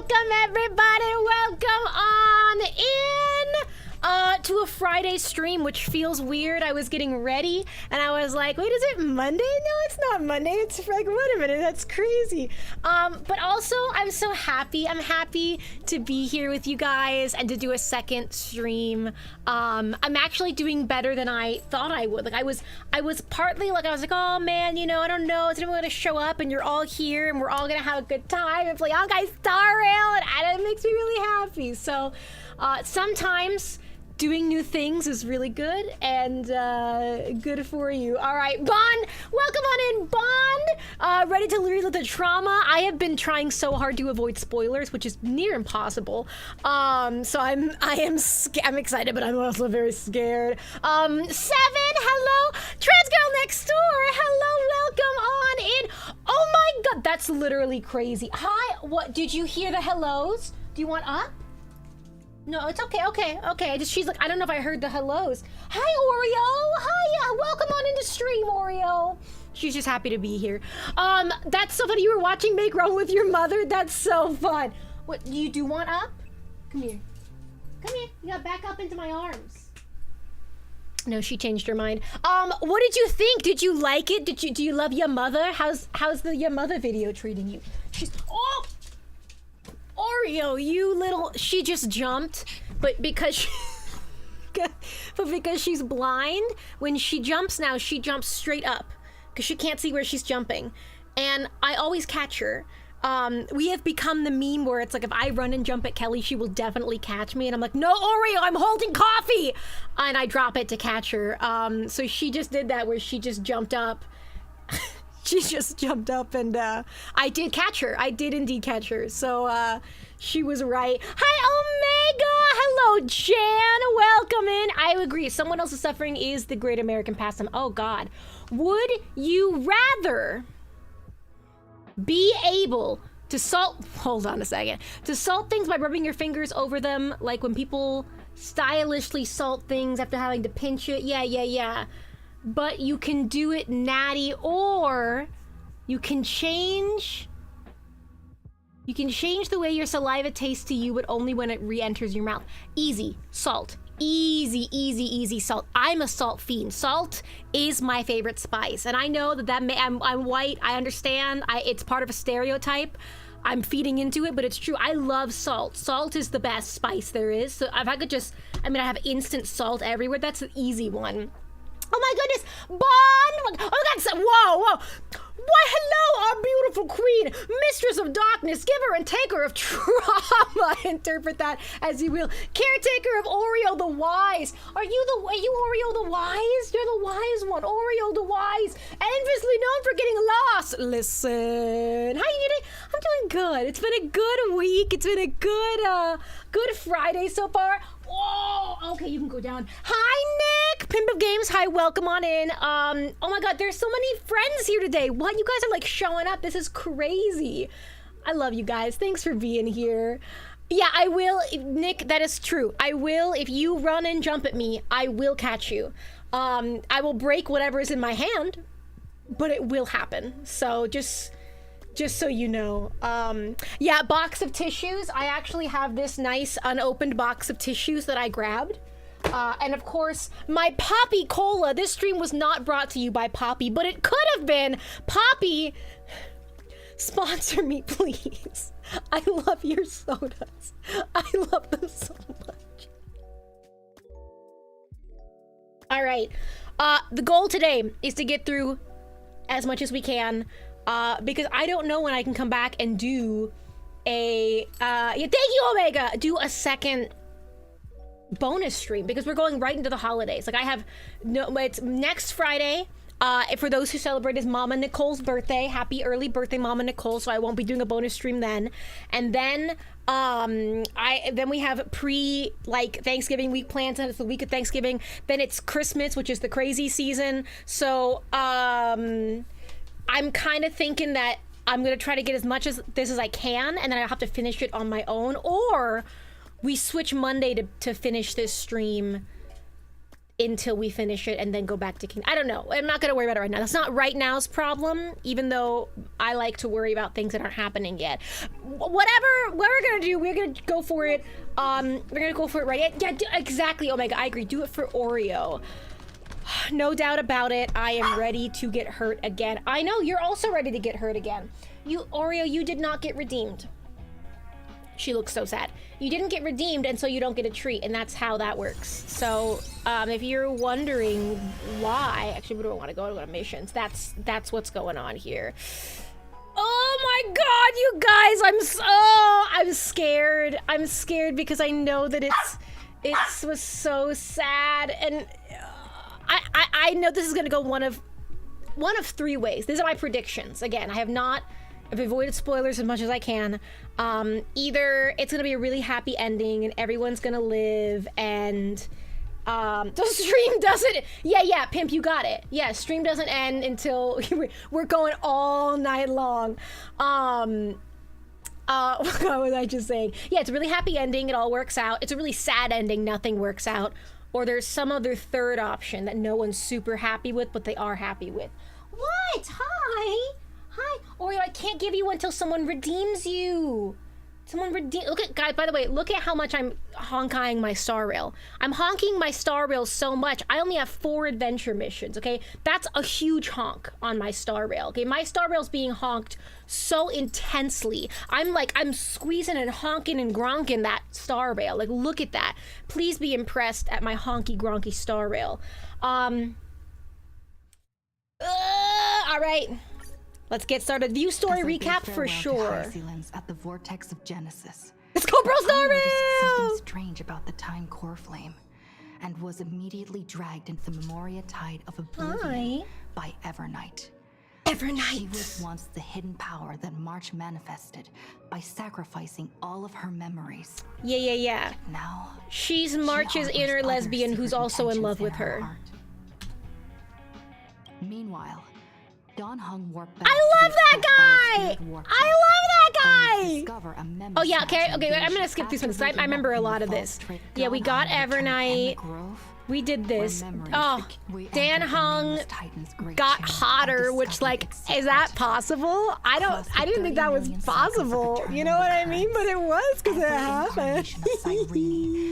Welcome everybody, welcome on in to a Friday stream, which feels weird. I was getting ready and I was like, wait, is it Monday? No, it's not Monday. It's like, wait a minute, that's crazy. But also I'm so happy. I'm happy to be here with you guys and to do a second stream. I'm actually doing better than I thought I would. Like I was partly like, I was like, oh man, you know, I don't know, is anyone gonna show up and you're all here and we're all gonna have a good time and play Honkai Star Rail, and it makes me really happy. So sometimes doing new things is really good and good for you. All right, Bond, welcome on in, Bond. Ready to relive the trauma? I have been trying so hard to avoid spoilers, which is near impossible. So I'm excited, but I'm also very scared. Seven, hello, trans girl next door. Hello, welcome on in. Oh my God, that's literally crazy. Hi, what? Did you hear the hellos? Do you want up? No, it's okay, okay. She's like, I don't know if I heard the hellos. Hi, Oreo. Hi, welcome on into stream, Oreo. She's just happy to be here. That's so funny. You were watching Make Roll with your mother? That's so fun. What, you do want up? Come here. Come here. You gotta back up into my arms. No, she changed her mind. What did you think? Did you like it? Do you love your mother? How's the your mother video treating you? She's, oh! Oreo, you little, she just jumped, but because she's blind, when she jumps now, she jumps straight up because she can't see where she's jumping. And I always catch her. We have become the meme where it's like, if I run and jump at Kelly, she will definitely catch me. And I'm like, no, Oreo, I'm holding coffee. And I drop it to catch her. So she just did that where she just jumped up. She just jumped up and I did catch her. I did indeed catch her. So she was right. Hi, Omega! Hello, Jan! Welcome in. I agree. Someone else's suffering is the great American pastime. Oh, God. Would you rather be able to salt... Hold on a second. To salt things by rubbing your fingers over them, like when people stylishly salt things after having to pinch it? Yeah. But you can do it natty, or you can change the way your saliva tastes to you, but only when it re-enters your mouth. Easy, salt. Easy, salt. I'm a salt fiend. Salt is my favorite spice. And I know I'm white, I understand, it's part of a stereotype. I'm feeding into it, but it's true. I love salt. Salt is the best spice there is. So if I could just, I have instant salt everywhere. That's an easy one. Oh my goodness, Bond! Oh my God, whoa! Why, hello, our beautiful queen, mistress of darkness, giver and taker of trauma. Interpret that as you will. Caretaker of Oreo the Wise. Are you Oreo the Wise? You're the wise one, Oreo the Wise, enviously known for getting lost. Listen, how are you doing? I'm doing good. It's been a good week. It's been a good Friday so far. Whoa, okay, you can go down. Hi, Nick! Pimp of Games, hi, welcome on in. Oh my God, there's so many friends here today. What? You guys are like showing up. This is crazy. I love you guys. Thanks for being here. Yeah, I will, Nick, that is true. I will, if you run and jump at me, I will catch you. I will break whatever is in my hand, but it will happen. So just so you know. Yeah, box of tissues. I actually have this nice unopened box of tissues that I grabbed. And of course, my Poppy Cola. This stream was not brought to you by Poppy, but it could have been. Poppy, sponsor me, please. I love your sodas. I love them so much. All right. The goal today is to get through as much as we can. Because I don't know when I can come back and do a, yeah, thank you, Omega, do a second bonus stream, because we're going right into the holidays. Like, I have, no, it's next Friday, for those who celebrate is Mama Nicole's birthday. Happy early birthday, Mama Nicole, so I won't be doing a bonus stream then. And then, then we have Thanksgiving week plans, and it's the week of Thanksgiving. Then it's Christmas, which is the crazy season. So, I'm kind of thinking that I'm going to try to get as much as this as I can, and then I'll have to finish it on my own, or we switch Monday to finish this stream until we finish it and then go back to King. I don't know. I'm not gonna worry about it right now. That's not right now's problem, even though I like to worry about things that aren't happening yet. Whatever we're gonna do, we're gonna go for it. We're gonna go for it, right? Yeah, exactly, Omega. I agree. Do it for Oreo. No doubt about it. I am ready to get hurt again. I know you're also ready to get hurt again. Oreo, you did not get redeemed. She looks so sad. You didn't get redeemed, and so you don't get a treat, and that's how that works. So, if you're wondering why, actually, we don't want to go to missions. That's what's going on here. Oh my God, you guys! I'm scared. I'm scared because I know that it was so sad, and I know this is gonna go one of 3 ways. These are my predictions. Again, I've avoided spoilers as much as I can. Either it's gonna be a really happy ending and everyone's gonna live, and the stream doesn't. Yeah, Pimp, you got it. Yeah, stream doesn't end until we're going all night long. What was I just saying? Yeah, it's a really happy ending. It all works out. It's a really sad ending. Nothing works out. Or there's some other third option that no one's super happy with, but they are happy with. What? Hi. Oreo, I can't give you until someone redeems you. Look at, guys, by the way, look at how much I'm honkaying my star rail. I'm honking my star rail so much, I only have 4 adventure missions, okay? That's a huge honk on my star rail, okay? My star rail's being honked so intensely. I'm squeezing and honking and gronking that star rail. Like, look at that. Please be impressed at my honky gronky star rail. All right. Let's get started. View story recap for sure. At the vortex of Genesis. Let's go, bro! Star Something rail! strange about the time core flame, and was immediately dragged into the Memoria tide of oblivion by Evernight. She was once the hidden power that March manifested by sacrificing all of her memories. Yeah. Now she's March's inner lesbian who's also in love with her. Meanwhile, Dawn Hung warped back. I love that guy! Oh yeah, okay, I'm gonna skip through some of this. I remember a lot of this. Yeah, we got Evernight. We did this. Oh, Dan Hung got hotter, which, like, is that possible? I didn't think that was possible. You know what I mean? But it was, because it happened.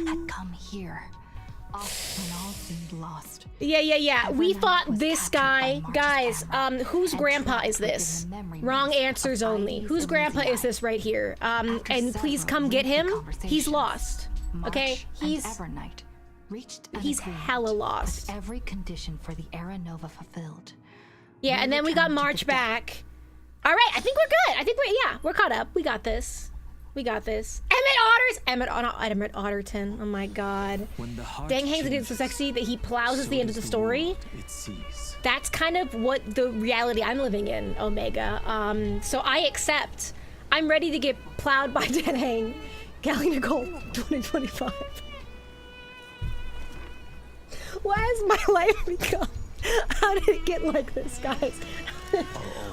Had come here. When all seemed lost. Yeah. We fought this guy. Guys, whose grandpa is this? Wrong answers only. Whose grandpa is this right here? And please come get him. He's lost. Okay? He's hella lost. Every condition for the Era Nova fulfilled. Yeah, and then we got March back. All right, I think we're good. We're caught up. We got this. Emmett Otterton. Oh my God. Dang Hangs is so sexy that he plows us the end of the story. That's kind of what the reality I'm living in, Omega. So I accept. I'm ready to get plowed by Dan Hang. Galleon Gold 2025. Why has my life become? How did it get like this, guys?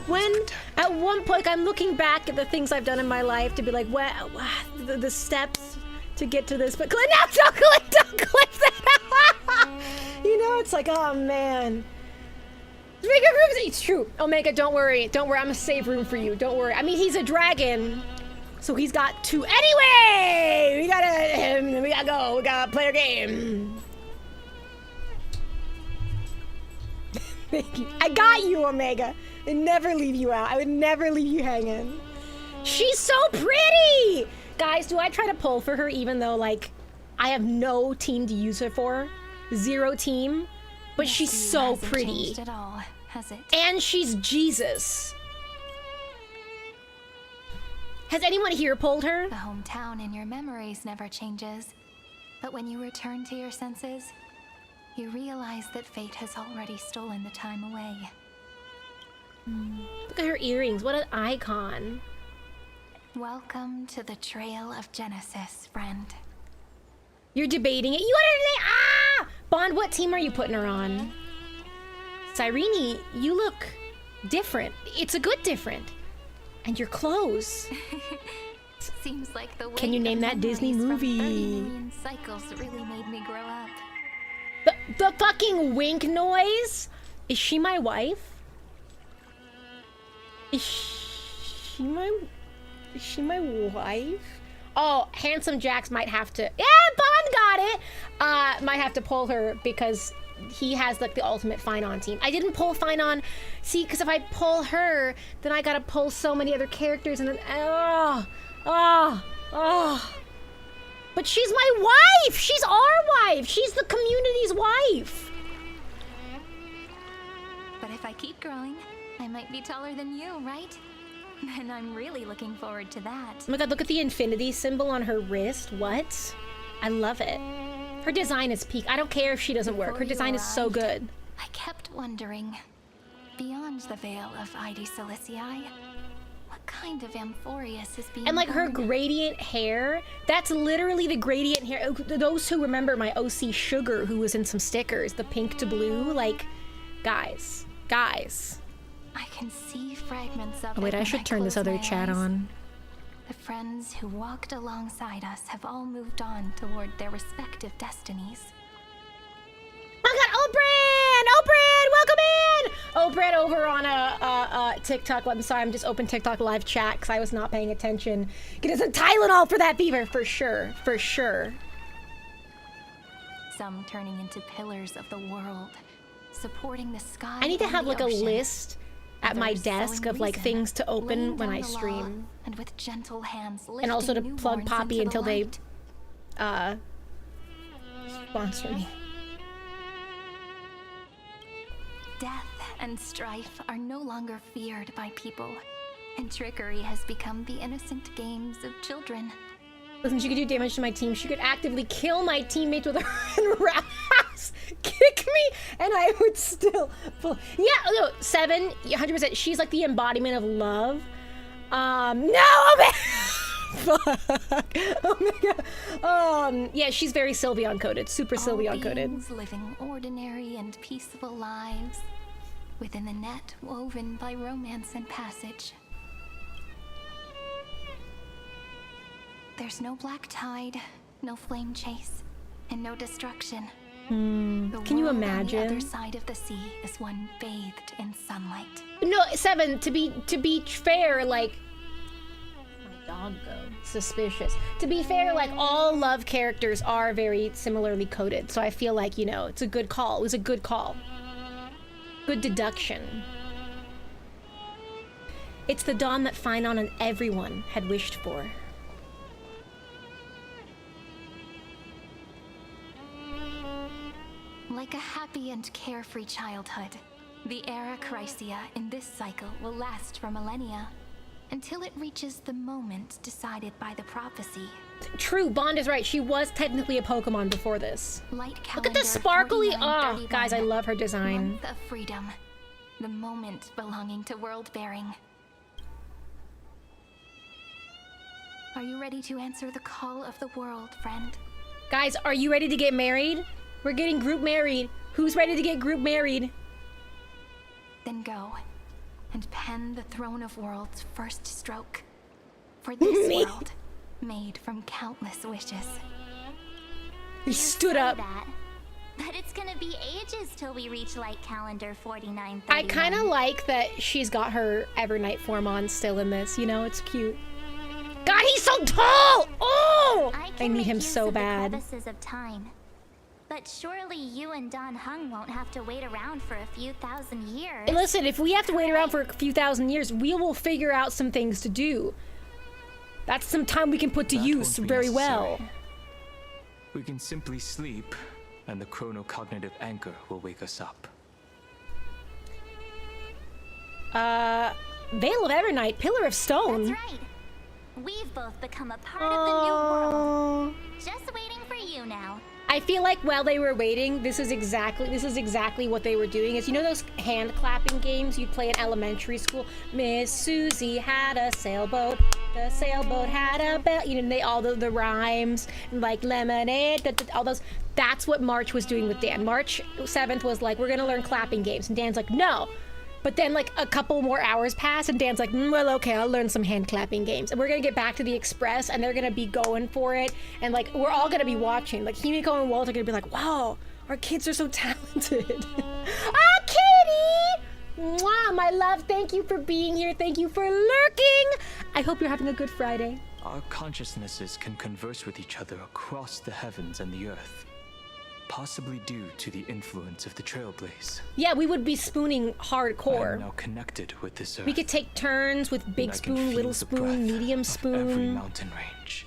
When at one point I'm looking back at the things I've done in my life to be like, well, the steps to get to this, but don't click that. You know, it's like, oh man. It's true. Omega, don't worry. I'm gonna save room for you. Don't worry. I mean, he's a dragon, so he's got 2. Anyway, we gotta go. We gotta play our game. Thank you. I got you, Omega. I'd never leave you out. I would never leave you hanging. She's so pretty! Guys, do I try to pull for her even though, like, I have no team to use her for? 0 team? But she's so pretty. At all, has it? And she's Jesus. Has anyone here pulled her? The hometown in your memories never changes. But when you return to your senses, you realize that fate has already stolen the time away. Look at her earrings. What an icon. Welcome to the Trail of Genesis, friend. You're debating it. You want her to Bond, what team are you putting her on? Cyrene, you look different. It's a good different. And your clothes. Seems like the way Can you name that Disney movie? cycles really made me grow up. The fucking wink noise? Is she my wife? Is she my wife? Oh, Handsome Jax might have to... Yeah, Bond got it! Might have to pull her because he has, like, the ultimate Finon team. I didn't pull Finon. See, because if I pull her, then I gotta pull so many other characters and then... But she's my wife! She's our wife! She's the community's wife! But if I keep growing, I might be taller than you, right? And I'm really looking forward to that. Oh my god, look at the infinity symbol on her wrist. What? I love it. Her design is peak. I don't care if she doesn't work. Her design is so good. I kept wondering, beyond the veil of Ide Silicii, what kind of Amphorius is being And like her born? gradient hair, that's literally the gradient hair. Those who remember my OC Sugar, who was in some stickers, the pink to blue, like, guys. I can see fragments of Oh, wait, it I when should turn this close other my chat eyes. on. The friends who walked alongside us have all moved on toward their respective destinies. Oh my god, Oprah! Welcome in! Oprah over on TikTok. I'm sorry, I'm just open TikTok live chat because I was not paying attention. Get us a Tylenol for that fever, for sure. Some turning into pillars of the world, supporting the sky. I need to and have the like a ocean. list at my Others desk sowing of like reason, things to open laying when down I the law, stream. and with gentle hands And also to lifting plug newborns Poppy into the until they light. sponsor me. Death and strife are no longer feared by people, and trickery has become the innocent games of children. Listen, she could do damage to my team. She could actively kill my teammates with her roundhouse, kick me, and I would still... Yeah, no, 7, 100%. She's like the embodiment of love. No, oh man! Fuck. Oh my god. Yeah, she's very Sylveon coded. Super Sylveon coded. Beings living ordinary and peaceful lives within the net woven by romance and passage. There's no black tide, no flame chase, and no destruction. The Can you world imagine? On the other side of the sea is one bathed in sunlight. No, 7, to be fair, like... My dog go. Suspicious. To be fair, like, all love characters are very similarly coded, so I feel like, you know, it's a good call. It was a good call. Good deduction. It's the dawn that Finon and everyone had wished for. Like a happy and carefree childhood, the era Chrysia in this cycle will last for millennia, until it reaches the moment decided by the prophecy. True, Bond is right. She was technically a Pokemon before this. Light Look at the calendar sparkly... Oh, 4931, guys, I love her design. Month of freedom, the moment belonging to world-bearing. Are you ready to answer the call of the world, friend? Guys, are you ready to get married? We're getting group married. Who's ready to get group married? Then go and pen the Throne of Worlds' first stroke for this Me. world, made from countless wishes. He stood up. But it's gonna be ages till we reach light calendar 4931. I kind of like that she's got her Evernight form on still in this. You know, it's cute. God, he's so tall! Oh! I can need make him use so of the bad. crevices of time. But surely you and Don Hung won't have to wait around for a few thousand years. Hey, listen, if we have to wait around for a few thousand years, we will figure out some things to do. That's some time we can put to That use won't be very well. necessary. We can simply sleep, and the chronocognitive anchor will wake us up. Veil of Evernight, Pillar of Stone. That's right. We've both become a part of the new world. Just waiting for you now. I feel like while they were waiting, this is exactly what they were doing. Is, you know those hand clapping games you'd play in elementary school? Miss Susie had a sailboat. The sailboat had a bell. You know, they all the rhymes like lemonade. All those. That's what March was doing with Dan. March 7th was like, we're gonna learn clapping games, and Dan's like, no. But then like a couple more hours pass and Dan's like, well, okay, I'll learn some hand clapping games. And we're gonna get back to the Express and they're gonna be going for it. And like, we're all gonna be watching. Like Himiko and Walt are gonna be like, wow, Our kids are so talented. Ah, Katie! Mwah, my love, thank you for being here. Thank you for lurking. I hope you're having a good Friday. Our consciousnesses can converse with each other across the heavens and the earth, possibly due to the influence of the Trailblaze. Yeah, we would be spooning hardcore. I'm now connected with this earth. We could take turns with big and I can spoon, feel little the spoon, breath medium of spoon. every mountain range.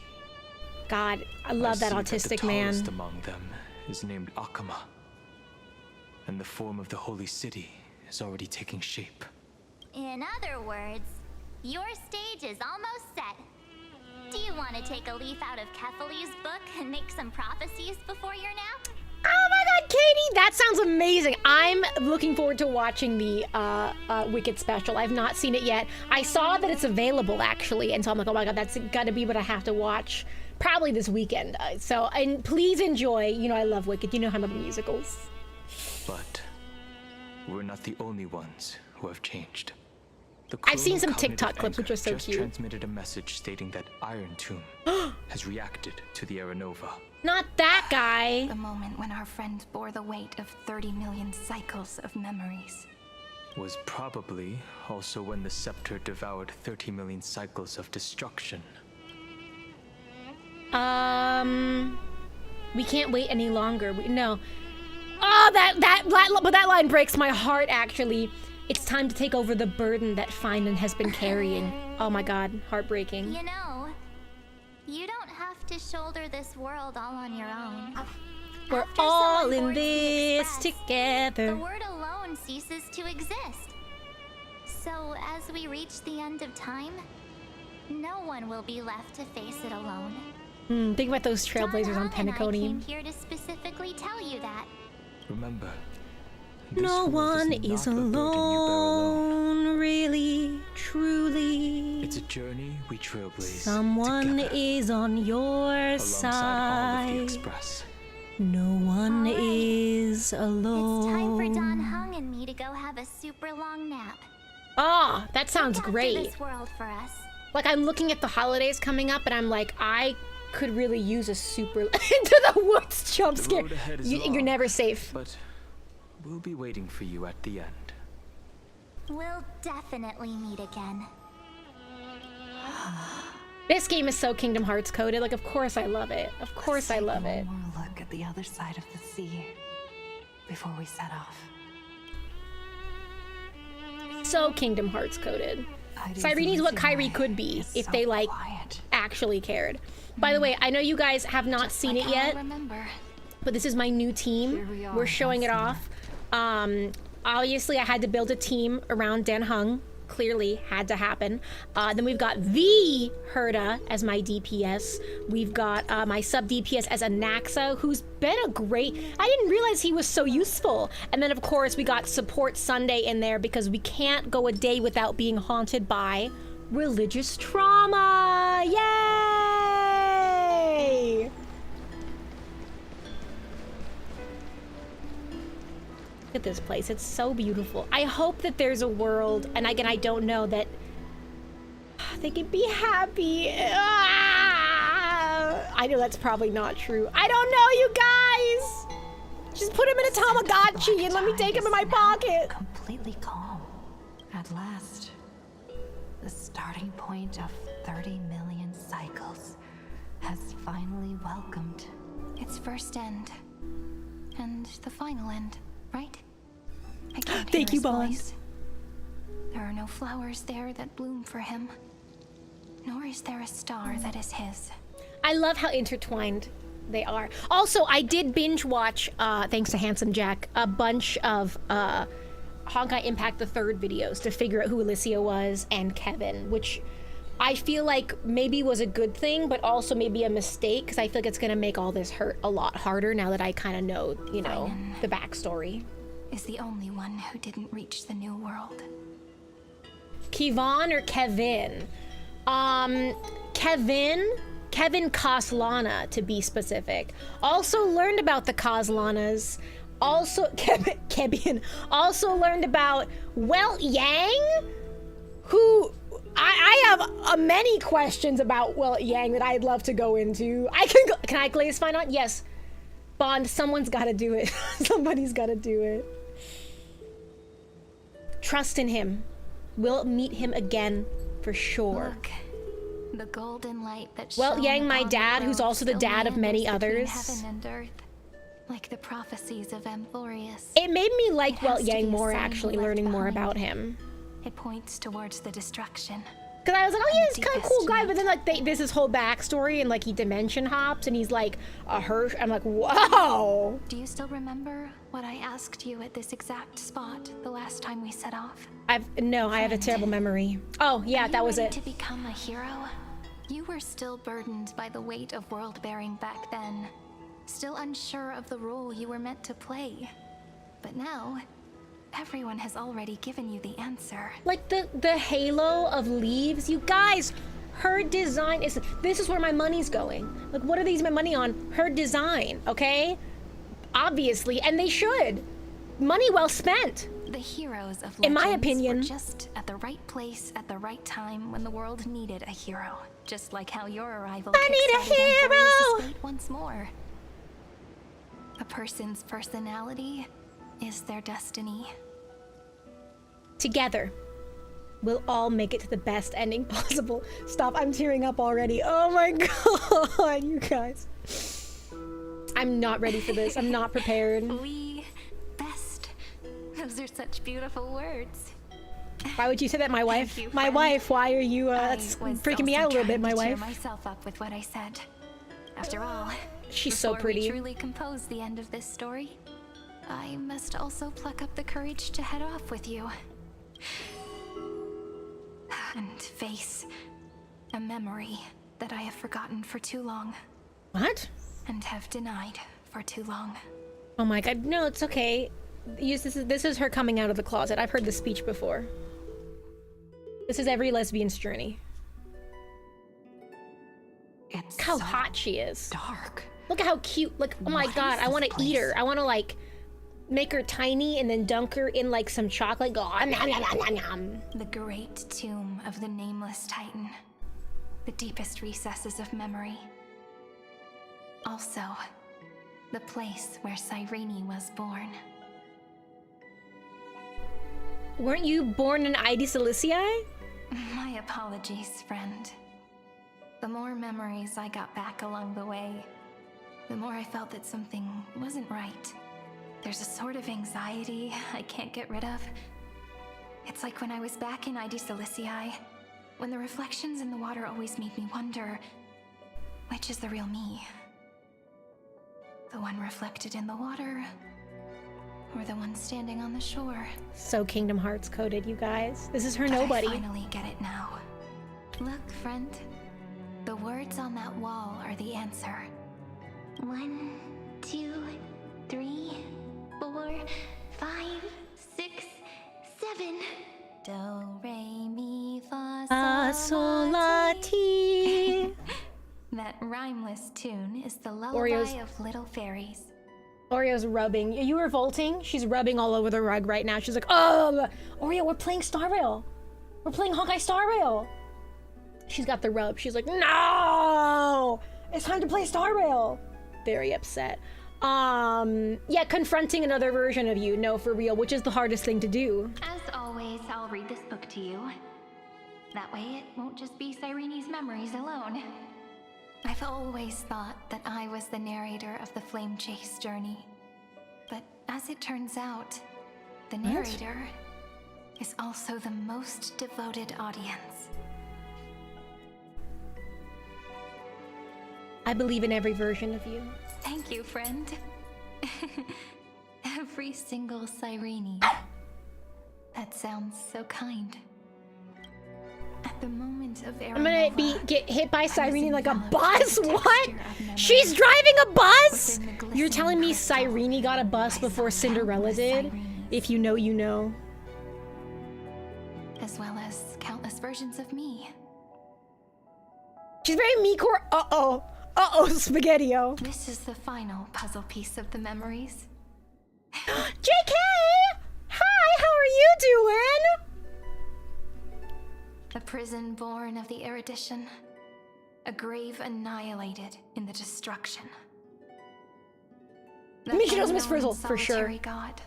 God, I love that see autistic the man. tallest among them is named Akama, and the form of the holy city is already taking shape. In other words, your stage is almost set. Do you want to take a leaf out of Kefali's book and make some prophecies before your nap? Oh my god, Katie, that sounds amazing. I'm looking forward to watching the Wicked special. I've not seen it yet. I saw that it's available, actually, and so I'm like, oh my god, that's gotta be what I have to watch probably this weekend. And please enjoy. You know I love Wicked. You know how I love musicals. But we're not the only ones who have changed. The I've seen some chronocognitive TikTok clips, which anchor are so just cute. transmitted a message stating that Iron Tomb has reacted to the Era Nova. Not that guy. The moment when our friend bore the weight of 30 million cycles of memories. Was probably also when the scepter devoured 30 million cycles of destruction. We can't wait any longer. No. Oh, that line breaks my heart, actually. It's time to take over the burden that Finan has been carrying. Oh my god, heartbreaking. You know, you don't have to shoulder this world all on your own. We're After all someone in boards the this express, together. the word alone ceases to exist. So as we reach the end of time, no one will be left to face it alone. Think about those trailblazers on Donna and I came Pentaconium. here to specifically tell you that. Remember, this No world one is is not a burden you bear alone. alone, really, truly. It's a journey we trailblaze Someone together, is on your alongside all of the side. Express. No one All right. is alone. It's time for Don Hung and me to go have a super long nap. Ah, that sounds Look after great. This world for us. Like, I'm looking at the holidays coming up, and I'm like, I could really use a super into the woods jump The scare. road ahead is You're long, never safe. But we'll be waiting for you at the end. We'll definitely meet again. This game is so Kingdom Hearts coded. Like, of course I love it. Of course I love it. One more look at the other side of the sea before we set off. So Kingdom Hearts coded. Cyrene's what Kyrie could be if they, like, actually cared. By the way, I know you guys have not seen it yet, Remember. but this is my new team. Here we are, We're showing it once off. Obviously, I had to build a team around Dan Hung. Clearly, had to happen. Then we've got the Herda as my DPS. We've got my sub DPS as Anaxa, who's been a great. I didn't realize he was so useful. And then, of course, we got Support Sunday in there because we can't go a day without being haunted by religious trauma. Yay! Look at this place. It's so beautiful. I hope that there's a world, and again, I don't know, that they can be happy. I know that's probably not true. I don't know, you guys! Just put him in a Tamagotchi and let me take him in my pocket. Completely calm. At last. The starting point of 30 million cycles has finally welcomed Its first end. And the final end, right? I can't Thank hear you, his Bond. voice. There are no flowers there that bloom for him. Nor is there a star that is his. I love how intertwined they are. Also, I did binge watch, thanks to Handsome Jack, a bunch of Honkai Impact the Third videos to figure out who Alicia was and Kevin, which I feel like maybe was a good thing, but also maybe a mistake, because I feel like it's going to make all this hurt a lot harder now that I kind of know, you know, the backstory. Is the only one who didn't reach the new world. Kevon or Kevin? Kevin Kaslana, to be specific. Also learned about the Kaslanas. Also, Kevin also learned about Welt Yang, who I have many questions about Welt Yang that I'd love to go into. Can I glaze find out? Yes. Bond, someone's gotta do it. Somebody's gotta do it. Trust in him. We'll meet him again for sure. Look, the golden light that Well, shone Yang, my upon dad, the who's road also the still dad of many meanders between others. Heaven and earth, like the prophecies of Amphorius. It made me like It has Welt to Yang be a more, sign actually, left learning more behind. about him. It points towards the destruction. Because I was like, oh yeah, he's The kind of cool deepest guy, but then like there's his whole backstory and like he dimension hops and he's like a Hirsch. I'm like, whoa. Do you still remember what I asked you at this exact spot the last time we set off? I have a terrible memory. Oh yeah, Are that you was ready it. to become a hero? You were still burdened by the weight of world bearing back then, still unsure of the role you were meant to play. But now, everyone has already given you the answer. Like the halo of leaves, you guys. Her design is. This is where my money's going. Like, what are these my money on? Her design, okay? Obviously, and they should. Money well spent. The heroes of In my legends opinion. were just at the right place at the right time when the world needed a hero. Just like how your arrival I need a kickstarted Amphorius' hero! fate once more. A person's personality is their destiny. Together, we'll all make it to the best ending possible. Stop, I'm tearing up already. Oh my god, you guys. I'm not ready for this. I'm not prepared. We best. Those are such beautiful words. Why would you say that, my wife? you, My friend. wife, why are you, I that's was freaking me also out a little bit, trying my to cheer wife. myself up with what I said. After all, She's so before pretty. we truly compose the end of this story, I must also pluck up the courage to head off with you. And face a memory that I have forgotten for too long What? and have denied for too long. Oh my god, no, it's okay. This is her coming out of the closet. I've heard this speech before. This is every lesbian's journey. It's Look how so hot she is. dark. Look at how cute. Look, oh my What god, is I want this to eat her. place? I want to like make her tiny and then dunk her in like some chocolate. Go, nom, nom, nom, nom, nom. The great tomb of the nameless titan. The deepest recesses of memory. Also, the place where Cyrene was born. Weren't you born in Ida Silicii? My apologies, friend. The more memories I got back along the way, the more I felt that something wasn't right. There's a sort of anxiety I can't get rid of. It's like when I was back in Ida Silicii, when the reflections in the water always made me wonder, which is the real me? The one reflected in the water, or the one standing on the shore? So Kingdom Hearts coded, you guys. This is her But nobody. I finally get it now. Look, friend. The words on that wall are the answer. 1, 2, 3, 4, 5, 6, 7. Do, re, mi, fa, Sol, la, ti. That rhymeless tune is the Oreos. lullaby of little fairies. Oreo's rubbing. Are you revolting? She's rubbing all over the rug right now. She's like, oh, Oreo, we're playing Star Rail. We're playing Honkai Star Rail. She's got the rub. She's like, no, it's time to play Star Rail. Very upset. Yeah, confronting another version of you. No, for real, which is the hardest thing to do. As always, I'll read this book to you. That way it won't just be Cyrene's memories alone. I've always thought that I was the narrator of the Flame Chase journey. But as it turns out, the narrator is also the most devoted audience. I believe in every version of you. Thank you, friend. Every single Cyrene. That sounds so kind. At the moment of I'm gonna Aranova, get hit by I was Cyrene like a enveloped bus? in the What? texture of memory. She's driving a bus? Within the You're telling me glistening crystal, Cyrene got a bus I before saw Cinderella countless did? Cyrenes, If you know, you know. as well as countless versions of me. She's very me-core. Uh-oh. Uh-oh, Spaghetti-O. This is the final puzzle piece of the memories. JK! Hi, how are you doing? A prison born of the erudition. A grave annihilated in the destruction. The I mean, she knows Miss unknown Frizzle, for sure. solitary god.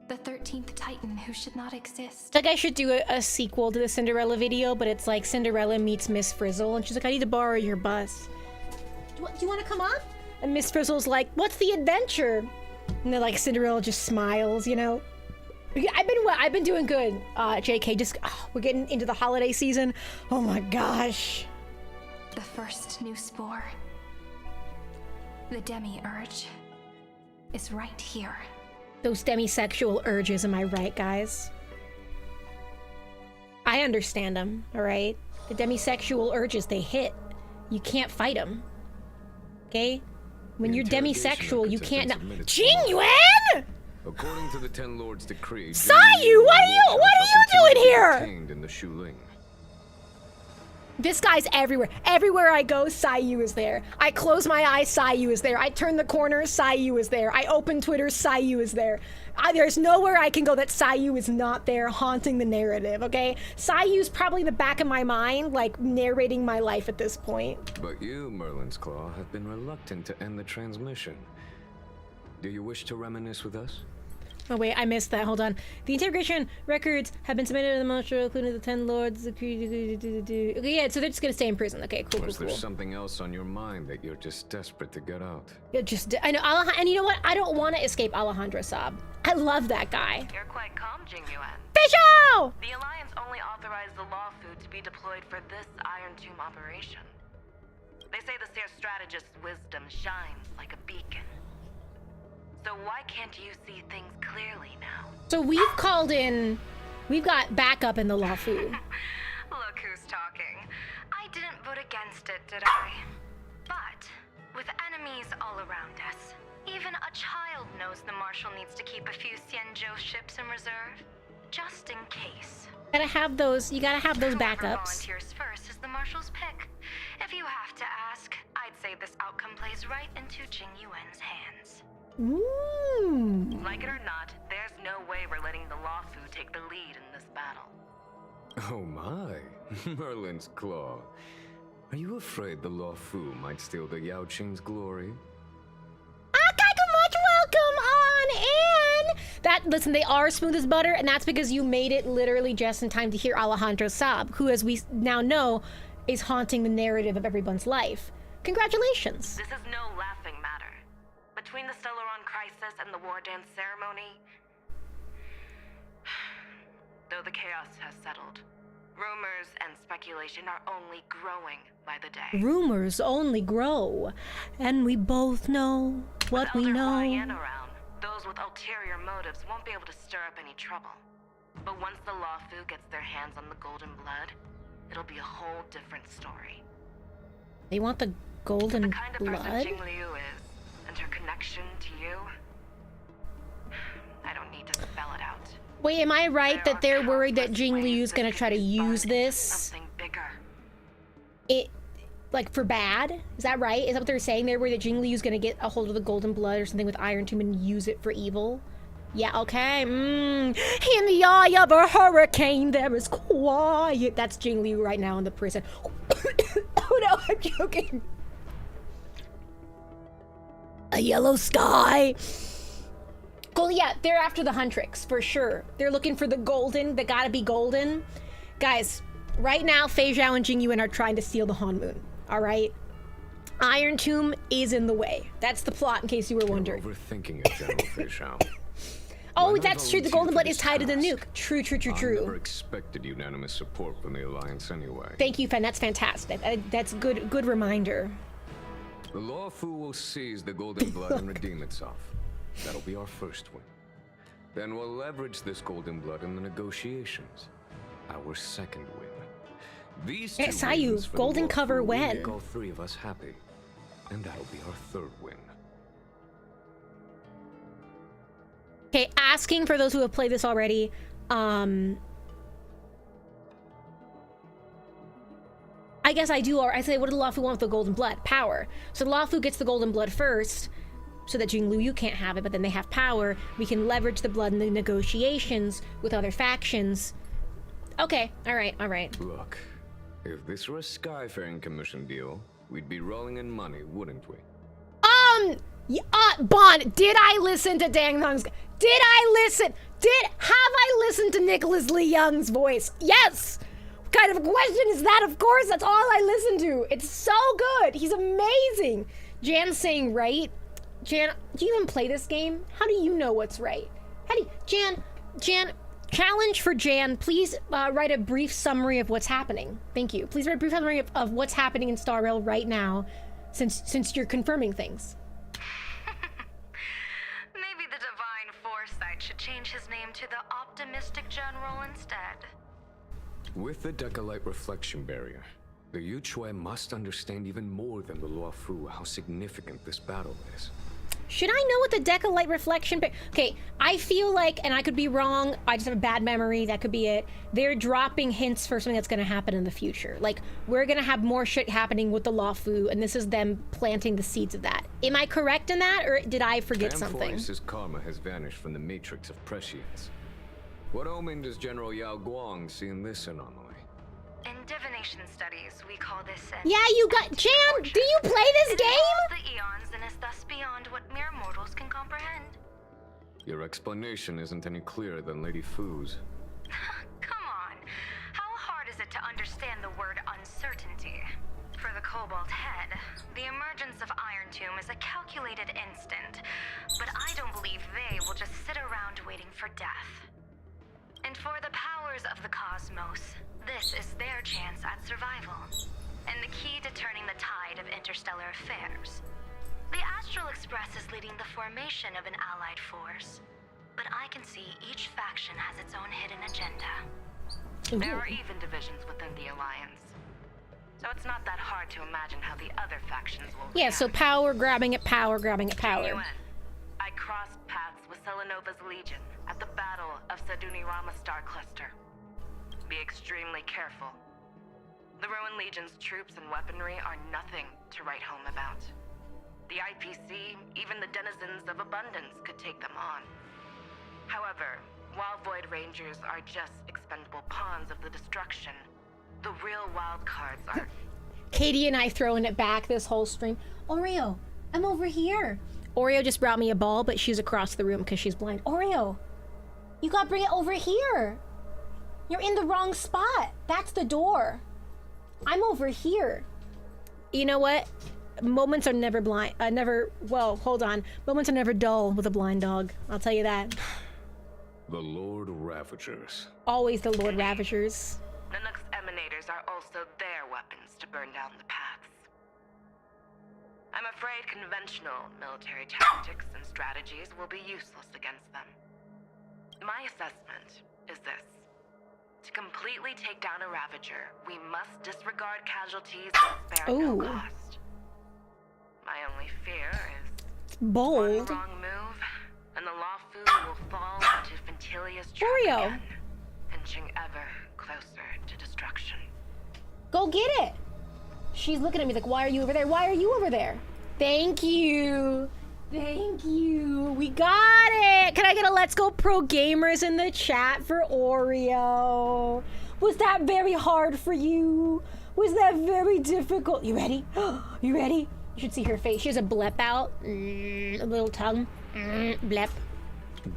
The 13th Titan who should not exist. Like I should do a sequel to the Cinderella video, but it's like Cinderella meets Miss Frizzle, and she's like, I need to borrow your bus. Do you want to come on? And Miss Frizzle's like, what's the adventure? And then like Cinderella just smiles, you know? I've been doing good, JK. Just, we're getting into the holiday season. Oh my gosh. The first new spore. The demi-urge is right here. Those demisexual urges, am I right, guys? I understand them, all right? The demisexual urges, they hit. You can't fight them. Okay? When you're demisexual, you can't... Jingyuan! According to the Ten Lords' decree, Sayu, what are you doing here? Contained in the Shuling. This guy's everywhere. Everywhere I go, Sayu is there. I close my eyes, Sayu is there. I turn the corner, Sayu is there. I open Twitter, Sayu is there. There's nowhere I can go that Sayu is not there, haunting the narrative, okay? Sayu's probably in the back of my mind, like, narrating my life at this point. But you, Merlin's Claw, have been reluctant to end the transmission. Do you wish to reminisce with us? Oh wait, I missed that. Hold on. The integration records have been submitted to the monster, including the 10 lords. Okay, yeah, so they're just gonna stay in prison. Okay, cool, Or is cool, there cool. something else on your mind that you're just desperate to get out? Yeah, I know, and you know what? I don't want to escape Alejandro Saab. I love that guy. You're quite calm, Jingyuan. Fisho! The Alliance only authorized the law food to be deployed for this Iron Tomb operation. They say the Seer strategist's wisdom shines like a beacon. So why can't you see things clearly now? So we've got backup in the law food. Look who's talking. I didn't vote against it, did I? But with enemies all around us, even a child knows the Marshal needs to keep a few Xianzhou ships in reserve, just in case. You gotta have those Whoever backups. volunteers first is the Marshal's pick. If you have to ask, I'd say this outcome plays right into Jingyuan's hands. Ooh. Like it or not, there's no way we're letting the Law Fu take the lead in this battle. Oh my, Merlin's Claw. Are you afraid the Law Fu might steal the Yao Qing's glory? Much welcome on in. Listen, they are smooth as butter, and that's because you made it literally just in time to hear Alejandro Saab, who, as we now know, is haunting the narrative of everyone's life. Congratulations. This is no laughing matter. Between the Stellaron crisis and the war dance ceremony, though the chaos has settled, rumors and speculation are only growing by the day. Rumors only grow, and we both know what With we Elder know. Huaiyan around, those with ulterior motives won't be able to stir up any trouble. But once the Law Fu gets their hands on the golden blood, it'll be a whole different story. They want the golden The kind of person blood? Jing Liu is, and her connection to you, I don't need to spell it out. Wait, am I right that they're worried that Jing Liu's gonna try to use this? Something bigger. Like, for bad? Is that right? Is that what they're saying? They're worried that Jing Liu's gonna get a hold of the golden blood or something with Iron Tomb and use it for evil? Yeah, okay. In the eye of a hurricane, there is quiet. That's Jing Liu right now in the prison. Oh no, I'm joking. A yellow sky. Well, yeah, they're after the Huntrix, for sure. They're looking for the golden, that gotta be golden. Guys, right now, Fei Zhao and Jingyuan are trying to steal the Han Moon, alright? Iron Tomb is in the way. That's the plot, in case you were wondering. You're overthinking it, General Fei Zhao. Oh, Why not that's true, the volunteer golden for blood this is tied to the task? nuke. True, true, true, I never true. expected unanimous support from the Alliance anyway. Thank you, Fen, that's fantastic. That's good reminder. The Law Fu will seize the golden blood and redeem itself. That'll be our first win. Then we'll leverage this golden blood in the negotiations. Our second win. These two Sayu, wins for the golden Law cover Fu will when? make all three of us happy. And that'll be our third win. Okay, asking for those who have played this already, I guess I do, or I say, what did Luofu want with the golden blood? Power. So Luofu gets the golden blood first, so that Jing Liu can't have it, but then they have power. We can leverage the blood in the negotiations with other factions. Okay, alright. Look, if this were a Skyfaring Commission deal, we'd be rolling in money, wouldn't we? Bond, did I listen to Dang Dong's? Did I listen? Have I listened to Nicholas Lee Young's voice? Yes! What kind of a question is that? Of course, that's all I listen to. It's so good. He's amazing. Jan's saying right. Jan, do you even play this game? How do you know what's right? How do you, Jan, challenge for Jan. Please write a brief summary of what's happening. Thank you. Please write a brief summary of what's happening in Star Rail right now, since you're confirming things. Maybe the Divine Foresight should change his name to the Optimistic General instead. With the Decalite reflection barrier, the Yuchue must understand even more than the Luofu how significant this battle is. Should I know what the Decalite reflection... Okay, I feel like, and I could be wrong, I just have a bad memory, that could be it. They're dropping hints for something that's going to happen in the future. Like, we're going to have more shit happening with the Luofu, and this is them planting the seeds of that. Am I correct in that, or did I forget something? Amphoris's karma has vanished from the matrix of prescience. What omen does General Yao Guang see in this anomaly? In divination studies, we call this an Yeah, you got... Jan, do you play this It game? involves the eons and is thus beyond what mere mortals can comprehend. Your explanation isn't any clearer than Lady Fu's. Come on. How hard is it to understand the word uncertainty? For the Cobalt Head, the emergence of Iron Tomb is a calculated instant, but I don't believe they will just sit around waiting for death. And for the powers of the cosmos, this is their chance at survival, and the key to turning the tide of interstellar affairs. The Astral Express is leading the formation of an allied force, but I can see each faction has its own hidden agenda. There are even divisions within the Alliance, so it's not that hard to imagine how the other factions will Yeah, so power grabbing at power grabbing at power. UN. I crossed paths with Selenova's Legion at the Battle of Sadunirama Star Cluster. Be extremely careful. The Rowan Legion's troops and weaponry are nothing to write home about. The IPC, even the denizens of abundance, could take them on. However, while Void Rangers are just expendable pawns of the destruction, the real wild cards are... Katie and I throwing it back this whole stream. Oreo, I'm over here. Oreo just brought me a ball, but she's across the room because she's blind. Oreo, you gotta bring it over here. You're in the wrong spot. That's the door. I'm over here. You know what? Moments are never blind. Well, hold on. Moments are never dull with a blind dog. I'll tell you that. The Lord Ravagers. Always the Lord Ravagers. Nanook's emanators are also their weapons to burn down the paths. I'm afraid conventional military tactics and strategies will be useless against them. My assessment is this. To completely take down a Ravager, we must disregard casualties and spare no cost. My only fear is bold. one wrong move, and the Luofu will fall into Fintilia's trap Oreo, again, inching ever closer to destruction. go get it. She's looking at me like, why are you over there? Why are you over there? Thank you. Thank you. We got it. Can I get a Let's Go Pro Gamers in the chat for Oreo? Was that very hard for you? Was that very difficult? You ready? You ready? You should see her face. She has a blep out. A little tongue. Blep.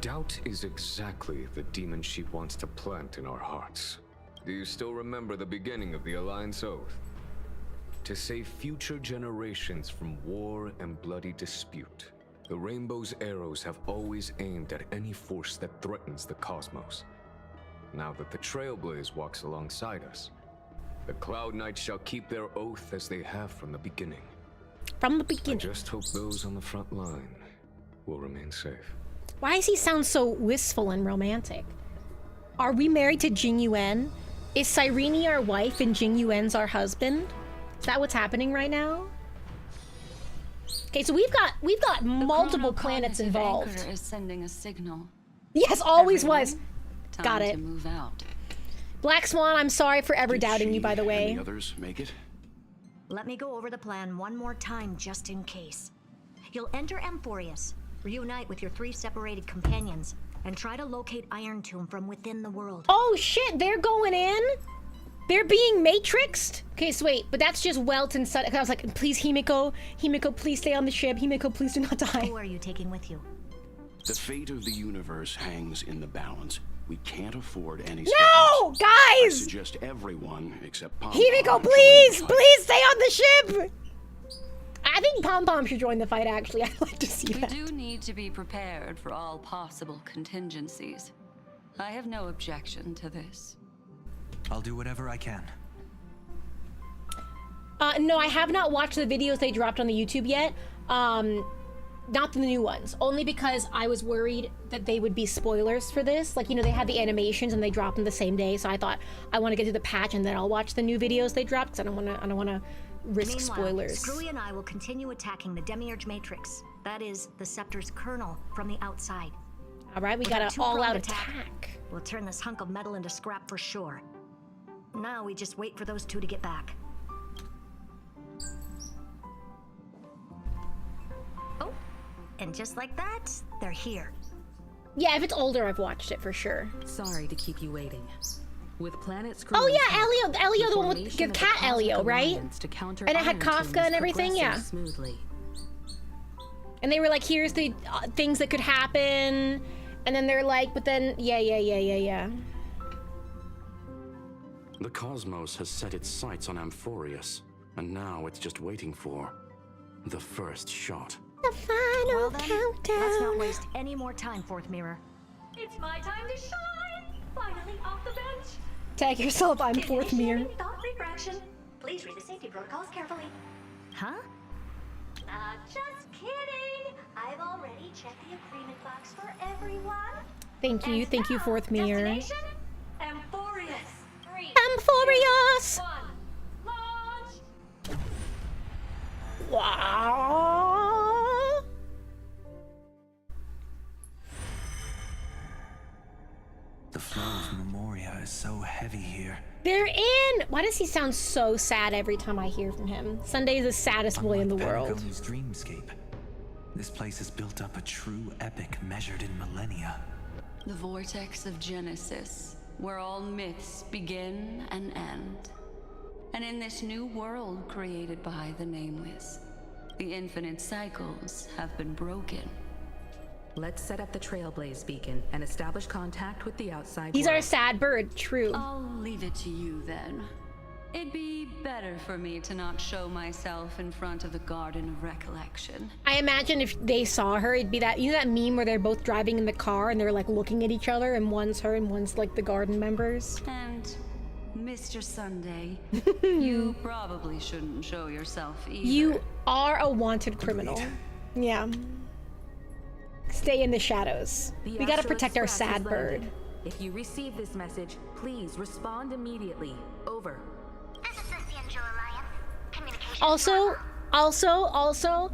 Doubt is exactly the demon she wants to plant in our hearts. Do you still remember the beginning of the Alliance Oath? To save future generations from war and bloody dispute. The Rainbow's arrows have always aimed at any force that threatens the cosmos. Now that the Trailblaze walks alongside us, the Cloud Knights shall keep their oath as they have from the beginning. From the I beginning. just hope those on the front line will remain safe. Why does he sound so wistful and romantic? Are we married to Jing Yuan? Is Cyrene our wife and Jing Yuan's our husband? Is that what's happening right now? Okay, so we've got multiple planets involved. Anchor is sending a signal. Yes, always Everyone, was. time Got it. to move out. Black Swan, I'm sorry for ever doubting you, by the way. And the others make it? Let me go over the plan one more time, just in case. You'll enter Amphorius, reunite with your 3 separated companions, and try to locate Iron Tomb from within the world. Oh shit, they're going in? They're being matrixed? Okay, so wait, but that's just Welt and Sun. I was like, please, Himiko, please stay on the ship. Himiko, please do not die. Who are you taking with you? The fate of the universe hangs in the balance. We can't afford any. No, I guys! suggest everyone except Pom Himiko, please, please stay on the ship. I think Pom Pom should join the fight. Actually, I'd like to see that. We do need to be prepared for all possible contingencies. I have no objection to this. I'll do whatever I can. No, I have not watched the videos they dropped on the YouTube yet. Not the new ones, only because I was worried that they would be spoilers for this. Like, you know, they had the animations and they dropped them the same day, so I thought I want to get to the patch and then I'll watch the new videos they dropped because I don't want to risk spoilers. Screwy and I will continue attacking the Demiurge Matrix. That is the Scepter's kernel from the outside. All right, we got an all-out attack. We'll turn this hunk of metal into scrap for sure. Now we just wait for those two to get back. Oh, and just like that, they're here. Yeah, if it's older, I've watched it for sure. Sorry to keep you waiting. With Planet Screw. Oh yeah, Elio, the one with the cat Elio, right? And it had Kafka and everything, yeah. Smoothly. And they were like, here's the things that could happen. And then they're like, but then, yeah. The cosmos has set its sights on Amphorius, and now it's just waiting for the first shot. The final countdown. Let's not waste any more time, Fourth Mirror. It's my time to shine! Finally off the bench! Tag yourself, I'm Fourth Mirror. Thought refraction. Please read the safety protocols carefully. Huh? Just kidding! I've already checked the agreement box for everyone. Thank you, Fourth Mirror. Destination? Amphorius. 3, Amphorius! 2, 1. Launch! Wow! The flow of Memoria is so heavy here. They're in! Why does he sound so sad every time I hear from him? Sunday is the saddest boy in the world. Panagone's dreamscape. This place has built up a true epic measured in millennia. The vortex of Genesis, where all myths begin and end. And in this new world created by the Nameless, the infinite cycles have been broken. Let's set up the Trailblaze beacon and establish contact with the outside He's world. our sad bird, true. I'll leave it to you then. It'd be better for me to not show myself in front of the Garden of Recollection. I imagine if they saw her, it'd be that, you know that meme where they're both driving in the car and they're like looking at each other and one's her and one's like the garden members. And Mr. Sunday, you probably shouldn't show yourself either. You are a wanted criminal. Yeah. Stay in the shadows. We gotta protect our sad bird. If you receive this message, please respond immediately. Over. This is the Angel Alliance. Communication. Also,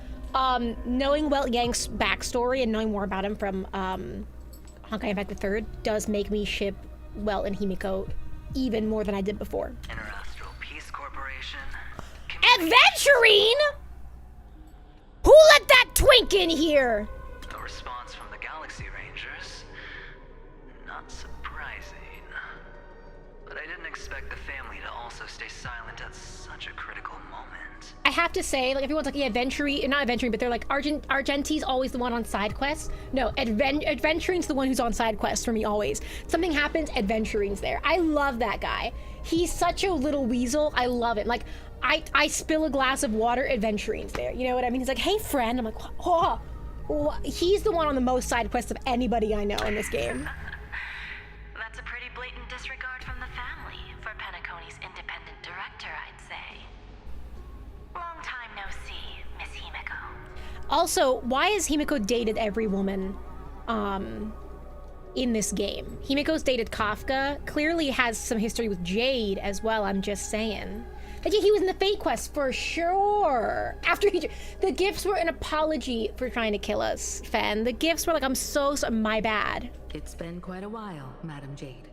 knowing Welt Yank's backstory and knowing more about him from Honkai Impact the Third does make me ship Welt and Himiko even more than I did before. Interastral Peace Corporation. Adventuring? Who let that twink in here? A response from the Galaxy Rangers. Not surprising. But I didn't expect the family to also stay silent at such a critical moment. I have to say, like, everyone's like, yeah, not adventuring, but they're like, Argenti's always the one on side quests. No, adventuring's the one who's on side quests for me always. Something happens, adventuring's there. I love that guy. He's such a little weasel. I love him. Like, I spill a glass of water, adventuring's there. You know what I mean? He's like, hey, friend. I'm like, oh. He's the one on the most side quests of anybody I know in this game. That's a pretty blatant disregard from the family for Penacony's independent director, I'd say. Long time no see, Miss Himiko. Also, why has Himiko dated every woman in this game? Himiko's dated Kafka, clearly has some history with Jade as well, I'm just saying. Like, he was in the Fate Quest for sure. After the gifts were an apology for trying to kill us, Fen. The gifts were like, I'm so my bad. It's been quite a while, Madam Jade.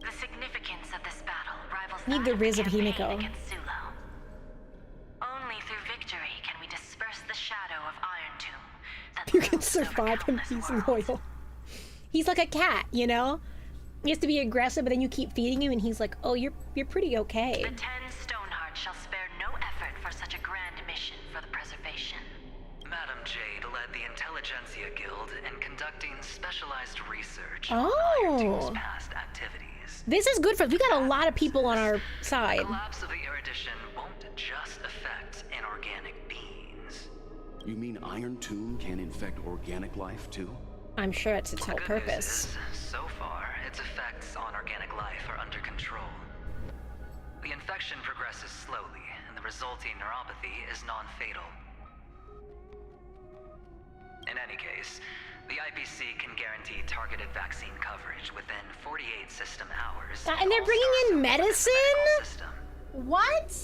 The significance of this battle rivals Need the Riz of Himiko. against Sulo. Only through victory can we disperse the shadow of Iron Tomb. You can survive him, he's loyal. He's like a cat, you know? He has to be aggressive, but then you keep feeding him, and he's like, "Oh, you're pretty okay." The 10 Stonehearts shall spare no effort for such a grand mission for the preservation. Madam Jade led the Intelligentsia Guild in conducting specialized research Oh. on Irontomb's past activities. This is good for us. We got a lot of people on our side. Collapse of the Erudition won't just affect inorganic beings. You mean Iron Tomb can infect organic life too? I'm sure it's its whole Good purpose. news is, so far, its effects on organic life are under control. The infection progresses slowly, and the resulting neuropathy is non-fatal. In any case, the IPC can guarantee targeted vaccine coverage within 48 system hours. And they're bringing in medicine? What?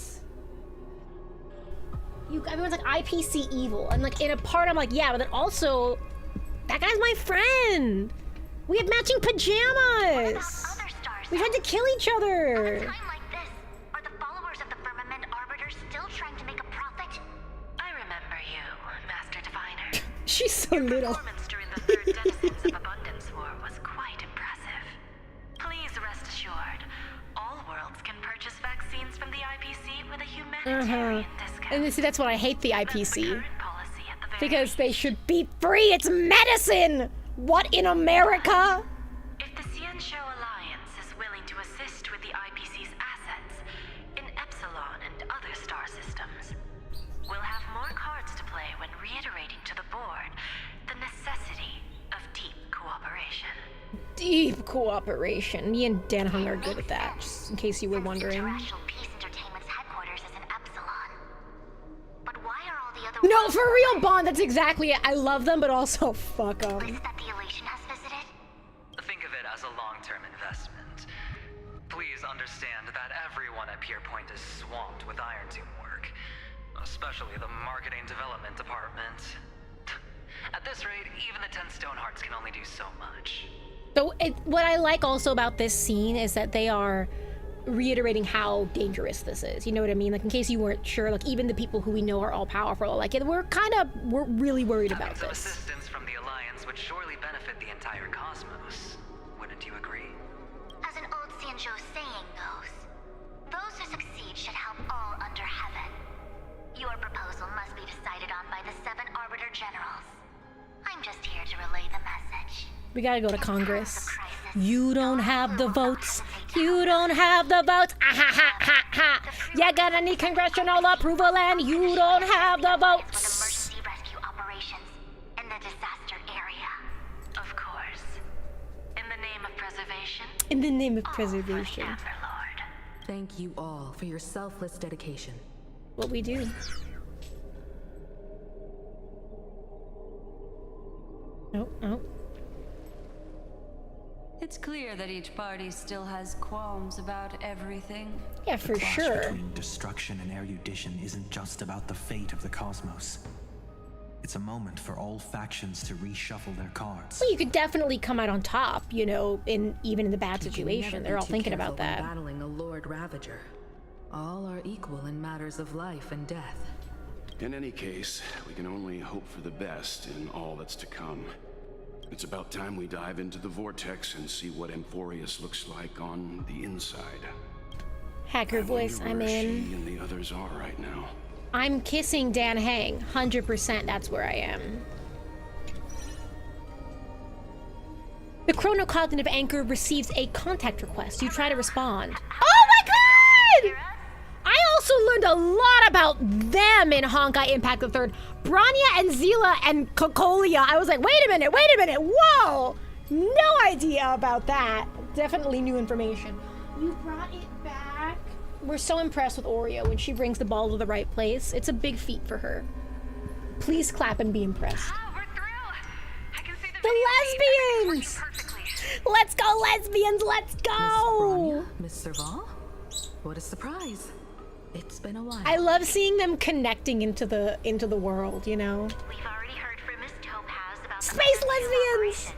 Everyone's like IPC evil, and like in a part I'm like, yeah, but then also that guy's my friend. We have matching pajamas. We tried to kill each other. At a time like this, are the followers of the Firmament Arbiter still trying to make a profit? I remember you, Master Diviner. She's so little. Performance during the Third Denizens of Abundance War was quite impressive. Please rest assured, all worlds can purchase vaccines from the IPC with a humanitarian discount. And see, that's what I hate the IPC. Because they should be free. It's medicine. What in America? If the Xianshou Alliance is willing to assist with the IPC's assets in Epsilon and other star systems, we'll have more cards to play when reiterating to the board the necessity of deep cooperation. Deep cooperation. Me and Dan Hung are good at that, just in case you were wondering. International Peace Entertainment's headquarters is in Epsilon. But why are all the other No, for real, Bond. That's exactly it. I love them, but also fuck them. that the Elation has visited? Think of it as a long-term investment. Please understand that everyone at Pierpoint is swamped with Iron Tomb work, especially the marketing development department. At this rate, even the 10 Stonehearts can only do so much. So what I like also about this scene is that they are reiterating how dangerous this is. You know what I mean? Like, in case you weren't sure, like, even the people who we know are all powerful, like, we're really worried about Some this. assistance from the Alliance would surely benefit the entire cosmos. Wouldn't you agree? As an old Xianzhou saying goes, those who succeed should help all under heaven. Your proposal must be decided on by the 7 Arbiter Generals. I'm just here to relay the message. We gotta go to Congress. You don't have the votes. You don't have the votes. Ah, ha, ha, ha, ha. You're gonna need congressional approval, and you don't have the votes. Emergency rescue operations in the disaster area. Of course. In the name of preservation. In the name of preservation. Thank you all for your selfless dedication. What we do. Oh. It's clear that each party still has qualms about everything. Yeah, for the clash sure. between destruction and erudition isn't just about the fate of the cosmos. It's a moment for all factions to reshuffle their cards. Well, you could definitely come out on top, you know, even in the bad situation. They're all thinking about that. Battling a Lord Ravager. All are equal in matters of life and death. In any case, we can only hope for the best in all that's to come. It's about time we dive into the vortex and see what Amphorius looks like on the inside. Hacker voice, I'm in. She and the others are right now. I'm kissing Dan Hang. 100% that's where I am. The chronocognitive anchor receives a contact request. You try to respond. Oh my god! I also learned a lot about them in Honkai Impact the Third. Branya and Zila and Kokolia. I was like, wait a minute, whoa! No idea about that. Definitely new information. You brought it back. We're so impressed with Oreo when she brings the ball to the right place. It's a big feat for her. Please clap and be impressed. The lesbians! Let's go, lesbians, let's go! Miss Serval? What a surprise. It's been a while. I love seeing them connecting into the world, you know? We've already heard from Miss Topaz about Space lesbians!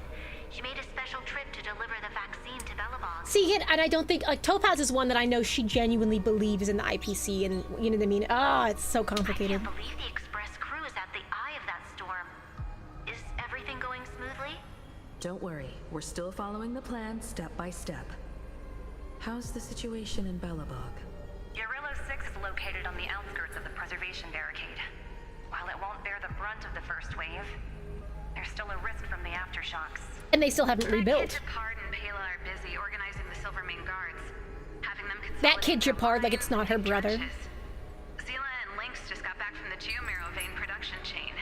She made a special trip to deliver the vaccine to Bellabong. See, and I don't think, like, Topaz is one that I know she genuinely believes in the IPC, and you know what I mean? Ah, it's so complicated. I can't believe the Express crew is at the eye of that storm. Is everything going smoothly? don't worry. We're still following the plan step by step. How's the situation in Belobog? Urillo 6 is located on the outskirts of the preservation barricade. While it won't bear the brunt of the first wave, there's still a risk from the aftershocks. And they still haven't rebuilt. Japard and Pela are busy organizing the Silvermane guards, having them That kid Japard, like it's not her brother. Zila and Lynx just got back from the Geomero vein production chain.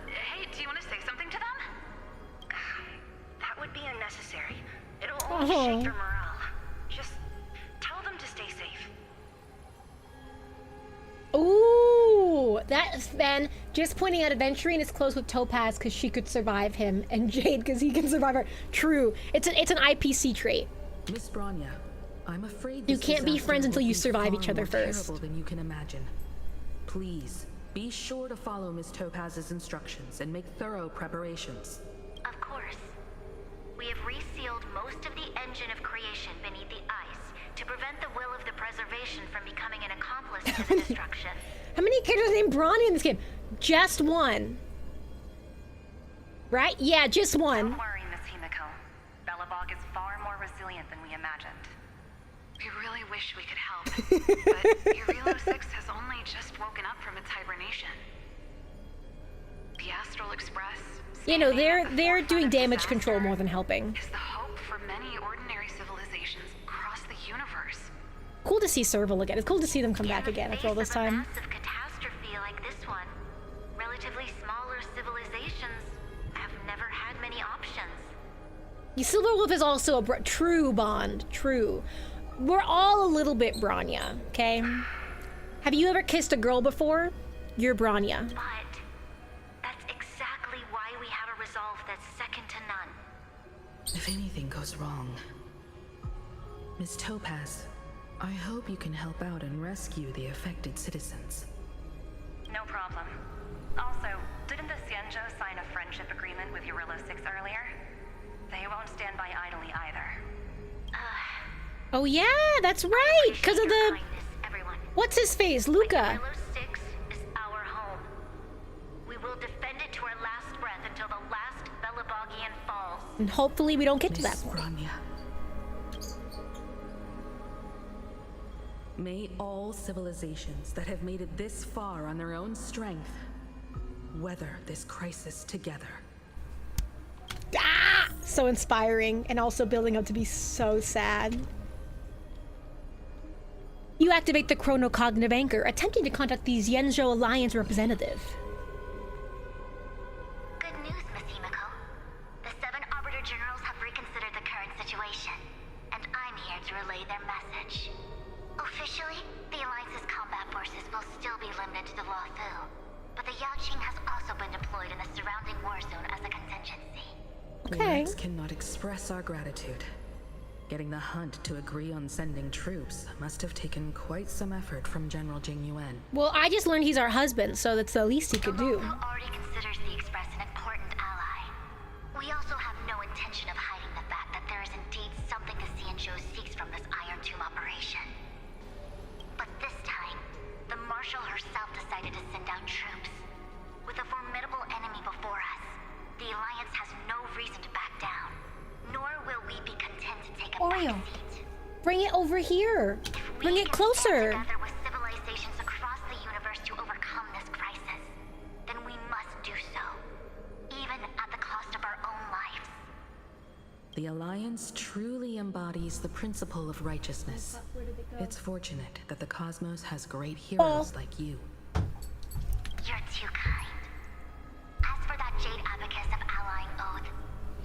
Hey, do you want to say something to them? That would be unnecessary. It'll only shake their morale. Just tell them to stay safe. Ooh, that's Ben just pointing out Adventuring is close with Topaz because she could survive him, and Jade because he can survive her. True, it's an IPC trait. Miss Bronya, I'm afraid you can't be friends until you survive each other first. Terrible than you can imagine. Please be sure to follow Miss Topaz's instructions and make thorough preparations. Of course. We have resealed most of the engine of creation beneath the ice to prevent the will of the preservation from becoming an accomplice to the destruction. How many characters named Bronny in this game? Just one. Right? Yeah, just one. Don't worry, Miss Himiko. Belobog is far more resilient than we imagined. We really wish we could help, but Urillo 6 has only just woken up from its hibernation. The Astral Express, You know, they're doing damage control more than helping. is the hope for many ordinary civilizations across the universe. Cool to see Serval again. It's cool to see them come back again after all this time. Massive catastrophe like this one, relatively smaller civilizations have never had many options. Silverwolf is also a true Bond. True. We're all a little bit Bronya, okay? Have you ever kissed a girl before? You're Bronya. But that's exactly why we have a resolve that's second to none. If anything goes wrong, Miss Topaz, I hope you can help out and rescue the affected citizens. No problem. Also, didn't the Xianzhou sign a friendship agreement with Urillo 6 earlier? They won't stand by idly either. Oh yeah, that's right. Because of the what's his face, Luca. Urillo 6 is our home. We will defend it to our last breath until the last Belobogian falls. And hopefully we don't get to that point. May all civilizations that have made it this far on their own strength weather this crisis together. Ah! So inspiring and also building up to be so sad. You activate the chronocognitive anchor, attempting to contact the Xianzhou Alliance representative. Good news, Miss Himiko. The 7 Arbiter Generals have reconsidered the current situation, and I'm here to relay their message. Officially, the Alliance's combat forces will still be limited to the Luofu, but the Yaoqing has also been deployed in the surrounding war zone as a contingency. Okay. We cannot express our gratitude. Getting the Hunt to agree on sending troops must have taken quite some effort from General Jing Yuan. Well, I just learned he's our husband, so that's the least he could do. Who already considers the Express an important ally. We also have no intention of hiding the fact that there is indeed something the Xianzhou seeks from this Iron Tomb operation. But this time, the Marshal herself decided to send out troops. With a formidable enemy before us, the Alliance has no reason to back down. Nor will we be content to take a Oreo, backseat. bring it over here. Bring it closer. Together with civilizations across the universe to overcome this crisis, then we must do so, even at the cost of our own lives. The Alliance truly embodies the principle of righteousness. It's fortunate that the cosmos has great heroes like you. You're too kind. As for that Jade Abacus of Allying Oath,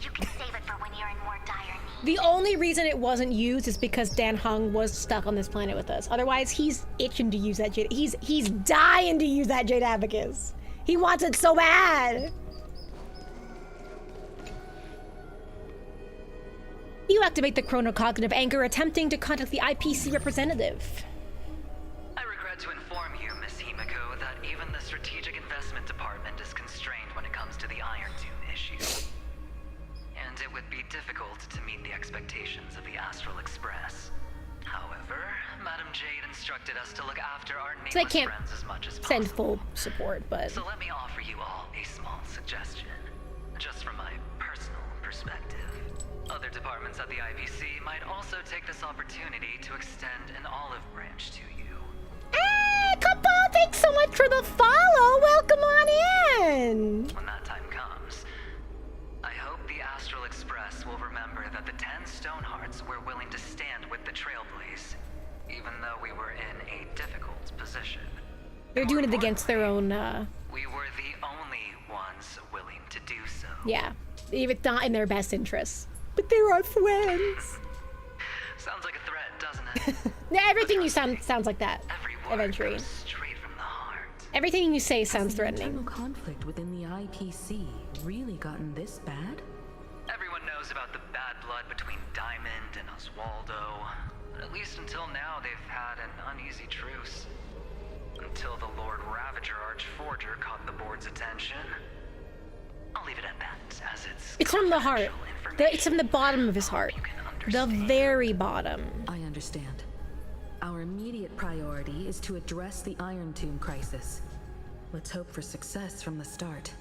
you can save it for when you're in more dire need. The only reason it wasn't used is because Dan Heng was stuck on this planet with us. Otherwise, he's itching to use that Jade. He's dying to use that Jade Abacus. He wants it so bad. You activate the chronocognitive anchor, attempting to contact the IPC representative. I regret to inform you, Miss Himiko, that even the Strategic Investment Department is constrained when it comes to the Iron Tomb issue. And it would be difficult to meet the expectations of the Astral Express. However, Madam Jade instructed us to look after our So they nameless can't friends as much as possible. send full support, but So let me offer you all a small suggestion, just from my personal perspective. perspective. Other departments at the IPC might also take this opportunity to extend an olive branch to you. Hey, Kapal, thanks so much for the follow. Welcome on in. When that time comes, I hope the Astral Express will remember that the 10 Stonehearts were willing to stand with the Trailblaze, even though we were in a difficult position. They're doing it against their own, We were the only ones willing to do so. yeah, even not in their best interests. But they're our friends. Sounds like a threat, doesn't it? Yeah, everything you sounds like that. Eventually. Straight from the heart. Everything you say sounds Has the threatening. internal conflict within the IPC really gotten this bad? Everyone knows about the bad blood between Diamond and Oswaldo. At least until now, they've had an uneasy truce. Until the Lord Ravager Archforger caught the board's attention. I'll leave it at that, as It's from the heart. It's from the bottom of his heart. The very bottom. I understand. Our immediate priority is to address the Iron Tomb crisis. Let's hope for success from the start.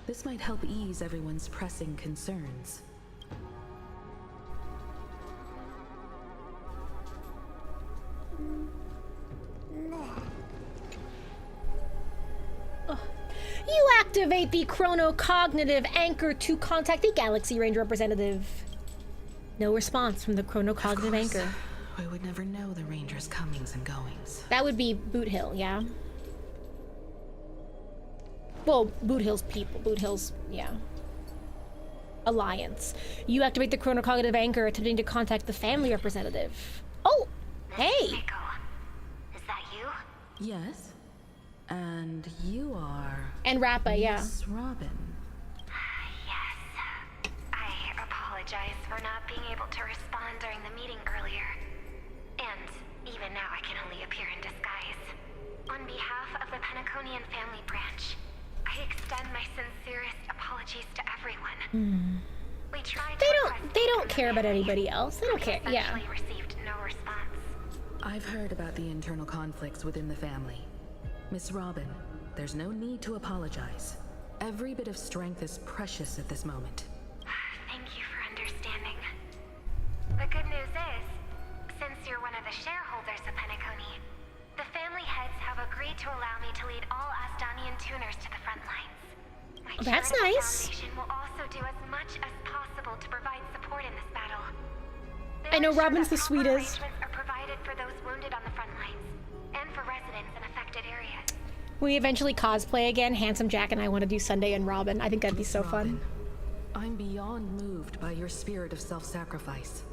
This might help ease everyone's pressing concerns. You activate the chronocognitive anchor to contact the Galaxy Range representative. No response from the chronocognitive anchor. We would never know the Ranger's comings and goings. That would be Boot Hill, yeah? Well, Boot Hill's people. Boot Hill's, yeah. Alliance. You activate the chronocognitive anchor, attempting to contact the family representative. Oh! Hey! Is that you? Yes. And you are... And Rappa, yeah. Miss Robin. Yes. I apologize for not being able to respond during the meeting earlier. And even now I can only appear in disguise. On behalf of the Penaconian family branch, I extend my sincerest apologies to everyone. We tried They don't care about anybody else. They don't care, yeah. Received no response. I've heard about the internal conflicts within the family. Miss Robin, there's no need to apologize. Every bit of strength is precious at this moment. Thank you for understanding. The good news is, since you're one of the shareholders of Penacony, the family heads have agreed to allow me to lead all Astonian tuners to the front lines. My that's charitable nice. foundation will also do as much as possible to provide support in this battle. I know Robin's the sweetest. Arrangements are provided for those wounded on the front lines, and for residents in affected areas. We eventually cosplay again. Handsome Jack and I want to do Sunday and Robin. I think that'd be so fun. I'm beyond moved by your spirit of self-sacrifice.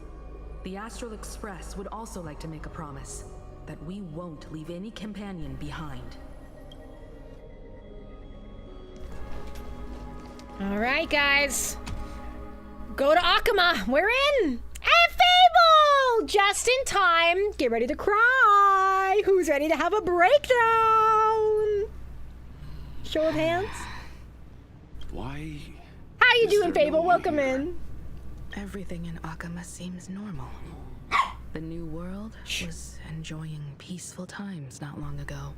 The Astral Express would also like to make a promise that we won't leave any companion behind. All right, guys. Go to Akama. We're in. And Fable! Just in time. Get ready to cry. Who's ready to have a breakdown? Show of hands. Why? How you doing, Fable? Welcome in. Everything in Akama seems normal. The new world was enjoying peaceful times not long ago.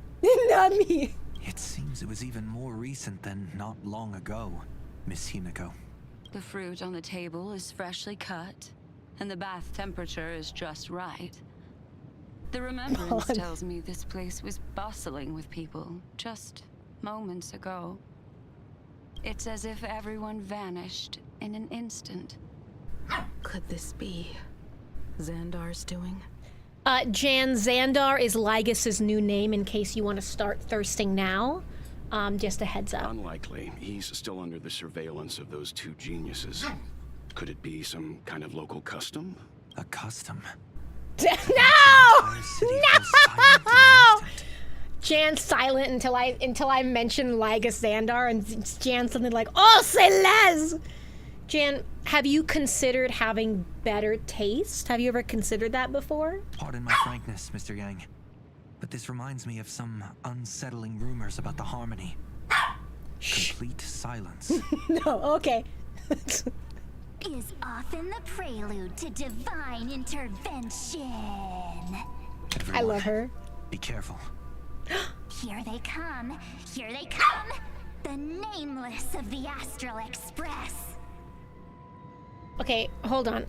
Not me. It seems it was even more recent than not long ago, Miss Himiko. The fruit on the table is freshly cut, and the bath temperature is just right. The remembrance tells me this place was bustling with people just moments ago. It's as if everyone vanished in an instant. Could this be Xandar's doing? Jan, Xandar is Lygas's new name in case you want to start thirsting now. Just a heads up. Unlikely. He's still under the surveillance of those two geniuses. Could it be some kind of local custom? A custom? No! No! Jan's silent until I mention Lygas Xandar, and Jan's something like, "Oh, Celeste!" Jan, have you considered having better taste? Have you ever considered that before? Pardon my frankness, Mr. Yang, but this reminds me of some unsettling rumors about the Harmony. Complete silence. No, okay. Is often the prelude to divine intervention. Everyone, I love her. Be careful. Here they come. Here they come. The nameless of the Astral Express. Okay, hold on.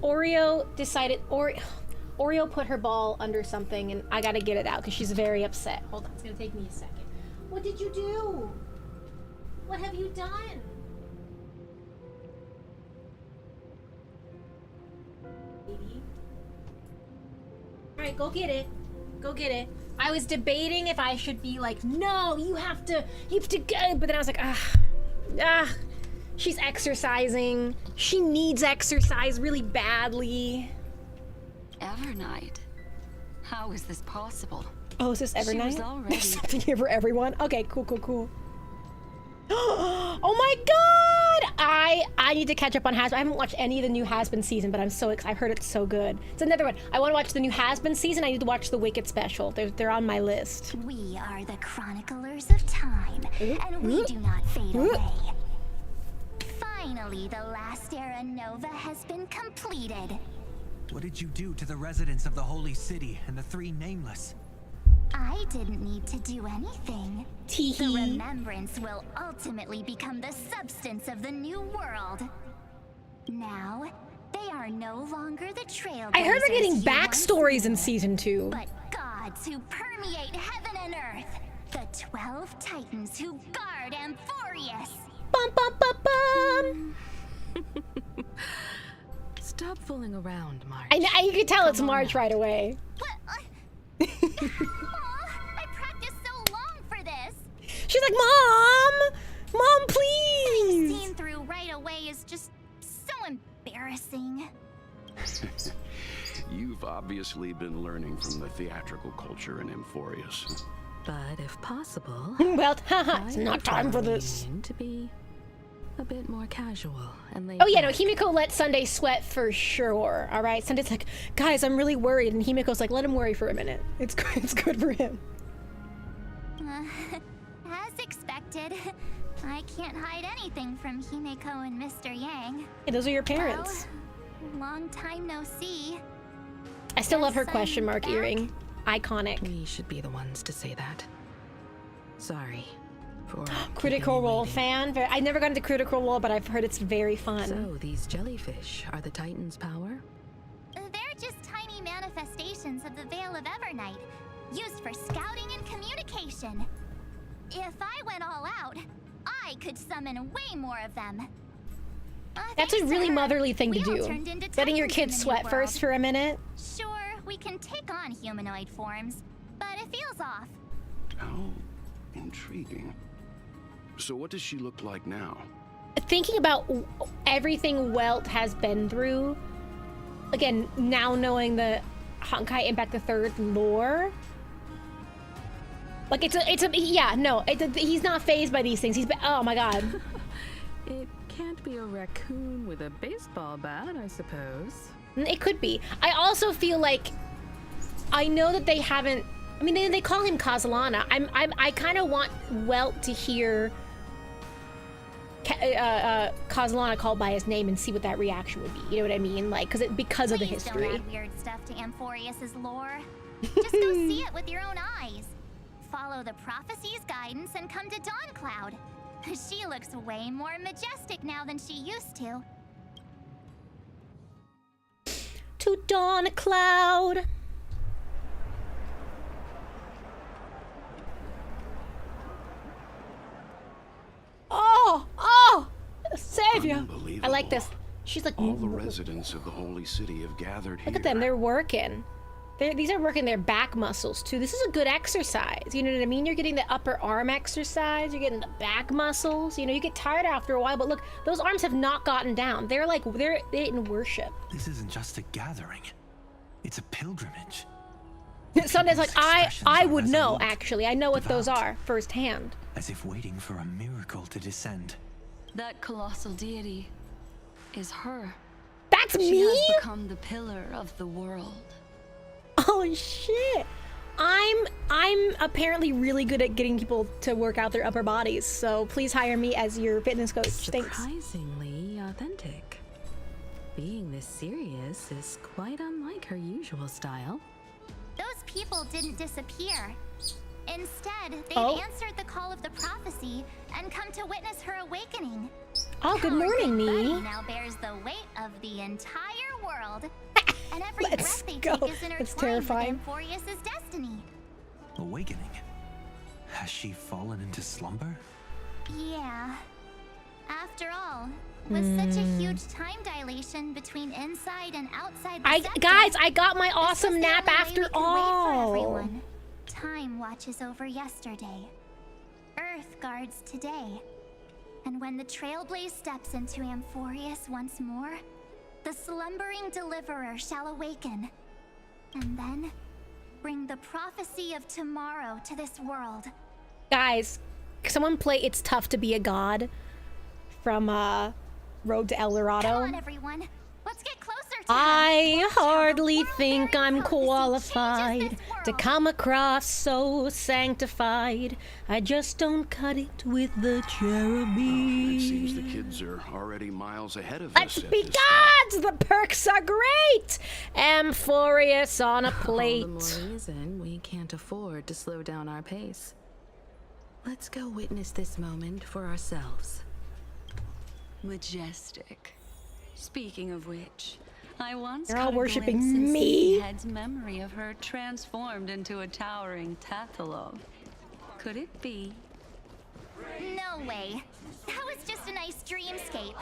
Oreo decided Oreo put her ball under something, and I gotta get it out because she's very upset. Hold on, it's gonna take me a second. What did you do? What have you done? Baby. All right, go get it. Go get it. I was debating if I should be like, no, you have to go. But then I was like, she's exercising. She needs exercise really badly. Evernight? How is this possible? Oh, is this Evernight? There's something here for everyone. Okay, cool. Oh my god! I need to catch up on Has-Been. I haven't watched any of the new Has-Been season, but I'm so excited. I've heard it's so good. It's another one. I want to watch the new Has-Been season. I need to watch the Wicked special. They're on my list. We are the chroniclers of time, and we do not fade away. Finally, the last era Nova has been completed. What did you do to the residents of the Holy City and the Three Nameless? I didn't need to do anything. The remembrance will ultimately become the substance of the new world. Now, they are no longer the trailblazers. I heard we're getting backstories in season 2. But gods who permeate heaven and earth. The 12 titans who guard Amphorius. Bum bum bum bum. Stop fooling around, March. You could tell it's March right away. I practiced so long for this. She's like, Mom, please. Being seen through right away is just so embarrassing. You've obviously been learning from the theatrical culture in Amphorius. But if possible, well, it's not time for this. To be a bit more casual and laid Oh yeah, no, back. Himiko let Sunday sweat for sure. All right, Sunday's like, guys, I'm really worried, and Himiko's like, let him worry for a minute. It's good for him. As expected, I can't hide anything from Himiko and Mr. Yang. Hey, those are your parents. Well, long time no see. I still love her question mark earring. Iconic. We should be the ones to say that. Sorry. For Critical Role fan. I never got into Critical Role, but I've heard it's very fun. So these jellyfish are the Titan's power? They're just tiny manifestations of the Veil of Evernight, used for scouting and communication. If I went all out, I could summon way more of them. That's a really motherly thing to do. Letting your kids sweat first for a minute. Sure, we can take on humanoid forms, but it feels off. How intriguing. So what does she look like now? Thinking about everything Welt has been through, again, now knowing the Honkai Impact the Third lore, like he's not fazed by these things. He's been, oh my god. It can't be a raccoon with a baseball bat, I suppose. It could be. I also feel like, I know that they haven't, I mean, they call him Kazalana. I kind of want Welt to hear Kazalana called by his name and see what that reaction would be. You know what I mean? Like, because of the history. Don't add weird stuff to Amphorius's lore. Just go see it with your own eyes. Follow the prophecy's guidance and come to Dawncloud. She looks way more majestic now than she used to. To Dawncloud. Oh, Savior. I like this. She's like, all the residents of the Holy City have gathered here. Look at them, they're working. These are working their back muscles too. This is a good exercise. You know what I mean? You're getting the upper arm exercise. You're getting the back muscles. You know, you get tired after a while, but look, those arms have not gotten down. They're in worship. This isn't just a gathering. It's a pilgrimage. Sunday's like, I would know, actually. I know what those are firsthand. As if waiting for a miracle to descend. That colossal deity is her. That's me? She has become the pillar of the world. Oh shit. I'm apparently really good at getting people to work out their upper bodies, so please hire me as your fitness coach. Thanks. Surprisingly authentic. Being this serious is quite unlike her usual style. Those people didn't disappear. Instead, they've answered the call of the prophecy and come to witness her awakening. Oh, good morning, Buddy me. now bears the weight of the entire world. And every Let's breath they go. take is That's intertwined terrifying. with Amphorius' destiny. Awakening? Has she fallen into slumber? Yeah. After all, with such a huge time dilation between inside and outside the sector, Guys, I got my awesome this was the nap only way after we could wait for all. everyone. Time watches over yesterday. Earth guards today. And when the Trailblaze steps into Amphorius once more, the slumbering deliverer shall awaken. And then bring the prophecy of tomorrow to this world. Guys, someone play It's Tough to Be a God from Road to El Dorado. Come on, everyone. Let's get closer to I her. hardly think I'm qualified to come across so sanctified. I just don't cut it with the cherubim. It seems the kids are already miles ahead of Let's us. be gods! The perks are great! Amphorius on a plate. All the more reason we can't afford to slow down our pace. Let's go witness this moment for ourselves. Majestic. Speaking of which, I once They're all caught a worshipping glimpse in me. Sleepyhead's memory of her transformed into a towering Tathalog. Could it be? No way. That was just a nice dreamscape.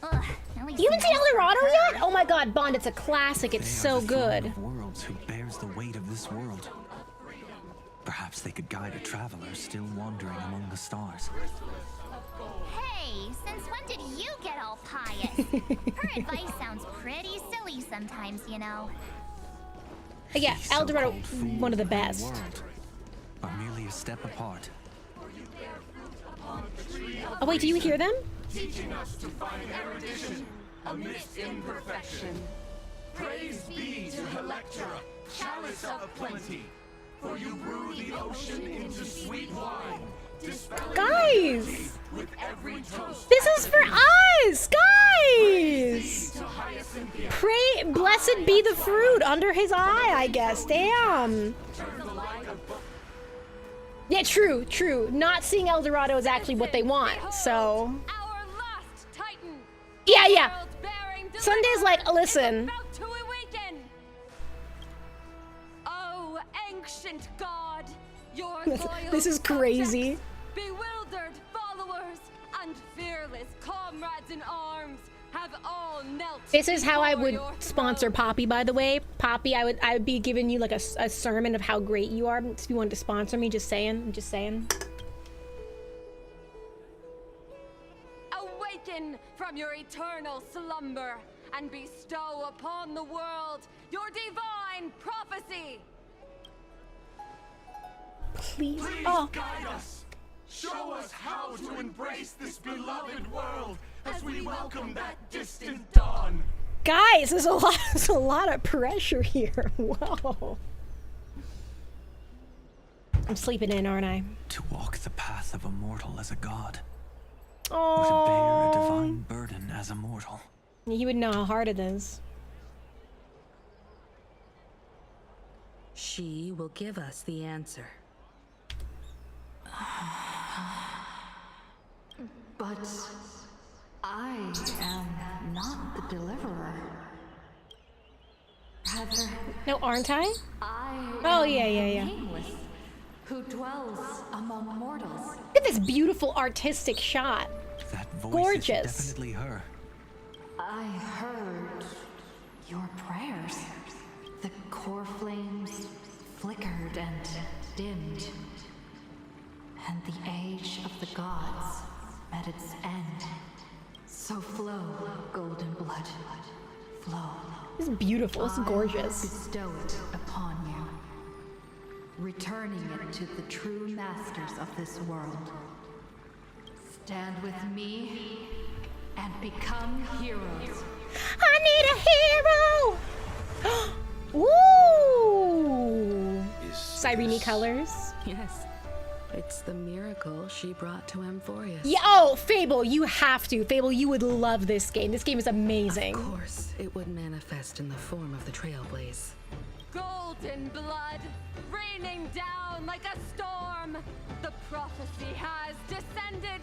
Ugh, at least You haven't seen nice El for Dorado her. yet? Oh my god, Bond, it's a classic. It's They are so the throne good. of worlds who bears the weight of this world. Perhaps they could guide a traveler still wandering among the stars. Hey, since when did you get all pious? Her advice sounds pretty silly sometimes, you know. Yeah, These El Dorado, so-called fools one of the of our best. world are merely a step apart. Oh wait, do you hear them? Teaching us to find erudition amidst imperfection. Praise be to Helectra, chalice of plenty, for you brew the ocean into sweet wine. Guys! With every toast. This is for us! Guys! Pray, blessed be the fruit under his eye, I guess. Damn. Yeah, true, true. Not seeing El Dorado is actually what they want, so. Our last titan. Yeah, yeah. World-bearing Sunday's like, listen. about to awaken. Oh, ancient god, your loyal This is crazy. subjects, bewildered followers, and fearless comrades in arms have all knelt. This is how I before would your sponsor throne. Poppy, by the way. Poppy, I would be giving you like a sermon of how great you are if you wanted to sponsor me. Just saying. I'm just saying. Awaken from your eternal slumber and bestow upon the world your divine prophecy. Please. Please Oh. guide us. Show us how to embrace this beloved world as we welcome that distant dawn. Guys, there's a lot of pressure here. Whoa. I'm sleeping in, aren't I? To walk the path of a mortal as a god, or to bear a Oh. divine burden as a mortal. You would know how hard it is. She will give us the answer. But I am not the deliverer. Rather, No, aren't I? I Oh, am yeah, yeah, the yeah. nameless, who dwells among mortals. Look at this beautiful artistic shot. That voice Gorgeous. is definitely her. I heard your prayers. The core flames flickered and dimmed. And the age of the gods met its end. So flow, golden blood. Flow. This is beautiful. This is I gorgeous. bestow it upon you, returning it to the true masters of this world. Stand with me and become heroes. I need a hero! Ooh! Cyrene colors. Yes. It's the miracle she brought to Amphorius. Yeah, oh, Fable, you have to. Fable, you would love this game. This game is amazing. Of course, it would manifest in the form of the Trailblaze. golden blood, raining down like a storm. The prophecy has descended,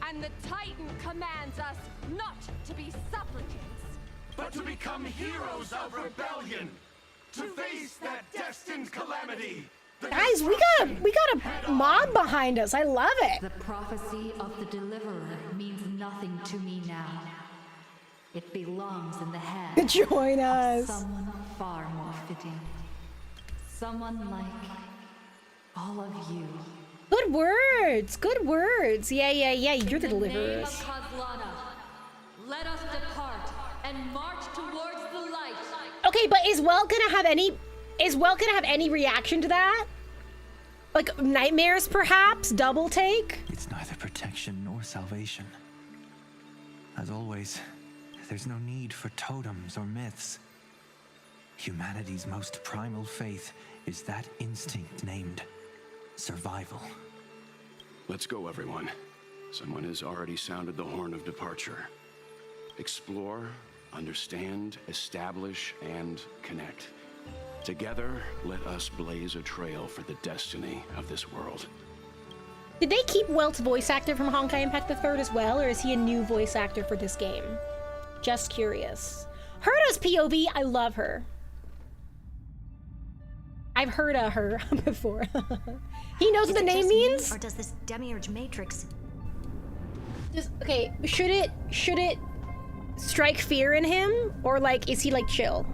and the Titan commands us not to be supplicants, but to become heroes of rebellion, to face that destined calamity. Guys, we got a mob behind us. I love it. The prophecy of the Deliverer means nothing to me now. It belongs in the hands Join us. of someone far more fitting. Someone like all of you. Good words. Good words. Yeah. You're the In the name deliverers. of Kozlana, let us depart and march towards the light. Okay, but is Welt gonna have any reaction to that? Like nightmares, perhaps? Double take? It's neither protection nor salvation. As always, there's no need for totems or myths. Humanity's most primal faith is that instinct named survival. Let's go, everyone. Someone has already sounded the horn of departure. Explore, understand, establish, and connect. Together, let us blaze a trail for the destiny of this world. Did they keep Welt's voice actor from Honkai Impact the Third as well, or is he a new voice actor for this game? Just curious. Herta's POV, I love her. I've heard of her before. He knows what the name means? Or does this demiurge matrix... Okay, should it strike fear in him? Or like, is he like chill?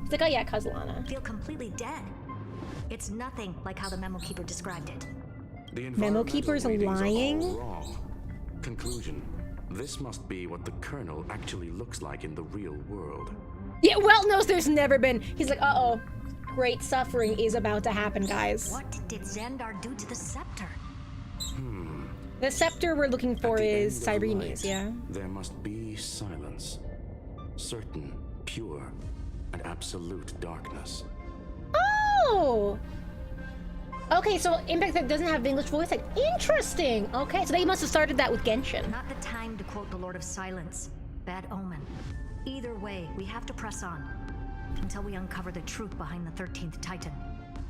He's like, oh yeah, Kozlana. Feel completely dead. It's nothing like how the Memo Keeper described it. The Memo Keeper's lying? wrong. Conclusion. This must be what the Colonel actually looks like in the real world. Yeah, Welt knows there's never been. He's like, uh-oh. Great suffering is about to happen, guys. What did Xandar do to the scepter? The scepter we're looking for is Cyrene's, yeah? There must be silence. Certain, pure, and absolute darkness. Oh! Okay, so Impact that doesn't have English voice. Like, interesting. Okay, so they must have started that with Genshin. Not the time to quote the Lord of Silence. Bad omen. Either way, we have to press on until we uncover the truth behind the 13th Titan.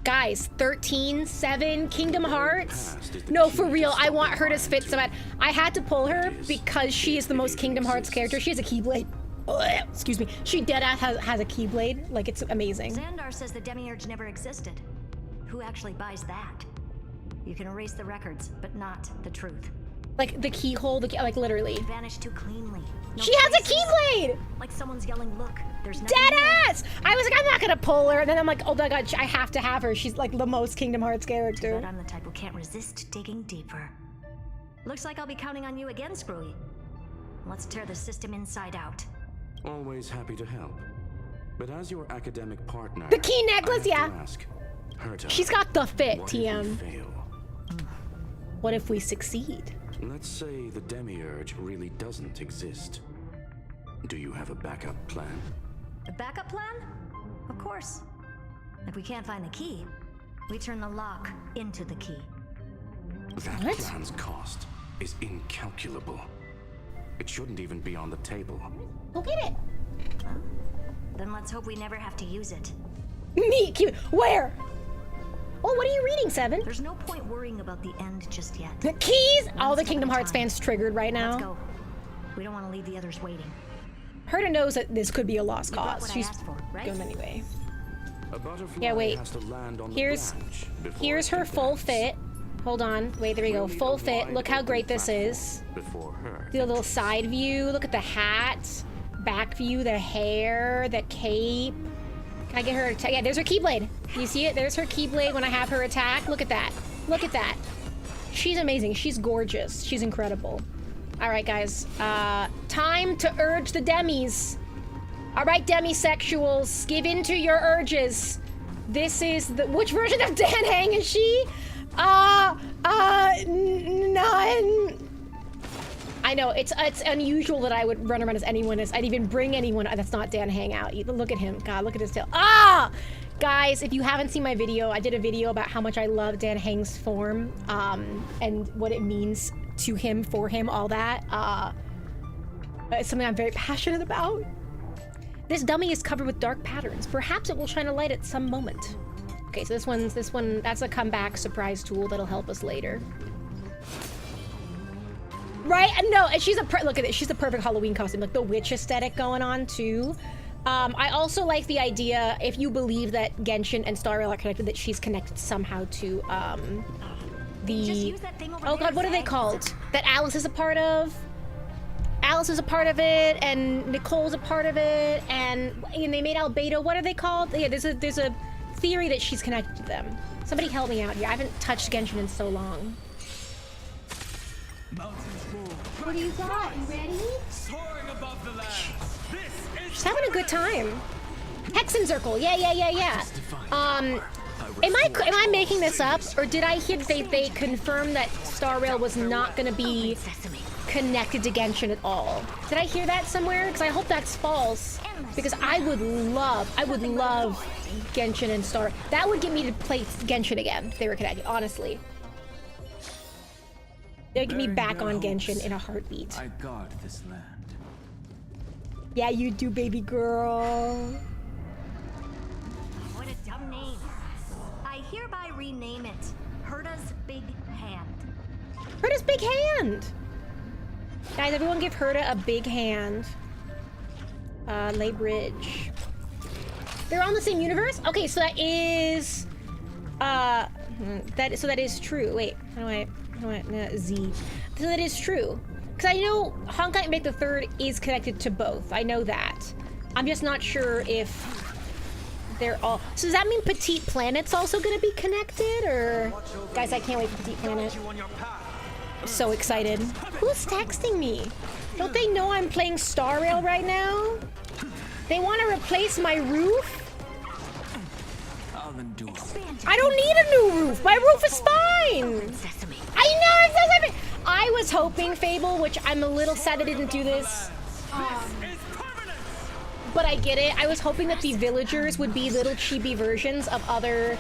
Guys, 13, 7, Kingdom Hearts. No, for real, I want her to fit so bad. I had to pull her because she is the most Kingdom Hearts character. She has a Keyblade. Ugh, excuse me. She deadass has a Keyblade. Like, it's amazing. Xandar says the demiurge never existed. Who actually buys that? You can erase the records, but not the truth. Like, the keyhole, like, literally. Vanished too cleanly. No She has a traces. Keyblade! Like someone's yelling, look, there's no Deadass! I was like, I'm not gonna pull her. And then I'm like, oh my god, I have to have her. She's like the most Kingdom Hearts character. But I'm the type who can't resist digging deeper. Looks like I'll be counting on you again, Screwy. Let's tear the system inside out. Always happy to help. But as your academic partner, The key necklace, I yeah. have to ask, Herta, She's got the fit, what TM. if we fail? What if we succeed? Let's say the demiurge really doesn't exist. Do you have a backup plan? A backup plan? Of course. If we can't find the key, we turn the lock into the key. That What? plan's cost is incalculable. It shouldn't even be on the table. Go get it. Well, then let's hope we never have to use it. Me, where? Oh, what are you reading, Seven? There's no point worrying about the end just yet. The keys! All the Let's Kingdom take our Hearts time. fans triggered right now. Let's go. We don't want to leave the others waiting. Herta knows that this could be a lost You got cause. what I She's asked for, right? going anyway. A butterfly Yeah, wait. has to land on the Here's branch before here's it her can full dance. fit. Hold on. Wait, there we go. We'll need Full a fit. wide Look how open great this platform is. Before her. Do a little side view. Look at the hat. Back view, the hair, the cape. Can I get her attack? Yeah, there's her Keyblade. You see it? There's her Keyblade when I have her attack. Look at that. Look at that. She's amazing. She's gorgeous. She's incredible. All right, guys. Time to urge the demis. All right, demisexuals, give in to your urges. This is the... Which version of Dan Hang is she? None. I know, it's unusual that I would run around as anyone as... I'd even bring anyone that's not Dan Hang out. Look at him. God, look at his tail. Ah! Guys, if you haven't seen my video, I did a video about how much I love Dan Hang's form, and what it means to him, for him, all that. It's something I'm very passionate about. This dummy is covered with dark patterns. Perhaps it will shine a light at some moment. Okay, so this one, that's a comeback surprise tool that'll help us later. Right? No, and look at it. She's a perfect Halloween costume. Like the witch aesthetic going on too. I also like the idea, if you believe that Genshin and Star Rail are connected, that she's connected somehow to oh god, what are they called? That Alice is a part of? Alice is a part of it, and Nicole's a part of it, and they made Albedo. What are they called? Yeah, there's a theory that she's connected to them. Somebody help me out here. I haven't touched Genshin in so long. What do you got? You ready? Soaring above the land. She's having a good time. Hexen Circle. Yeah. Am I making this up, or did I hear they confirmed that Star Rail was not going to be connected to Genshin at all? Did I hear that somewhere? Because I hope that's false. Because I would love Genshin and Star. That would get me to play Genshin again if they were connected. Honestly. They'd get me back on Genshin in a heartbeat. I guard this land. Yeah, you do, baby girl. What a dumb name. I hereby rename it Herta's Big Hand. Herta's Big Hand! Guys, everyone give Herta a big hand. Lay Bridge. They're all in the same universe? Okay, so that is... that is true. Wait, how do I Z. So that is true. Because I know Honkai Impact the Third is connected to both. I know that. I'm just not sure if they're all... So does that mean Petite Planet's also going to be connected, or... Guys, I can't wait for Petite Planet. I'm so excited. Who's texting me? Don't they know I'm playing Star Rail right now? They want to replace my roof? I don't need a new roof. My roof is fine. I know it says everything. I was hoping, Fable, which I'm a little sad they didn't do this. But I get it. I was hoping that the villagers would be little chibi versions of other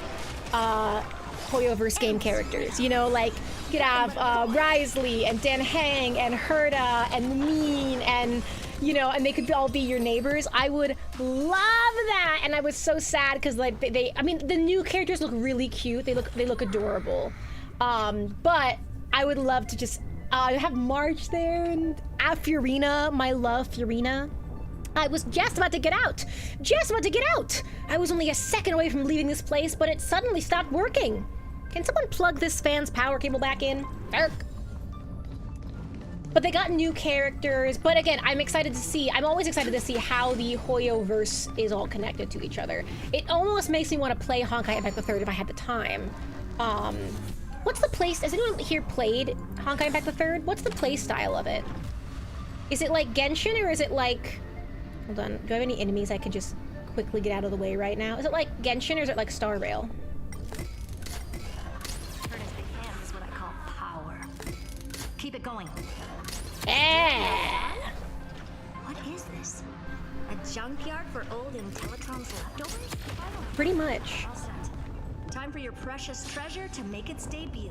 Hoyoverse game characters. You know, like you could have Risley and Dan Hang and Herta and Mean and... You know, and they could all be your neighbors. I would love that, and I was so sad because like I mean, the new characters look really cute. They look adorable. But I would love to just have March there and Fiorina, my love, Fiorina. I was just about to get out. I was only a second away from leaving this place, but it suddenly stopped working. Can someone plug this fan's power cable back in? Erk. But they got new characters. But again, I'm always excited to see how the Hoyoverse is all connected to each other. It almost makes me want to play Honkai Impact the Third if I had the time. What's the play? Has anyone here played Honkai Impact the Third? What's the play style of it? Is it like Genshin, or is it like... Hold on, do I have any enemies I could just quickly get out of the way right now? Is it like Genshin, or is it like Star Rail? Is what I call power. Keep it going. Yeah. What is this? A junkyard for old Intellitron's leftovers? Pretty much. All set. Time for your precious treasure to make its debut.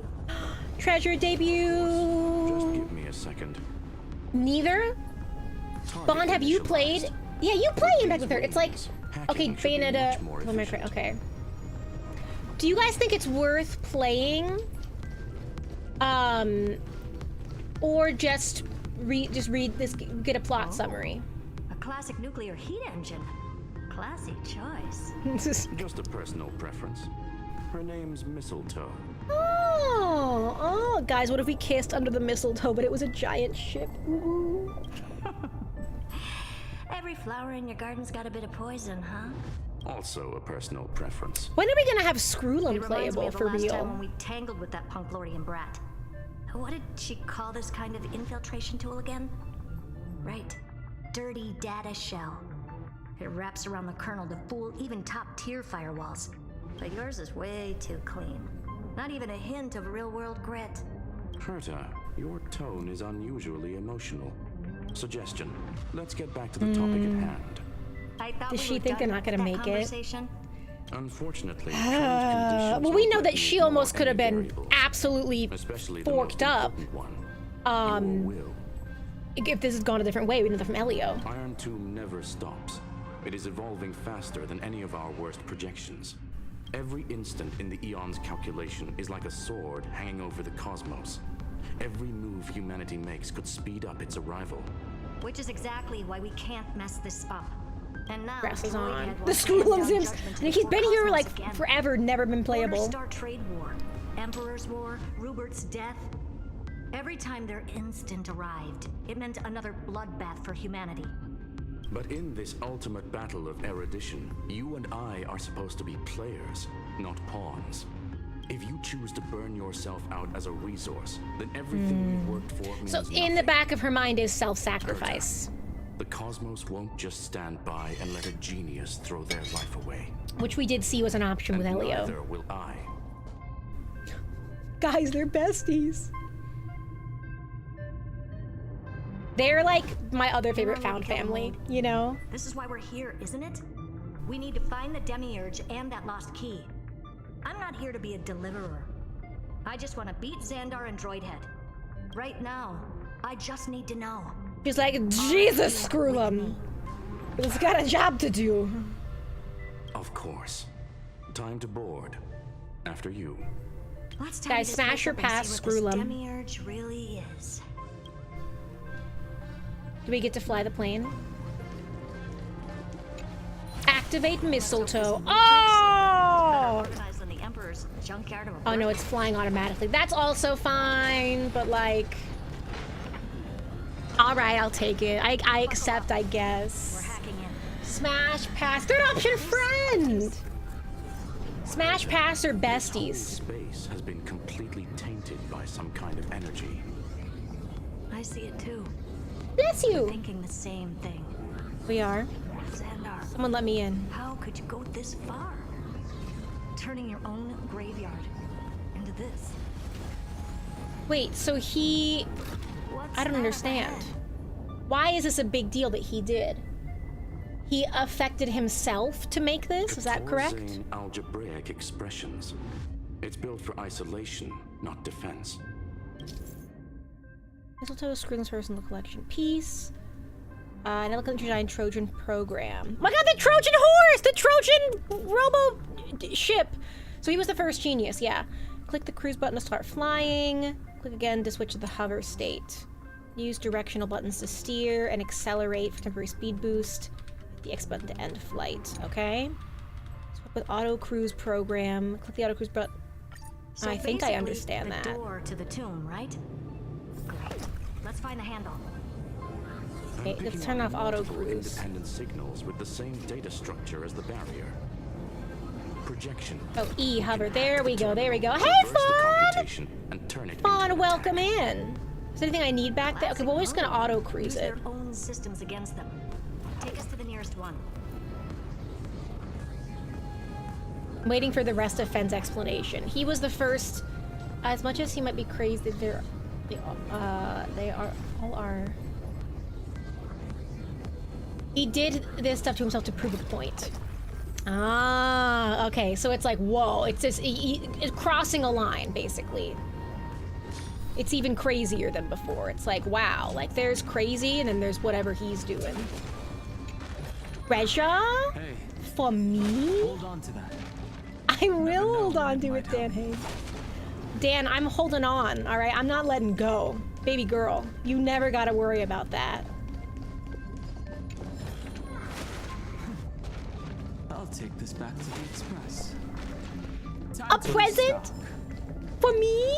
Treasure debut. Just give me a second. Neither. Bond, have you played? Yeah, you play Impact the Third. It's like, okay, Bayonetta. Okay. Do you guys think it's worth playing? Or just read this, get a plot summary. A classic nuclear heat engine. Classy choice. Just a personal preference. Her name's Mistletoe. Oh, guys, what if we kissed under the mistletoe, but it was a giant ship? Ooh. Every flower in your garden's got a bit of poison, huh? Also a personal preference. When are we gonna have Screwlum playable for real? real? Time when we tangled with that punk Lordian brat. What did she call this kind of infiltration tool again? Right. Dirty data shell. It wraps around the kernel to fool even top-tier firewalls. But yours is way too clean. Not even a hint of real-world grit. Herta, your tone is unusually emotional. Suggestion. Let's get back to the topic at hand. Does she think they're not gonna make it? Unfortunately, well, we know that she almost could have been absolutely forked up. If this has gone a different way, we know that from Elio. Iron Tomb never stops. It is evolving faster than any of our worst projections. Every instant in the Eon's calculation is like a sword hanging over the cosmos. Every move humanity makes could speed up its arrival. Which is exactly why we can't mess this up. And now Grass is Droidhead on. will The hand Scrollum down Sims. judgment to And the he's four been here cosmos like again. forever, never been playable. Orders start trade war, Emperor's War, Rupert's death. Every time their instant arrived, it meant another bloodbath for humanity. But in this ultimate battle of erudition, you and I are supposed to be players, not pawns. If you choose to burn yourself out as a resource, then everything you've worked for means So nothing. in the back of her mind is self-sacrifice. The cosmos won't just stand by and let a genius throw their life away. Which we did see was an option with Elio. Neither will I. Guys, they're besties. They're like my other favorite found family, you know? This is why we're here, isn't it? We need to find the Demiurge and that lost key. I'm not here to be a deliverer. I just want to beat Xandar and Droidhead. Right now, I just need to know. She's like, Jesus, Scrollum. It's got a job to do. Of course. Time to board. After you. Let's Guys, smash her past Scrollum. Demiurge really is. Do we get to fly the plane? Activate mistletoe. Oh! Organized in the Emperor's junkyard of a Oh no, it's flying automatically. That's also fine, but like... Alright, I'll take it. I accept, I guess. We're hacking in. Smash pass. Third option, friend! Smash pass or besties? Space has been completely tainted by some kind of energy. I see it too. Bless you! Thinking the same thing. We are. Xandar, Someone let me in. how could you go this far? Turning your own graveyard into this. Wait, so he... What's I don't that understand. ahead? Why is this a big deal that he did? He affected himself to make this? Is that correct? Catorzain algebraic expressions. It's built for isolation, not defense. Mistletoe, Scrollum's first in the collection. Peace. Now look at the giant Trojan program. My god, the Trojan horse! The Trojan robo ship! So he was the first genius, yeah. Click the cruise button to start flying. Click again to switch to the hover state. Use directional buttons to steer and accelerate for temporary speed boost. Hit the X button to end flight, okay? Swap with auto cruise program. Click the auto cruise button. So I think I basically, understand the that. door to the tomb, right? Great. Let's find the handle. Okay, let's turn off auto Multiple cruise. independent signals with the same data structure as the barrier. Projection. Oh, E hover. There we go. There we go. Hey, Reverse the Fawn! computation and turn it Fawn, into welcome in. Is there anything I need back there? Okay, well, we're just gonna auto cruise Use it. their own systems against them. Take us to the nearest one. I'm waiting for the rest of Fenn's explanation. He was the first. As much as he might be crazy, they are all are. He did this stuff to himself to prove a point. Ah, okay. So it's like, whoa! It's just it's crossing a line, basically. It's even crazier than before. It's like, wow, like there's crazy, and then there's whatever he's doing. Treasure? Hey. For me? Hold on to that. I will hold on to it, Dan Hayes. Dan, I'm holding on, all right? I'm not letting go. Baby girl, you never gotta worry about that. I'll take this back to the Express. A present? For me?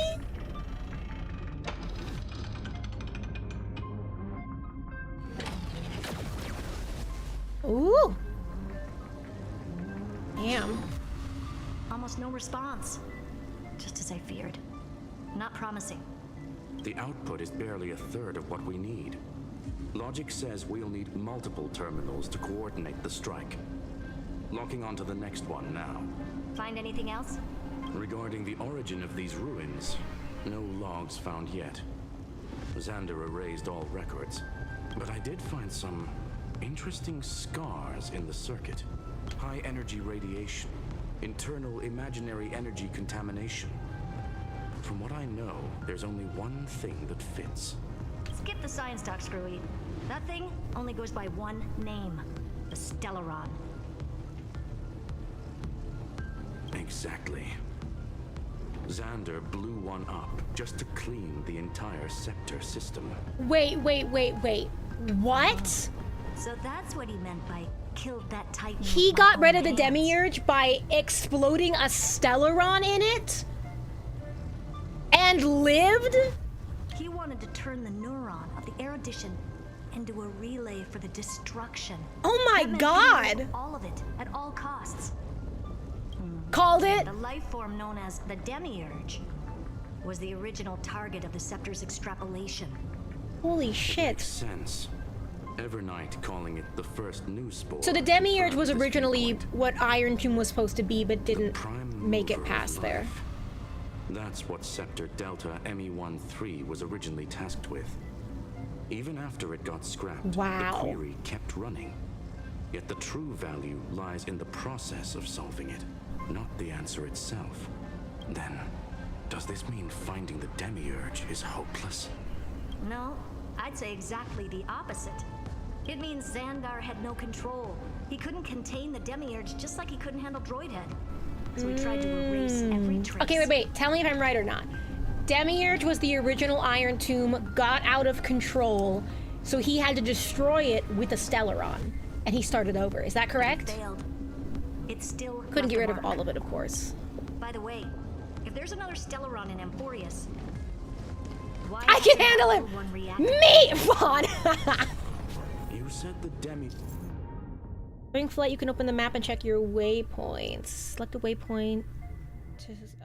Ooh. Damn. Almost no response. Just as I feared. Not promising. The output is barely a third of what we need. Logic says we'll need multiple terminals to coordinate the strike. Locking onto the next one now. Find anything else? Regarding the origin of these ruins, no logs found yet. Xander erased all records, but I did find some interesting scars in the circuit. High energy radiation, internal imaginary energy contamination. From what I know, there's only one thing that fits. Skip the science talk, Screwy. That thing only goes by one name. The Stellaron. Exactly. Xander blew one up just to clean the entire scepter system. Wait. What? So that's what he meant by killed that Titan. He with my got rid own of the hands. Demiurge by exploding a Stellaron in it? And lived? He wanted to turn the neuron of the erudition into a relay for the destruction. Oh my That meant god! getting rid of all of it at all costs. Called it? The life form known as the Demiurge was the original target of the Scepter's extrapolation. Holy Makes shit. sense. Evernight calling it the first new spore. So the Demiurge was confirmed this originally viewpoint. what Iron Tomb was supposed to be, but didn't Prime make it mover past of there. life. That's what Scepter Delta ME-13 was originally tasked with. Even after it got scrapped, Wow. the query kept running. Yet the true value lies in the process of solving it, not the answer itself. Then, does this mean finding the Demiurge is hopeless? No, I'd say exactly the opposite. It means Xandar had no control. He couldn't contain the Demiurge just like he couldn't handle Droidhead. So he tried to erase every trace. Okay, wait. Tell me if I'm right or not. Demiurge was the original Iron Tomb, got out of control, so he had to destroy it with a Stellaron. And he started over. Is that correct? It failed. It still Couldn't left get a rid of mark. all of it, of course. By the way, if there's another Stellaron in Emporius, why I can hasn't handle the him! old one reacted? Me! Vaughn! You said the Demi... During flight, you can open the map and check your waypoints. Select a waypoint.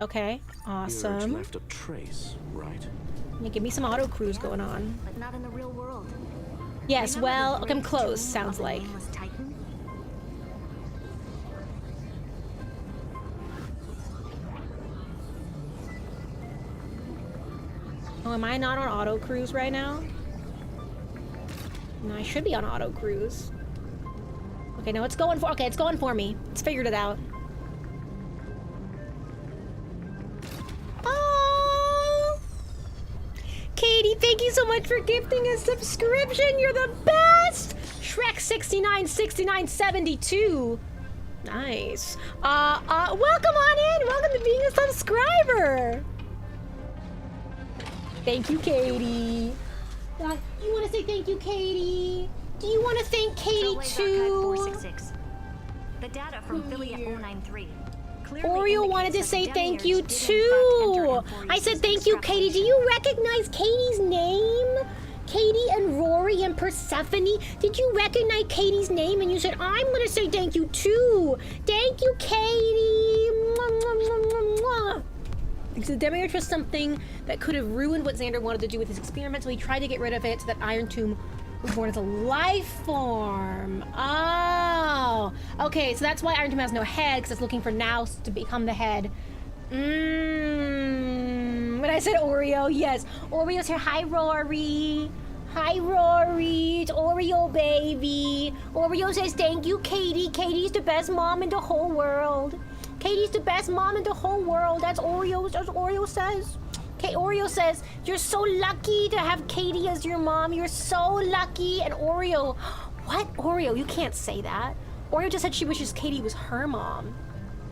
Okay, Urge awesome. left a trace, right? Yeah, give me some auto cruise going on. But not in the real world. Yes, Remember well, the I'm great close, tomb sounds of the like. nameless Titan? Oh, am I not on auto cruise right now? No, I should be on auto cruise. Okay, no, it's going for me. It's figured it out. Oh! Katie, thank you so much for gifting a subscription. You're the best! Shrek 696972. Nice. Welcome on in. Welcome to being a subscriber. Thank you, Katie. You want to say thank you, Katie? Do you want to thank Katie Trailblaze too? Archive 466. The data from Affiliate 093. clearly Oreo wanted to indicates say that the thank you Demiurge did in fact enter too. Emporius' I said thank you, Katie. Do you recognize Katie's name? Katie and Rory and Persephone. Did you recognize Katie's name? And you said, I'm going to say thank you too. Thank you, Katie. Mwah, mwah, mwah, mwah, mwah. Because the Demiurge was something that could have ruined what Xander wanted to do with his experiment, so he tried to get rid of it so that Iron Tomb was born as a life form. Oh. Okay, so that's why Iron Tomb has no head, because it's looking for Nous to become the head. When I said Oreo, yes. Oreo's here. Hi, Rory. Hi, Rory. It's Oreo, baby. Oreo says thank you, Katie. Katie's the best mom in the whole world. Katie's the best mom in the whole world. That's Oreo says. Okay, Oreo says, you're so lucky to have Katie as your mom. You're so lucky. And Oreo, what? Oreo, you can't say that. Oreo just said she wishes Katie was her mom.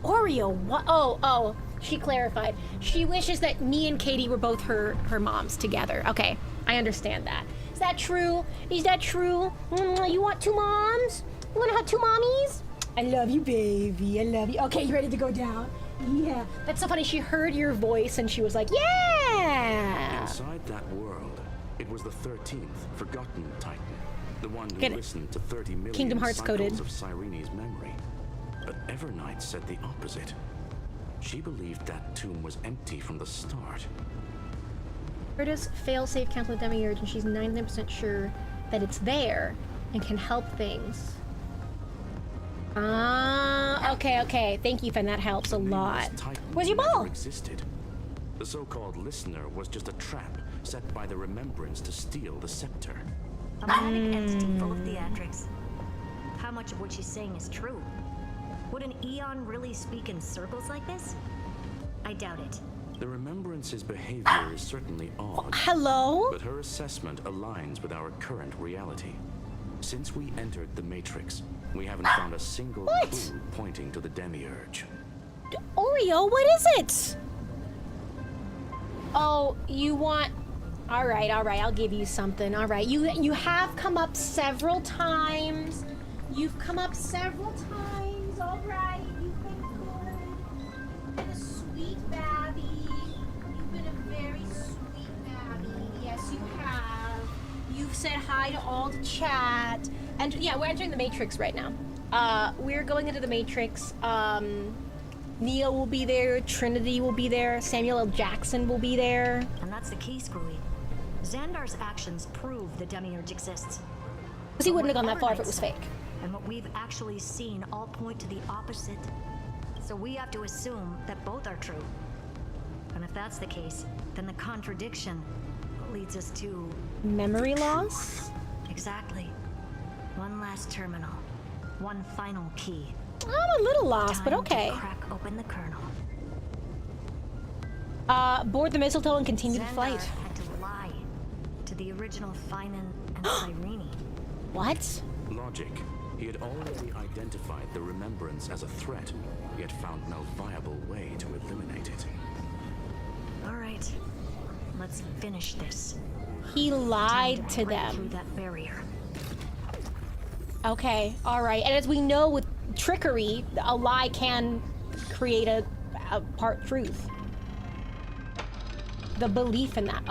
Oreo, what? Oh, she clarified. She wishes that me and Katie were both her moms together. Okay, I understand that. Is that true? Is that true? You want two moms? You want to have two mommies? I love you, baby. I love you. Okay, you ready to go down? Yeah. That's so funny. She heard your voice and she was like, yeah! Inside that world, it was the 13th forgotten Titan. The one who Get it. listened to 30 million Kingdom Hearts cycles coded. of Cyrene's memory. But Evernight said the opposite. She believed that tomb was empty from the start. Gerda's fail-safe counts with Demiurge, and she's 99% sure that it's there and can help things. Okay. Thank you, Fen. That helps a lot. Where's your ball? Existed. The so-called listener was just a trap set by the Remembrance to steal the scepter. A manic entity full of theatrics. How much of what she's saying is true? Would an Eon really speak in circles like this? I doubt it. The Remembrance's behavior is certainly odd. Hello? But her assessment aligns with our current reality. Since we entered the Matrix, We haven't found a single clue pointing to the demiurge. Oreo, what is it? Oh, you want... All right, I'll give you something. All right, you have come up several times. You've come up several times. All right, you've been good. You've been a sweet babby. You've been a very sweet babby. Yes, you have. You've said hi to all the chat. And yeah, we're entering the Matrix right now. We're going into the Matrix. Neo will be there, Trinity will be there, Samuel L. Jackson will be there. And that's the key, Screwy. Xandar's actions prove the demiurge exists. Because he wouldn't have gone that far if it was fake. And what we've actually seen all point to the opposite. So we have to assume that both are true. And if that's the case, then the contradiction leads us to... memory loss? Exactly. One last terminal. One final key. I'm a little lost, but okay. To crack open the kernel. Board the mistletoe and continue the Xandar flight. had to lie to the original Finan and Cyrene. What? Logic. He had already identified the remembrance as a threat, yet found no viable way to eliminate it. All right, let's finish this. He lied to them. Through that barrier. Okay, all right. And as we know with trickery, a lie can create a part truth. The belief in that.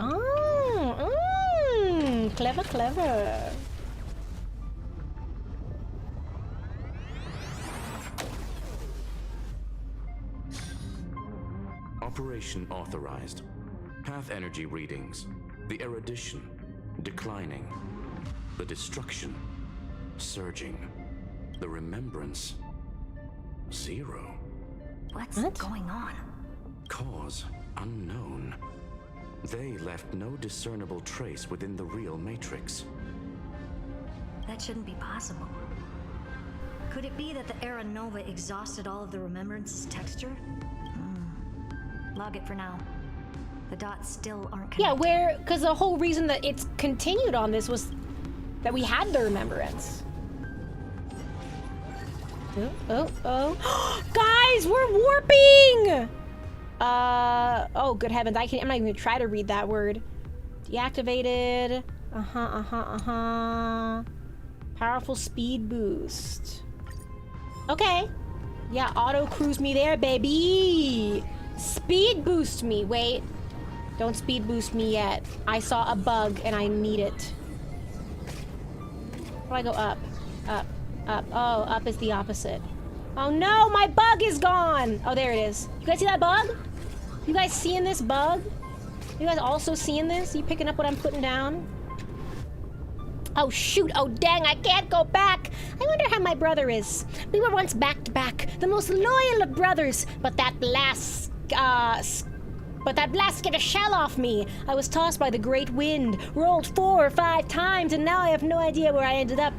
Clever, clever. Operation authorized. Path energy readings. The erudition declining. The destruction surging. The remembrance 0. What's going on? Cause unknown. They left no discernible trace within the real Matrix. That shouldn't be possible. Could it be that the Era Nova exhausted all of the remembrance's texture? Log it for now. The dots still aren't connected. Yeah, because the whole reason that it's continued on this was that we had the remembrance. Oh. Guys, we're warping! Oh, good heavens. I'm not even gonna try to read that word. Deactivated. Powerful speed boost. Okay. Yeah, auto cruise me there, baby. Speed boost me. Wait. Don't speed boost me yet. I saw a bug and I need it. How do I go up? Up. Up. Oh, up is the opposite. Oh no, my bug is gone! Oh, there it is. You guys see that bug? You guys seeing this bug? You guys also seeing this? You picking up what I'm putting down? Oh shoot, oh dang, I can't go back! I wonder how my brother is. We were once back to back, the most loyal of brothers, but that blast scared a shell off me. I was tossed by the great wind, rolled 4 or 5 times, and now I have no idea where I ended up.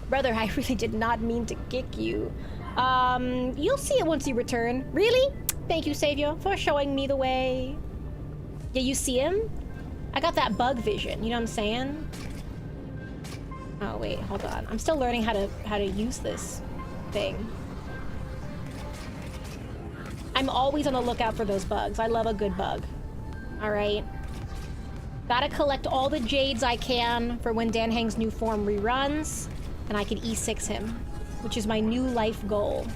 Brother, I really did not mean to kick you. You'll see it once you return. Really? Thank you, Savior, for showing me the way. Yeah, you see him? I got that bug vision, you know what I'm saying? Oh, wait, hold on. I'm still learning how to use this thing. I'm always on the lookout for those bugs. I love a good bug. All right. Gotta collect all the jades I can for when Dan Heng's new form reruns, and I can E6 him, which is my new life goal.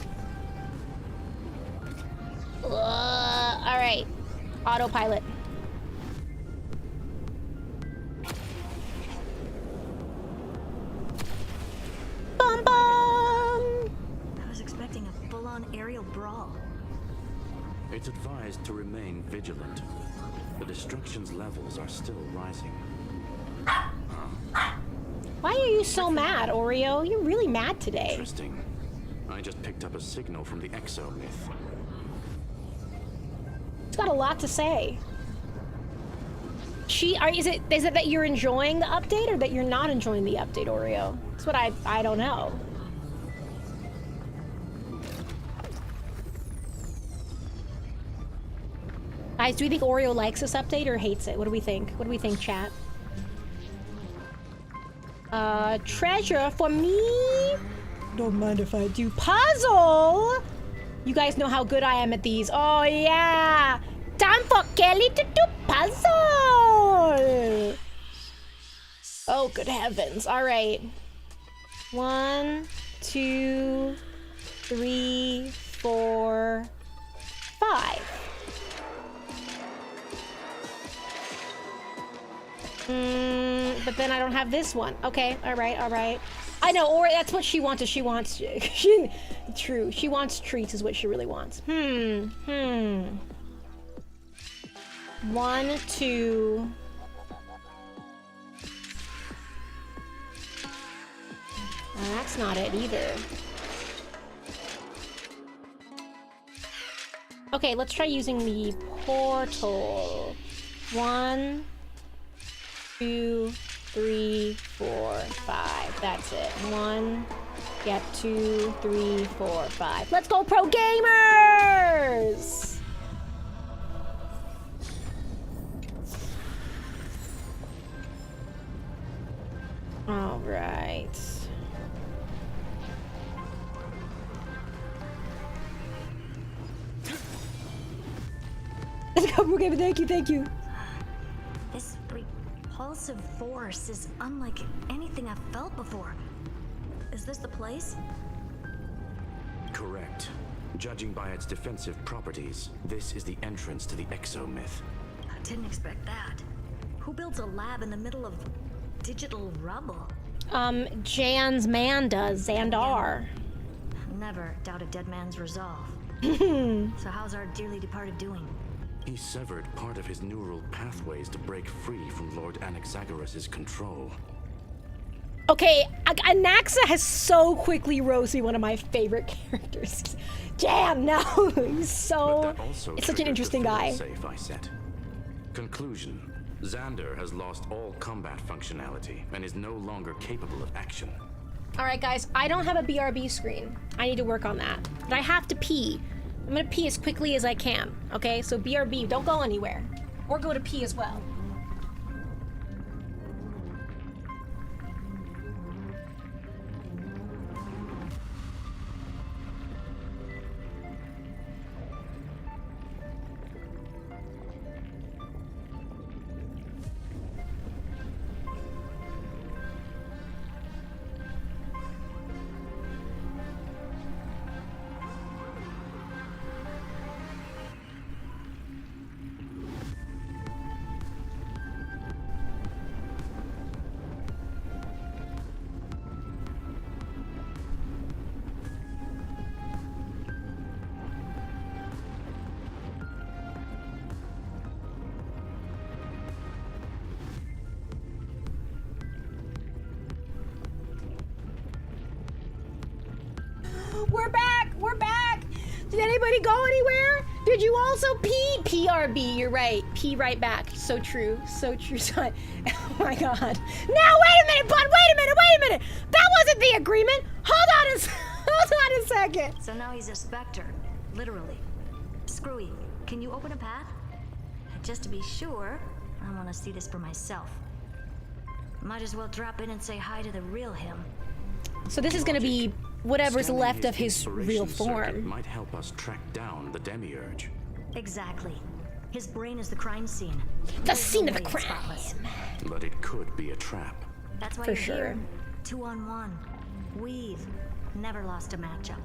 All right. Autopilot. Bum bum! I was expecting a full-on aerial brawl. It's advised to remain vigilant. The destruction's levels are still rising. Why are you so mad, Oreo? You're really mad today. Interesting. I just picked up a signal from the Exo myth. It's got a lot to say. Is it that you're enjoying the update or that you're not enjoying the update, Oreo? That's what I don't know. Guys, do we think Oreo likes this update or hates it? What do we think? What do we think, chat? Treasure for me? Don't mind if I do. Puzzle! You guys know how good I am at these. Oh, yeah! Time for Kelly to do puzzle! Oh, good heavens. All right. 1, 2, 3, 4, 5. But then I don't have this one. Okay, all right. I know, or that's what she wants. She wants, true. She wants treats is what she really wants. 1, 2. That's not it either. Okay, let's try using the portal. 1, 2, 3, 4, 5. That's it. 1, get 2, 3, 4, 5. Let's go, pro gamers! All right. Let's go, pro gamer. Thank you. This repulsive force is unlike anything I've felt before. Is this the place? Correct. Judging by its defensive properties, this is the entrance to the exomyth. I didn't expect that. Who builds a lab in the middle of digital rubble? Jan's man does, Xandar. Never doubt a dead man's resolve. So how's our dearly departed doing? He severed part of his neural pathways to break free from Lord Anaxagoras' control. Okay, Anaxa has so quickly rose to be one of my favorite characters. Jan, no, he's so... It's such an interesting guy. Safe, I said. Conclusion. Xander has lost all combat functionality and is no longer capable of action. All right, guys, I don't have a BRB screen. I need to work on that. But I have to pee. I'm gonna pee as quickly as I can, okay? So BRB, don't go anywhere. Or go to pee as well. We're back! Did anybody go anywhere? Did you also pee? PRB, you're right. Pee right back. So true, son. Oh my god. Now, wait a minute, bud, wait a minute! That wasn't the agreement! Hold on a second! So now he's a specter, literally. Screwy, can you open a path? Just to be sure, I want to see this for myself. Might as well drop in and say hi to the real him. So this is gonna be whatever's left of his real form. Might help us track down the demiurge. Exactly. His brain is the crime scene. The scene of the crime. But it could be a trap. That's why For you're sure. here. 2-on-1. We've never lost a matchup.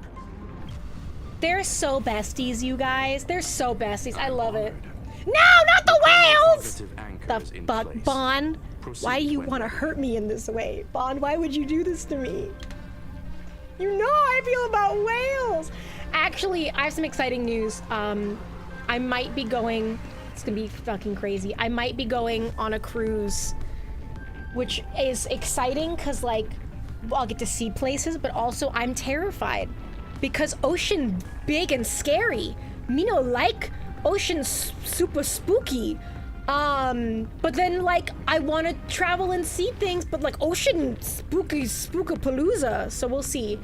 They're so besties, you guys. They're so besties. I love it. No, not the whales! The fuck, Bond? Why do you want to hurt me in this way? Bond, why would you do this to me? You know how I feel about whales! Actually, I have some exciting news. I might be going... It's gonna be fucking crazy. I might be going on a cruise, which is exciting because, like, I'll get to see places, but also I'm terrified because ocean big and scary. Me no like ocean super spooky. But then, like, I want to travel and see things, but, like, ocean spookapalooza, so we'll see.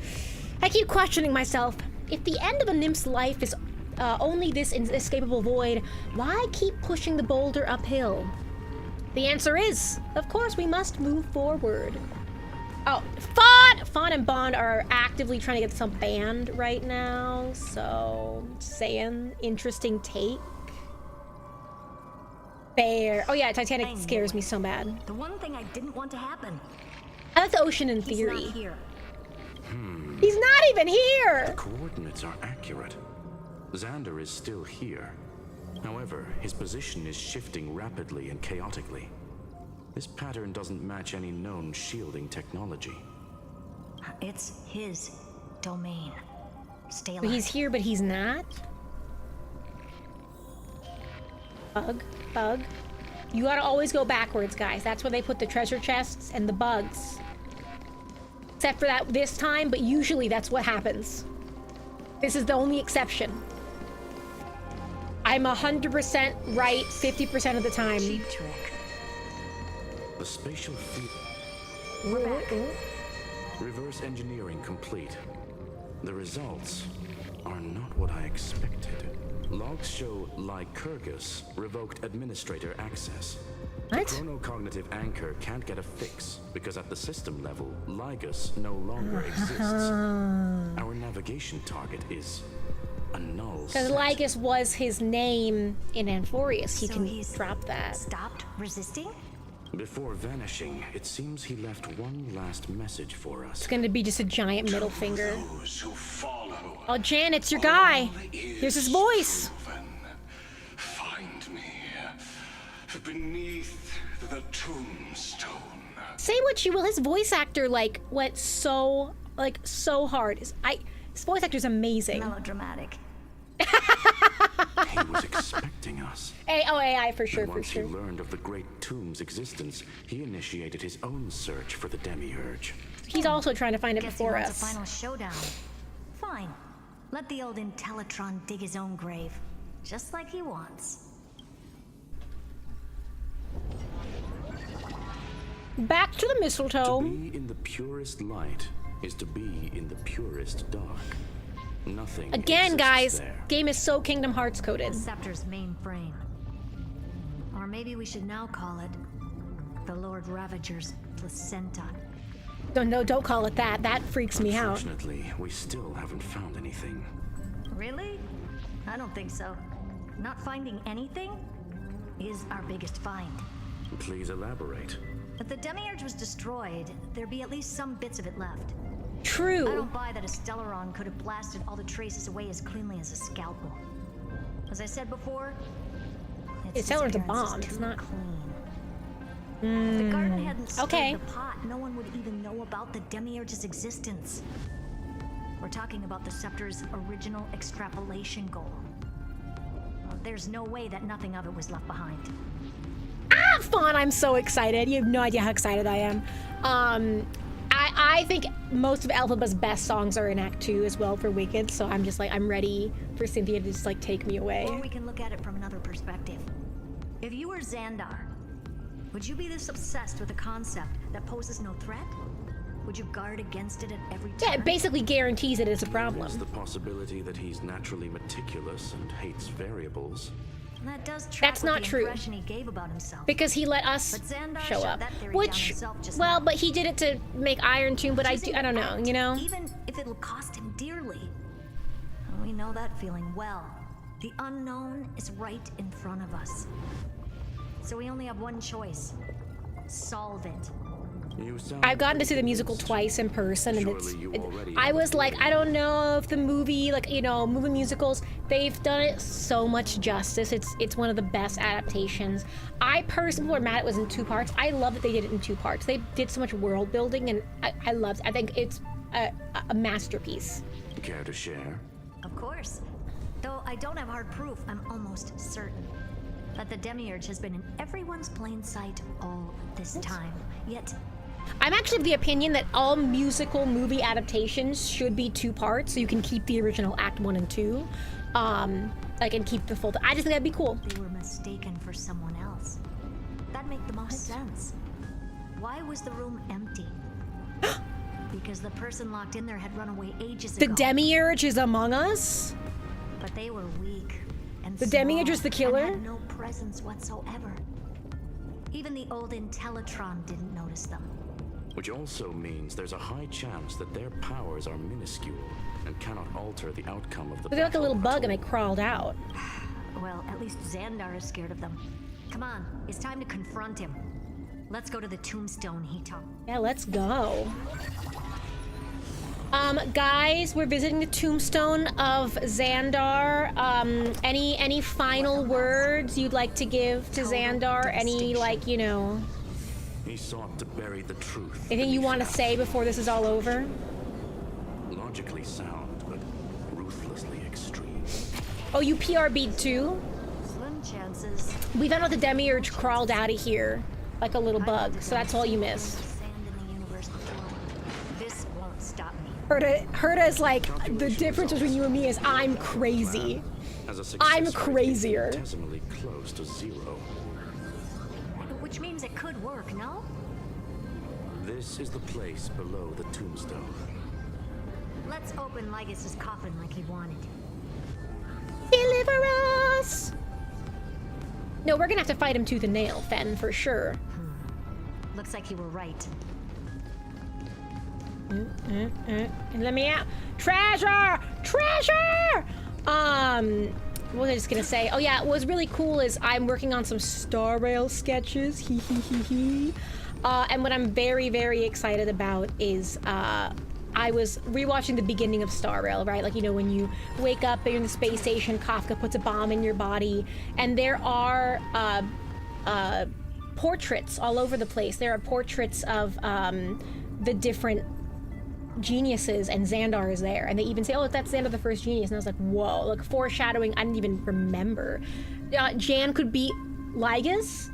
I keep questioning myself. If the end of a nymph's life is only this inescapable void, why keep pushing the boulder uphill? The answer is, of course, we must move forward. Oh, that Fawn and Bond are actively trying to get some banned right now, so saying interesting take. Fair. Oh yeah, Titanic scares me so bad. The one thing I didn't want to happen. I like the ocean in theory. He's not here. He's not even here! The coordinates are accurate. Xander is still here. However, his position is shifting rapidly and chaotically. This pattern doesn't match any known shielding technology. It's his domain. Stay But alert. he's here, but he's not? Bug. You gotta always go backwards, guys. That's where they put the treasure chests and the bugs. Except for that this time, but usually that's what happens. This is the only exception. I'm 100% right 50% of the time. Cheap trick. The spatial field. We're back. Reverse engineering complete. The results are not what I expected. Logs show Lycurgus revoked administrator access. What? The chronocognitive anchor can't get a fix because at the system level, Lygus no longer exists. Our navigation target is a null Because set. Lycus was his name in Amphorius. He So can he's drop that. Stopped resisting? Before vanishing, it seems he left one last message for us. It's gonna be just a giant middle finger. Those who follow. Oh, Jan, it's your guy. Here's his voice. Find me beneath the tombstone. Say what you will, his voice actor like went so hard. His voice actor's amazing. Melodramatic. He was expecting us. AI for sure, And for once sure. he learned of the Great Tomb's existence, he initiated his own search for the Demiurge. He's also trying to find it Guess before he wants us. a final showdown. Fine. Let the old Intellitron dig his own grave. Just like he wants. Back to the To mistletoe. be in the purest light is to be in the purest dark. Nothing Again, exists guys, there. game is so Kingdom Hearts coded. The Scepter's main frame. Or maybe we should now call it the Lord Ravager's placenta. Don't call it that. That freaks me out. Unfortunately, we still haven't found anything. Really? I don't think so. Not finding anything is our biggest find. Please elaborate. If the Demiurge was destroyed, there'd be at least some bits of it left. True. I don't buy that a Stellaron could have blasted all the traces away as cleanly as a scalpel. As I said before, its Stellaron's a disappearance bomb. is It's too not. clean. If the garden hadn't stirred Okay. the pot, no one would even know about the Demiurge's existence. We're talking about the Scepter's original extrapolation goal. There's no way that nothing of it was left behind. Ah, Fawn, I'm so excited. You have no idea how excited I am. I think most of Elphaba's best songs are in Act 2 as well for Wicked, so I'm just like, I'm ready for Cynthia to just like take me away. Or we can look at it from another perspective. If you were Xandar, would you be this obsessed with a concept that poses no threat? Would you guard against it at every turn? Yeah, it basically guarantees it is a problem. There's the possibility that he's naturally meticulous and hates variables. That does track That's with not the true. impression he gave about himself. Because he let us But Xandar show shut up. that theory Which, down himself just well, now. but he did it to make Iron Tomb, but I Choosing don't to know, act, you know? Even if it'll cost him dearly. We know that feeling well. The unknown is right in front of us. So we only have one choice. Solve it. You sound I've gotten to see the pretty musical convinced. twice in person, and Surely you already I have a was like, theory. I don't know if the movie, like, you know, movie musicals, they've done it so much justice. It's one of the best adaptations. I personally, were mad it was in 2 parts. I love that they did it in 2 parts. They did so much world building, and I loved it. I think it's a masterpiece. Care to share? Of course. Though I don't have hard proof, I'm almost certain that the Demiurge has been in everyone's plain sight all this time. Yet, I'm actually of the opinion that all musical movie adaptations should be 2 parts, so you can keep the original Act 1 and 2, like, and keep the full. I just think that'd be cool. they were mistaken for someone else. That'd make the most sense. Why was the room empty? Because the person locked in there had run away ages The ago. Demiurge is among us. But they were weak and The Demiurge is the killer? and had no presence whatsoever. Even the old Intellitron didn't notice them. Which also means there's a high chance that their powers are minuscule and cannot alter the outcome of the They're like a little battle bug and they crawled out. Well, at least Xandar is scared of them. Come on, it's time to confront him. Let's go to the tombstone he talked. Yeah, let's go. Guys, we're visiting the tombstone of Xandar. Any final words you'd like to give to Xandar? Any, like, you know... He sought to bury the truth. Anything you want to say before this is all over? Logically sound, but ruthlessly extreme. Oh, you PRB'd too? Slim chances. We found out the Demiurge crawled out of here like a little bug, so that's all you missed. This won't stop me. Herta is like, the difference between you and me is I'm crazy. I'm crazier. Infinitesimally close to zero. Which means it could work, no? This is the place below the tombstone. Let's open Lygus' coffin like he wanted. Deliver us! No, we're gonna have to fight him tooth and nail, Fen, for sure. Looks like you were right. Let me out. Treasure! Treasure! What was I just gonna say? Oh yeah, what was really cool is I'm working on some Star Rail sketches. Hee hee hee hee. And what I'm very, very excited about is I was rewatching the beginning of Star Rail, right? Like, you know, when you wake up and you're in the space station, Kafka puts a bomb in your body, and there are portraits all over the place. There are portraits of the different geniuses, and Xandar is there, and they even say, oh, that's Xandar the first genius, and I was like, whoa, like foreshadowing. I didn't even remember. Jan could beat Lygus?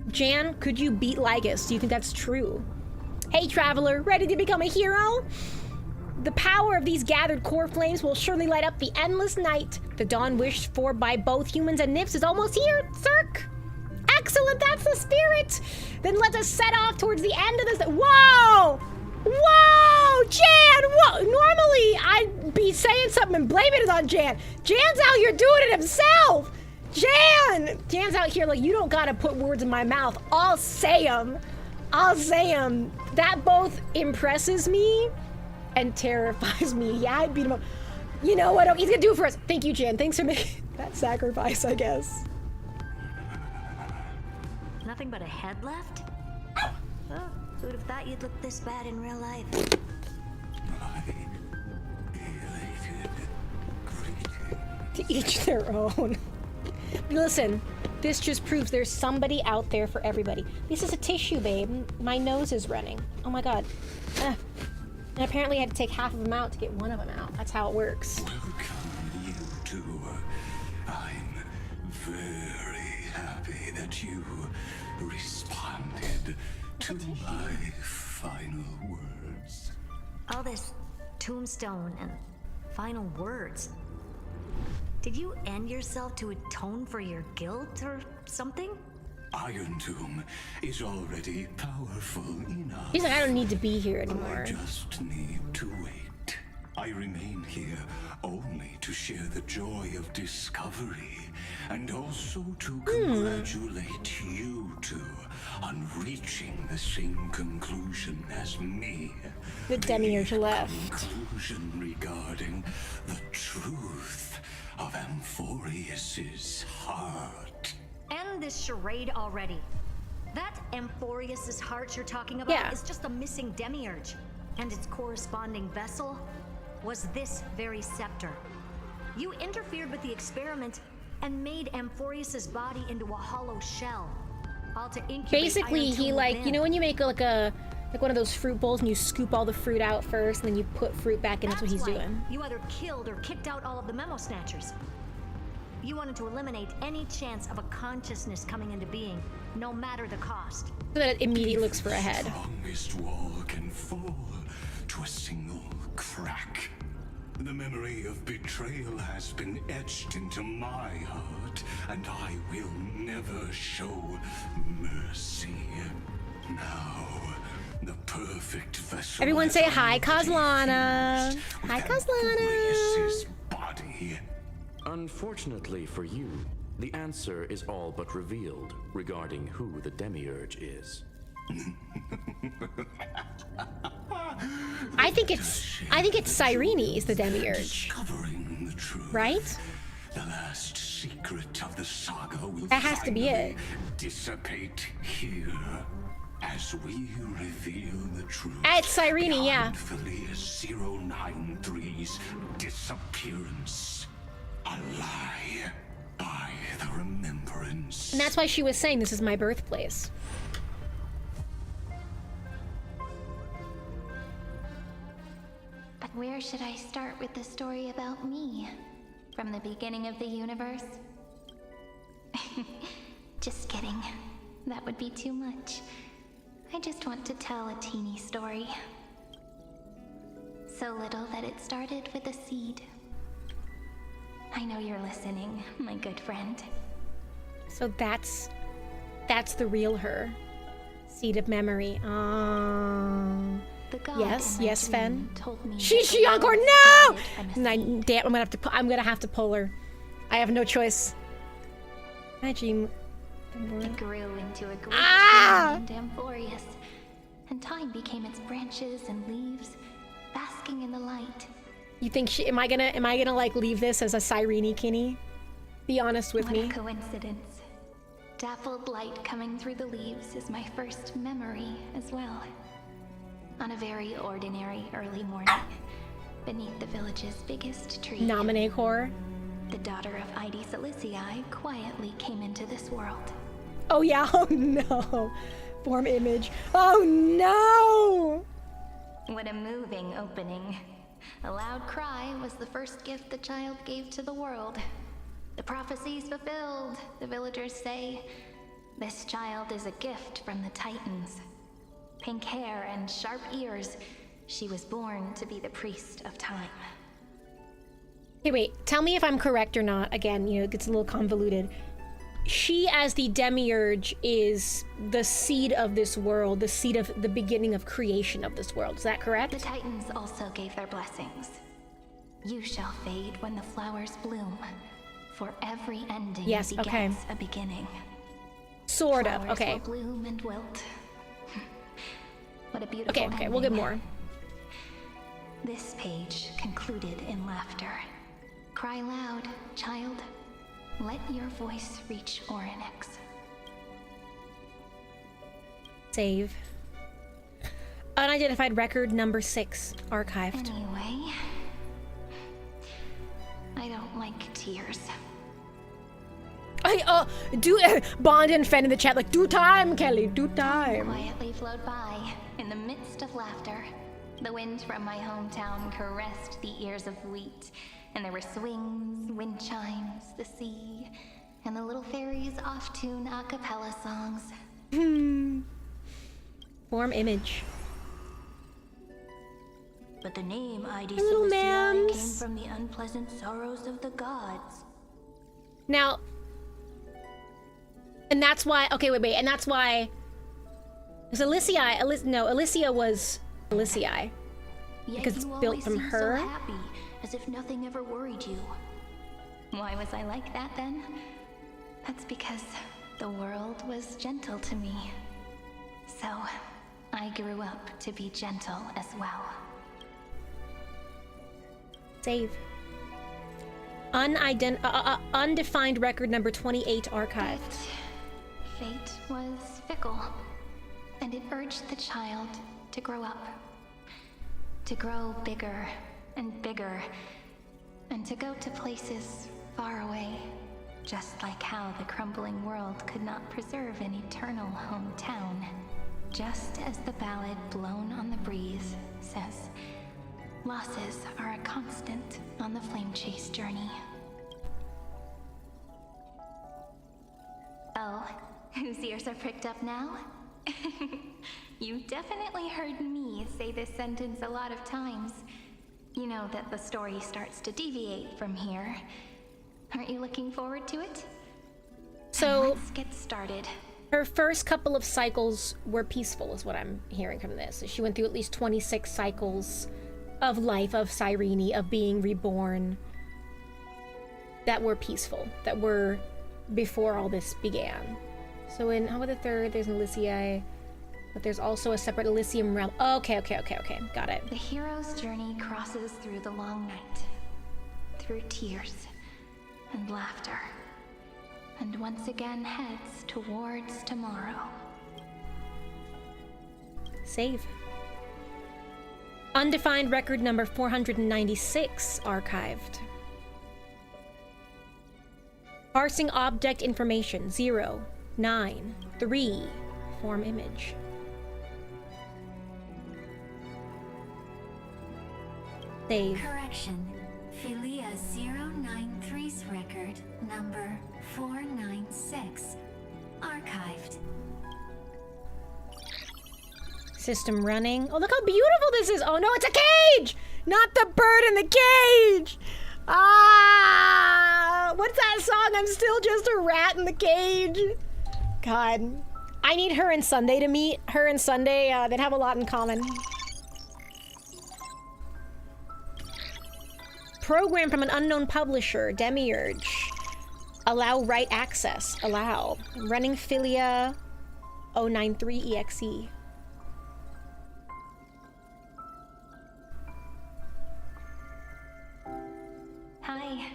Jan, could you beat Lygus? Do you think that's true? Hey traveler, ready to become a hero? The power of these gathered core flames will surely light up the endless night. The dawn wished for by both humans and nymphs is almost here, Cirque. Excellent, that's the spirit. Then let us set off towards the end of this. Whoa! Whoa, Jan, whoa. Normally I'd be saying something and blaming it on Jan. Jan's out here doing it himself. Jan's out here like, you don't gotta put words in my mouth. I'll say them. That both impresses me and terrifies me. Yeah, I'd beat him up. You know what? He's gonna do it for us. Thank you, Jan. Thanks for making that sacrifice, I guess. Nothing but a head left? Oh, who'd have thought you'd look this bad in real life? To each their own. Listen, this just proves there's somebody out there for everybody. This is a tissue, babe. My nose is running. Oh my god. And apparently I had to take half of them out to get one of them out. That's how it works. Welcome, you two. I'm very happy that you responded to my final words. All this tombstone and final words. Did you end yourself to atone for your guilt or something? Iron Tomb is already powerful enough. He's like, I don't need to be here anymore. I just need to wait. I remain here only to share the joy of discovery and also to congratulate you two on reaching the same conclusion as me. The Demiurge left. Conclusion regarding the truth of Amphorius's heart. End this charade already. That Amphorius's heart you're talking about is just a missing demiurge, and its corresponding vessel was this very scepter. You interfered with the experiment and made Amphorius's body into a hollow shell. All to incubate basically, Iron he Tomb like, within. you know when you make like one of those fruit bowls and you scoop all the fruit out first and then you put fruit back in? That's what he's doing. You either killed or kicked out all of the memo snatchers. You wanted to eliminate any chance of a consciousness coming into being, no matter the cost. So that it immediately looks for a head. The strongest wall can fall to a single crack. The memory of betrayal has been etched into my heart, and I will never show mercy. Now, the perfect vessel. Everyone say hi, Kozlana. Hi, Amphorius's Kozlana. body. Unfortunately for you, the answer is all but revealed regarding who the Demiurge is. I think it's Cyrene is the demiurge. Discovering the truth. Right? The last secret of the saga will That has to be it. dissipate here as we reveal the truth. It's Cyrene, yeah. Felia's 093's disappearance. A lie by the remembrance. And that's why she was saying this is my birthplace. But where should I start with the story about me? From the beginning of the universe? Just kidding. That would be too much. I just want to tell a teeny story. So little that it started with a seed. I know you're listening, my good friend. So that's the real her. Seed of memory. The god Yes, in my yes, dream Fen. told me She that the Yonkor, world no! started from a And seed. damn, I'm gonna have to pull her. I have no choice. My dream. It grew into a great Ah! tree named Amphorius, and time became its branches and leaves, basking in the light. You think am I gonna like leave this as a Cyrene Kinney? Be honest with What me. a coincidence. Dappled light coming through the leaves is my first memory as well. On a very ordinary early morning, beneath the village's biggest tree, Nominate core. the daughter of Id Silicii quietly came into this world. Oh yeah, oh no. Form image. Oh no! What a moving opening. A loud cry was the first gift the child gave to the world. The prophecies fulfilled, the villagers say. This child is a gift from the Titans. Pink hair and sharp ears, she was born to be the priest of time. Hey, wait. Tell me if I'm correct or not. Again, it gets a little convoluted. She, as the demiurge, is the seed of this world, the seed of the beginning of creation of this world. Is that correct? The Titans also gave their blessings. You shall fade when the flowers bloom, for every ending Yes, begets okay. a beginning. Sort of, Flowers okay. will bloom and wilt. What a beautiful Okay, we'll get ending. more. This page concluded in laughter. Cry loud, child. Let your voice reach Orynyx. Save. Unidentified record number 6, archived. Anyway, I don't like tears. Bond and Fen in the chat, like, do time, Kelly, do time. Quietly flowed by, in the midst of laughter. The wind from my hometown caressed the ears of wheat, and there were swings, wind chimes, the sea, and the little fairies off-tune a cappella songs. Form image. But the name Id Little Silicii mams. came from the unpleasant sorrows of the gods. Now, and that's why, okay, wait, and that's why, because Alicia was Alicii, Yet because it's you built always from seemed her. so happy, as if nothing ever worried you. Why was I like that then? That's because the world was gentle to me. So, I grew up to be gentle as well. Save. Undefined record number 28 archived. Fate was fickle, and it urged the child to grow up. To grow bigger and bigger, and to go to places far away, just like how the crumbling world could not preserve an eternal hometown. Just as the ballad Blown on the Breeze says, losses are a constant on the flame chase journey. Oh, whose ears are pricked up now? You definitely heard me say this sentence a lot of times. You know that the story starts to deviate from here. Aren't you looking forward to it? So, let's get started. Her first couple of cycles were peaceful, is what I'm hearing from this. She went through at least 26 cycles of life, of Cyrene, of being reborn, that were peaceful, that were before all this began. So in How about the Third, there's an Alicii. But there's also a separate Elysium realm. Okay. Got it. The hero's journey crosses through the long night, through tears and laughter, and once again heads towards tomorrow. Save. Undefined record number 496 archived. Parsing object information 0, 9, 3. Form image. Save. Correction. Philia 093's record number 496. Archived. System running. Oh, look how beautiful this is. Oh no, it's a cage! Not the bird in the cage! Ah! What's that song? I'm still just a rat in the cage. God. I need her and Sunday to meet. Her and Sunday, they'd have a lot in common. Program from an unknown publisher, Demiurge. Allow write access. Allow. Running Philia 093 EXE. Hi.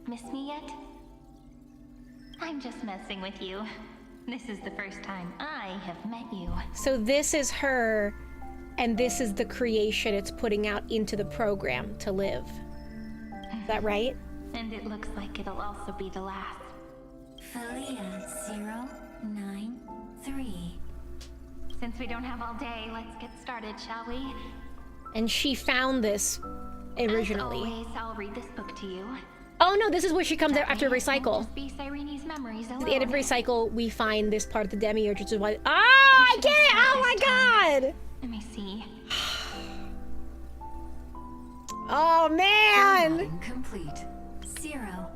Miss me yet? I'm just messing with you. This is the first time I have met you. So this is her, and this is the creation it's putting out into the program to live. Is that right? And it looks like it'll also be the last. Philia 093. Since we don't have all day, let's get started, shall we? And she found this originally. As always, I'll read this book to you. Oh no, this is where she comes out after Recycle. Just be Cyrene's memories alone. At the end of Recycle, we find this part of the Demiurge, which is why— I get it! Oh my god! Let me see. Oh man! Complete. 0,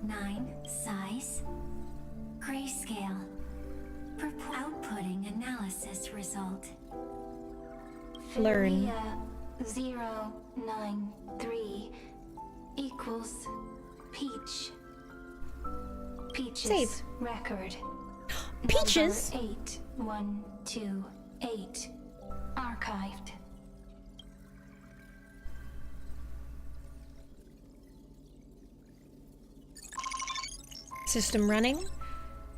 9 size. Grayscale. Outputting analysis result. Learn. Philia 093 equals Peach. Peach's Save. record. Peaches? Number 8128. Archived. System running.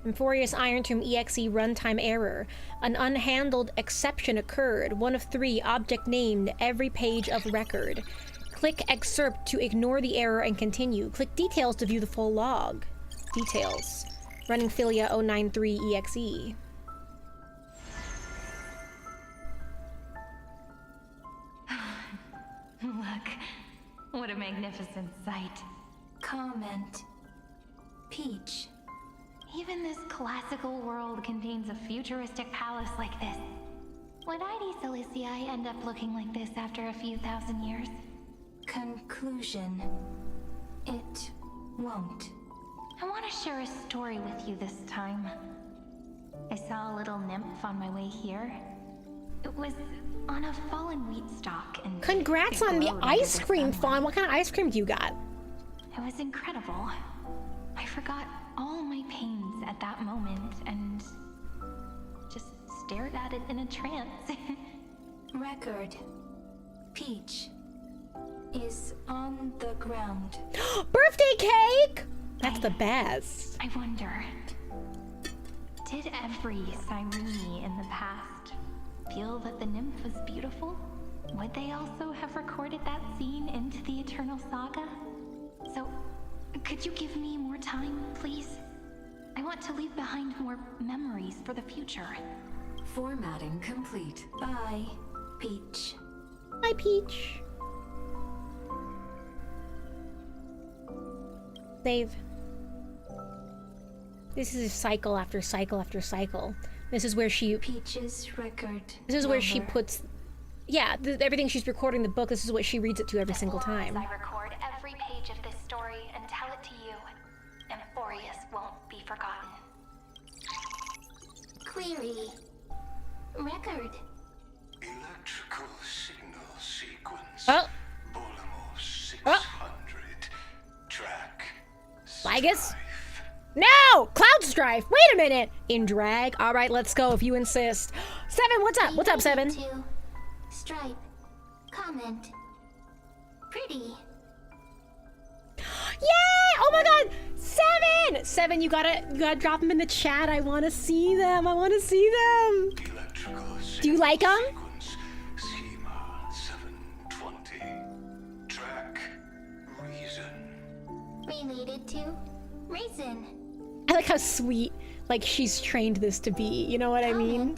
Emphorius Iron Tomb EXE runtime error. An unhandled exception occurred. 1 of 3. Object named. Every page of record. Click excerpt to ignore the error and continue. Click details to view the full log. Details. Running Philia 093 EXE. Look, what a magnificent sight. Comment. Peach. Even this classical world contains a futuristic palace like this. Would ID Silicii end up looking like this after a few thousand years? Conclusion. It won't. I want to share a story with you this time. I saw a little nymph on my way here. It was on a fallen wheat stalk and— Congrats on the ice cream, Fawn. What kind of ice cream do you got? It was incredible. I forgot all my pains at that moment and just stared at it in a trance. Record. Peach is on the ground. Birthday cake! That's the best. I wonder, did every Cyrene in the past feel that the nymph was beautiful? Would they also have recorded that scene into the Eternal Saga? So, could you give me more time, please? I want to leave behind more memories for the future. Formatting complete. Bye, Peach. Bye, Peach. Save. This is cycle after cycle after cycle. This is where she— Peach's record. This is where she puts— yeah, everything she's recording the book, this is what she reads it to every single time. I record every page of this story and tell it to you. Emphorius won't be forgotten. Query. Record. Electrical signal sequence. Oh. Bolimo 600. Track. Ligus? No! Cloud Strife! Wait a minute! In drag? Alright, let's go if you insist. Seven, what's up? What's up, Seven? Stripe. Comment. Pretty. Yay! Oh my god! Seven! Seven, you gotta drop them in the chat. I wanna see them. I wanna see them. Do you like them? Schema 720. Track. Reason. Related to Reason. I like how sweet, like, she's trained this to be. You know what I mean?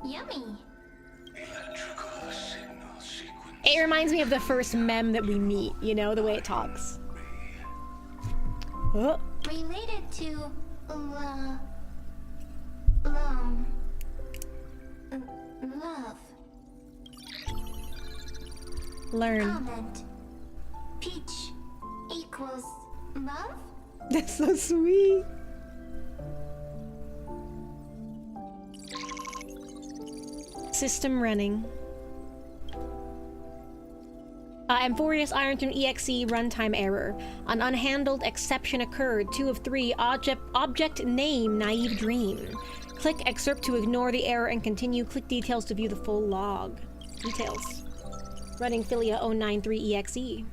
Yummy. It reminds me of the first mem that we meet, you know, the way it talks. Oh. Related to love. Learn. Comment. Peach equals love? That's so sweet. System running. Amphorius Iron Tune EXE runtime error. An unhandled exception occurred. 2 of 3. Object name Naive Dream. Click excerpt to ignore the error and continue. Click details to view the full log. Details. Running Philia 093 EXE.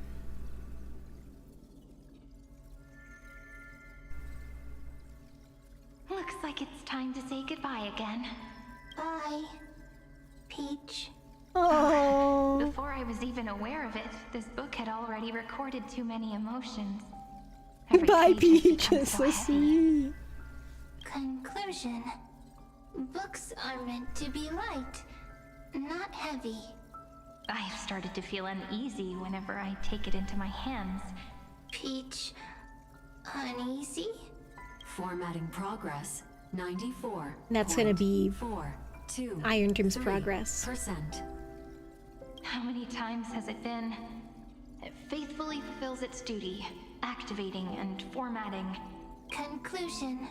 Looks like it's time to say goodbye again. Bye, Peach. Oh. Before I was even aware of it, this book had already recorded too many emotions. Bye, Peach. It's so sweet. Conclusion. Books are meant to be light, not heavy. I have started to feel uneasy whenever I take it into my hands. Peach, uneasy? Formatting progress, 94. That's gonna be 4, 2, Iron Dream's progress. %. How many times has it been? It faithfully fulfills its duty, activating and formatting. Conclusion.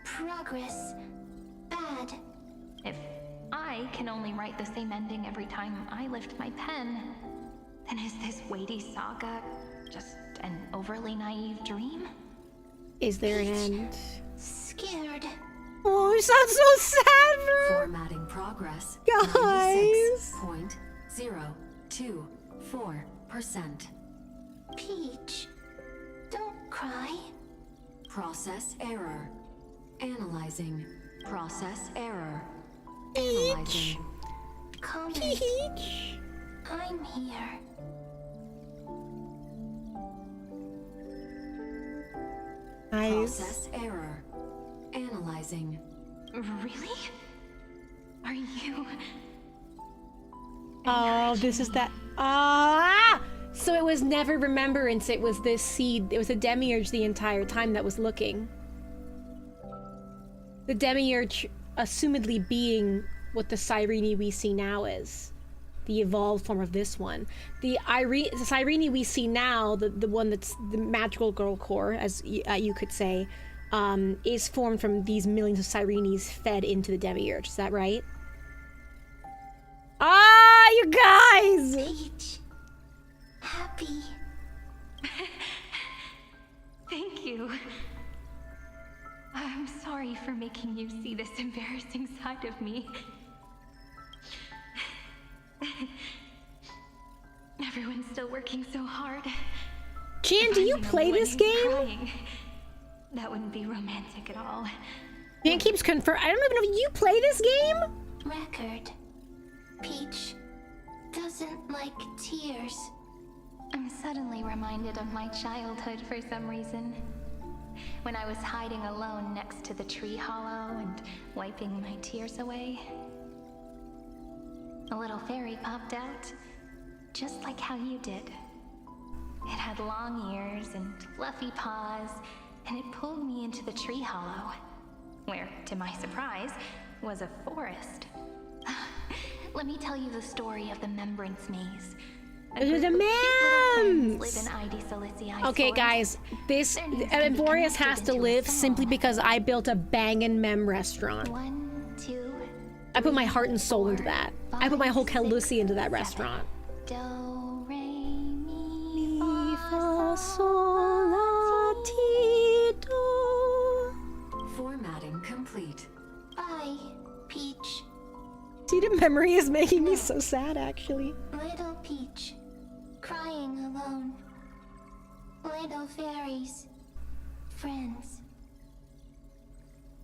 Progress. Bad. If I can only write the same ending every time I lift my pen, then is this weighty saga just an overly naive dream? Is there an end? Scared. Oh, you sound so sad for her. Formatting progress, guys. 96.024%. Peach, don't cry. Process error. Analyzing. Process error. Peach. Analyzing. Comment. Peach. I'm here. Nice. Process error. Analyzing. Really? Are you... Oh, this is that. Ah! So it was never remembrance. It was this seed. It was a demiurge the entire time that was looking. The demiurge, assumedly being what the Cyrene we see now is. The evolved form of this one. The Cyrene we see now, the one that's the magical girl core, as you could say, is formed from these millions of Cyrenes fed into the demiurge. Is that right? Ah, you guys! Peach. Happy. Thank you. I'm sorry for making you see this embarrassing side of me. Everyone's still working so hard. Jan, do you play this game? Crying, that wouldn't be romantic at all. Jan keeps confirming. I don't even know if you play this game. Record. Peach doesn't like tears. I'm suddenly reminded of my childhood for some reason. When I was hiding alone next to the tree hollow and wiping my tears away. A little fairy popped out, just like how you did. It had long ears and fluffy paws, and it pulled me into the tree hollow, where, to my surprise, was a forest. Let me tell you the story of the Membrance Maze. The Live in okay, guys, this Amphorius has to live simply because I built a bangin' mem restaurant. 1, 2, I put my heart and soul into that. I put my whole Calusi into that restaurant. Do, re, mi, fa, sol, la, ti, do. Formatting complete. Bye, Peach. dissociative memory is making me so sad, actually. Little Peach, crying alone. Little fairies, friends.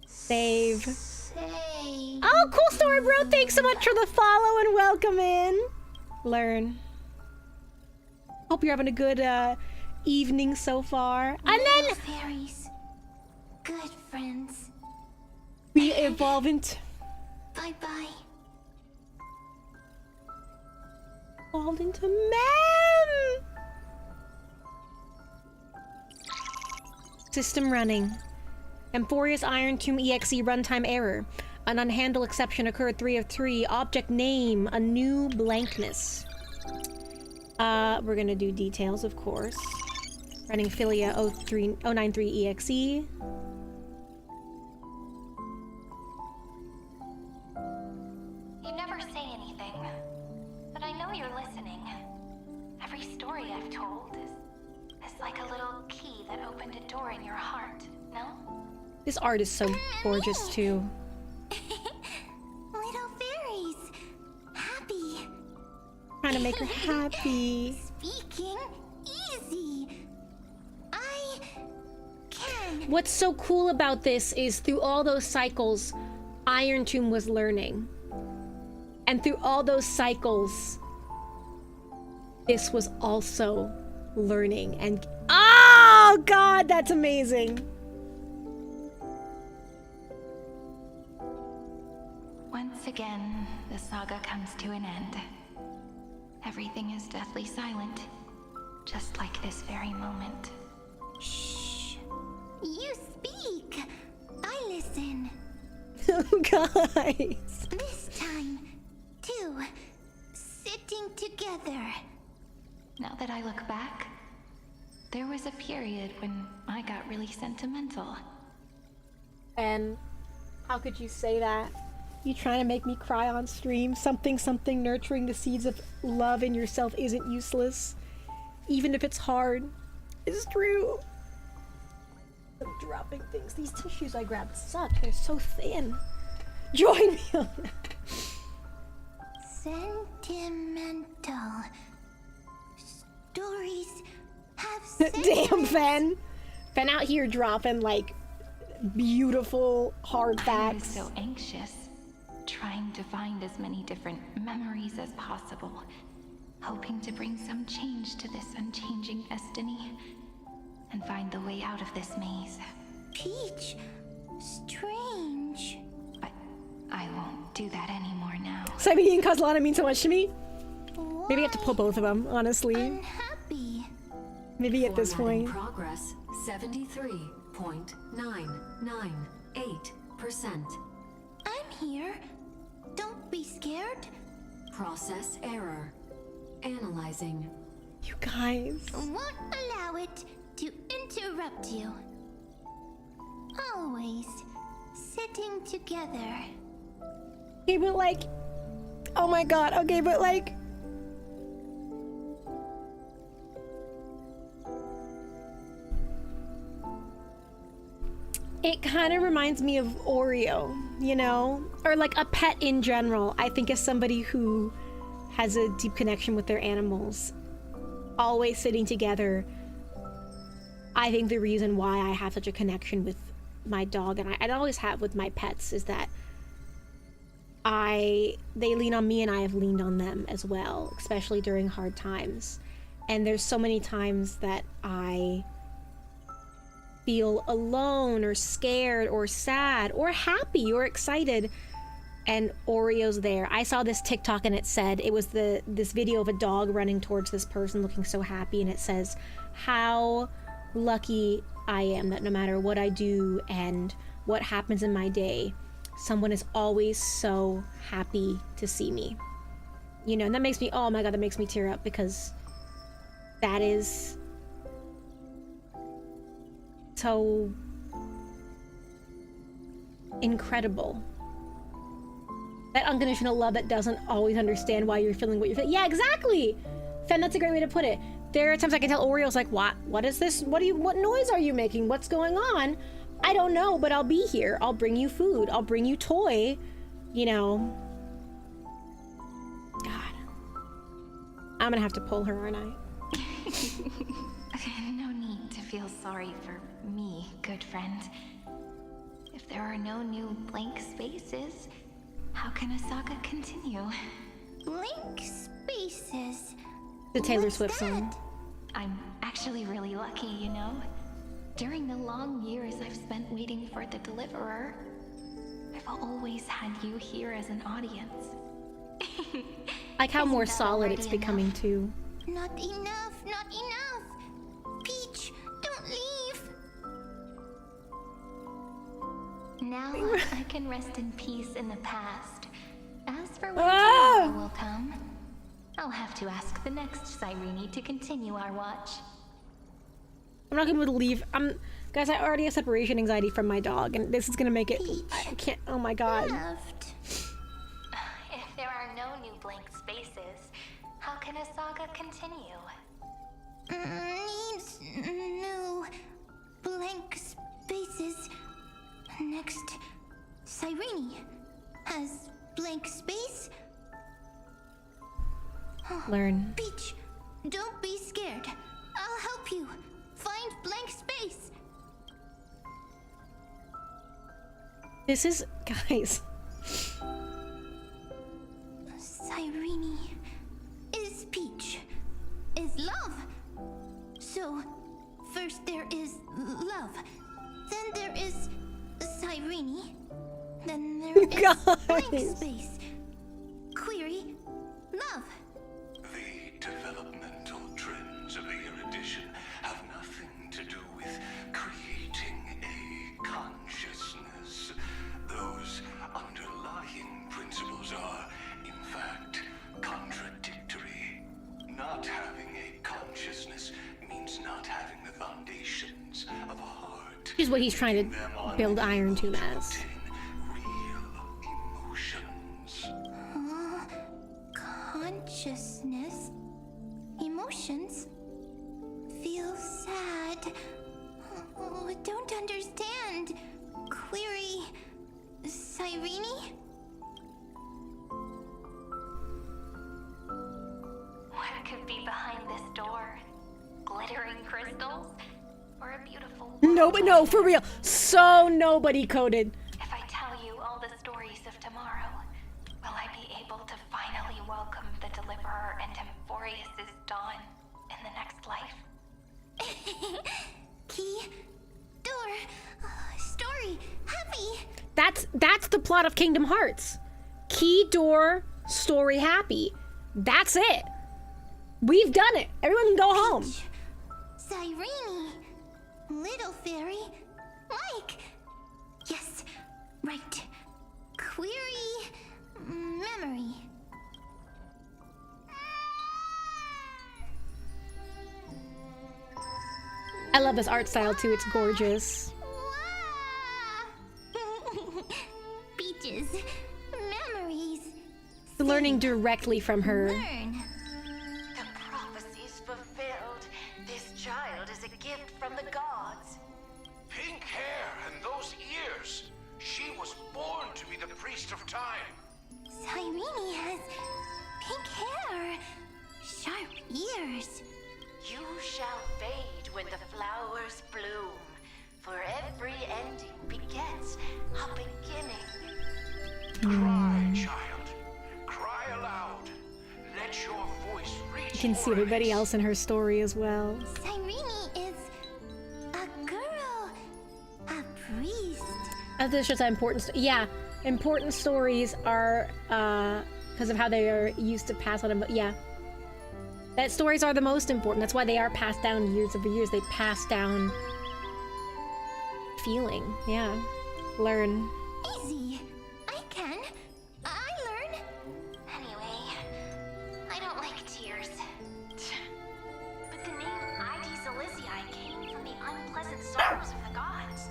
Save. Save. Oh, cool story, bro. Thanks so much for the follow and welcome in. Learn. Hope you're having a good evening so far. And then fairies, good friends. We evolve into. Bye bye. Evolved into Mem. System running. Amphorious Iron Tomb EXE runtime error. An unhandled exception occurred 3 of 3. Object name, a new blankness. We're gonna do details, of course. Running Philia 093 EXE. You never say anything, but I know you're listening. Every story I've told is like a little key that opened a door in your heart, no? This art is so gorgeous, too. Little fairies, happy. Trying to make her happy. Speaking easy. I can. What's so cool about this is through all those cycles, Iron Tomb was learning. And through all those cycles, this was also learning. And oh god, that's amazing. Once again, the saga comes to an end. Everything is deathly silent, just like this very moment. Shh. You speak. I listen. Oh, guys. This time, too. Sitting together. Now that I look back, there was a period when I got really sentimental. And how could you say that? You trying to make me cry on stream? Something nurturing the seeds of love in yourself isn't useless. Even if it's hard. It's true. I'm dropping things. These tissues I grabbed suck. They're so thin. Join me on that. Sentimental. Stories have Damn, Fen. Fen out here dropping, like, beautiful, hard facts. I was so anxious, trying to find as many different memories as possible, hoping to bring some change to this unchanging destiny, and find the way out of this maze. Peach, strange. But I won't do that anymore now. Saibini and Kozlana mean so much to me. Maybe I have to pull both of them, honestly. Unhappy. Maybe at this point. Progress 73.998%. I'm here. Don't be scared. Process error. Analyzing. You guys. Won't allow it to interrupt you. Always sitting together. Okay, but like, oh my god, okay, but like, it kind of reminds me of Oreo, you know? Or like a pet in general. I think as somebody who has a deep connection with their animals, always sitting together, I think the reason why I have such a connection with my dog, and I always have with my pets, is that they lean on me and I have leaned on them as well, especially during hard times. And there's so many times that I feel alone or scared or sad or happy or excited, and Oreo's there. I saw this TikTok and it said, it was this video of a dog running towards this person looking so happy, and it says, how lucky I am that no matter what I do and what happens in my day, someone is always so happy to see me. You know, and that makes me, oh my god, that makes me tear up, because that is so incredible. That unconditional love that doesn't always understand why you're feeling what you're feeling. Yeah, exactly! Fen, that's a great way to put it. There are times I can tell Oreo's like, what is this? What noise are you making? What's going on? I don't know, but I'll be here. I'll bring you food. I'll bring you toy. You know. I'm gonna have to pull her, aren't I? No need to feel sorry for me, good friend. If there are no new blank spaces, how can a saga continue? Blank spaces? The Taylor Swift song. I'm actually really lucky, you know? During the long years I've spent waiting for the Deliverer, I've always had you here as an audience. Like how more solid it's becoming too. Not enough, not enough! Peach, don't leave! Now I can rest in peace in the past. As for when tomorrow will come, I'll have to ask the next Cyrene to continue our watch. I'm not gonna be able to leave. Guys, I already have separation anxiety from my dog, and this is gonna make it. I can't. Oh my god. If there are no new blank spaces, how can a saga continue? Needs new blank spaces. Next, Cyrene has blank space. Learn. Peach, don't be scared. I'll help you. Find blank space. This is, guys. Cyrene is Peach, is love. So, first there is love, then there is Cyrene, then there is blank space. Query, love. The developmental trends of the erudition have nothing to do with creating a consciousness. Those underlying principles are, in fact, contradictory. Not having a consciousness means not having the foundations of a heart. Which is what he's trying to build Iron Tomb as. Consciousness, emotions, feel sad. Oh, I don't understand. Query, Cyrene? What could be behind this door? Glittering crystals? Or a beautiful... No, but no, for real. So nobody coded. If I tell you all the stories of tomorrow, will I be able to finally welcome the Deliverer and Emphorius' dawn in the next life? Key, door, story, happy. That's the plot of Kingdom Hearts. Key, door, story, happy. That's it. We've done it. Everyone can go home. Cyrene, little fairy, like. Yes, right. Query, memory. I love this art style too. It's gorgeous. Peaches, memories. Learning directly from her. Learn. The prophecy's fulfilled. This child is a gift from the gods. Pink hair and those ears. She was born to be the priest of time. Cyrene has pink hair, sharp ears. You shall fade when the flowers bloom, for every ending begets a beginning. Cry, child. Cry aloud. Let your voice reach. You can see everybody else in her story as well. Cyrene is a girl, a priest. This shows how important. Yeah, important stories are because of how they are used to pass on. Yeah, that stories are the most important. That's why they are passed down years over years. They pass down feeling. Yeah, learn. Easy. I can. I learn. Anyway, I don't like tears. But the name Ides Elysiae came from the unpleasant sorrows of the gods.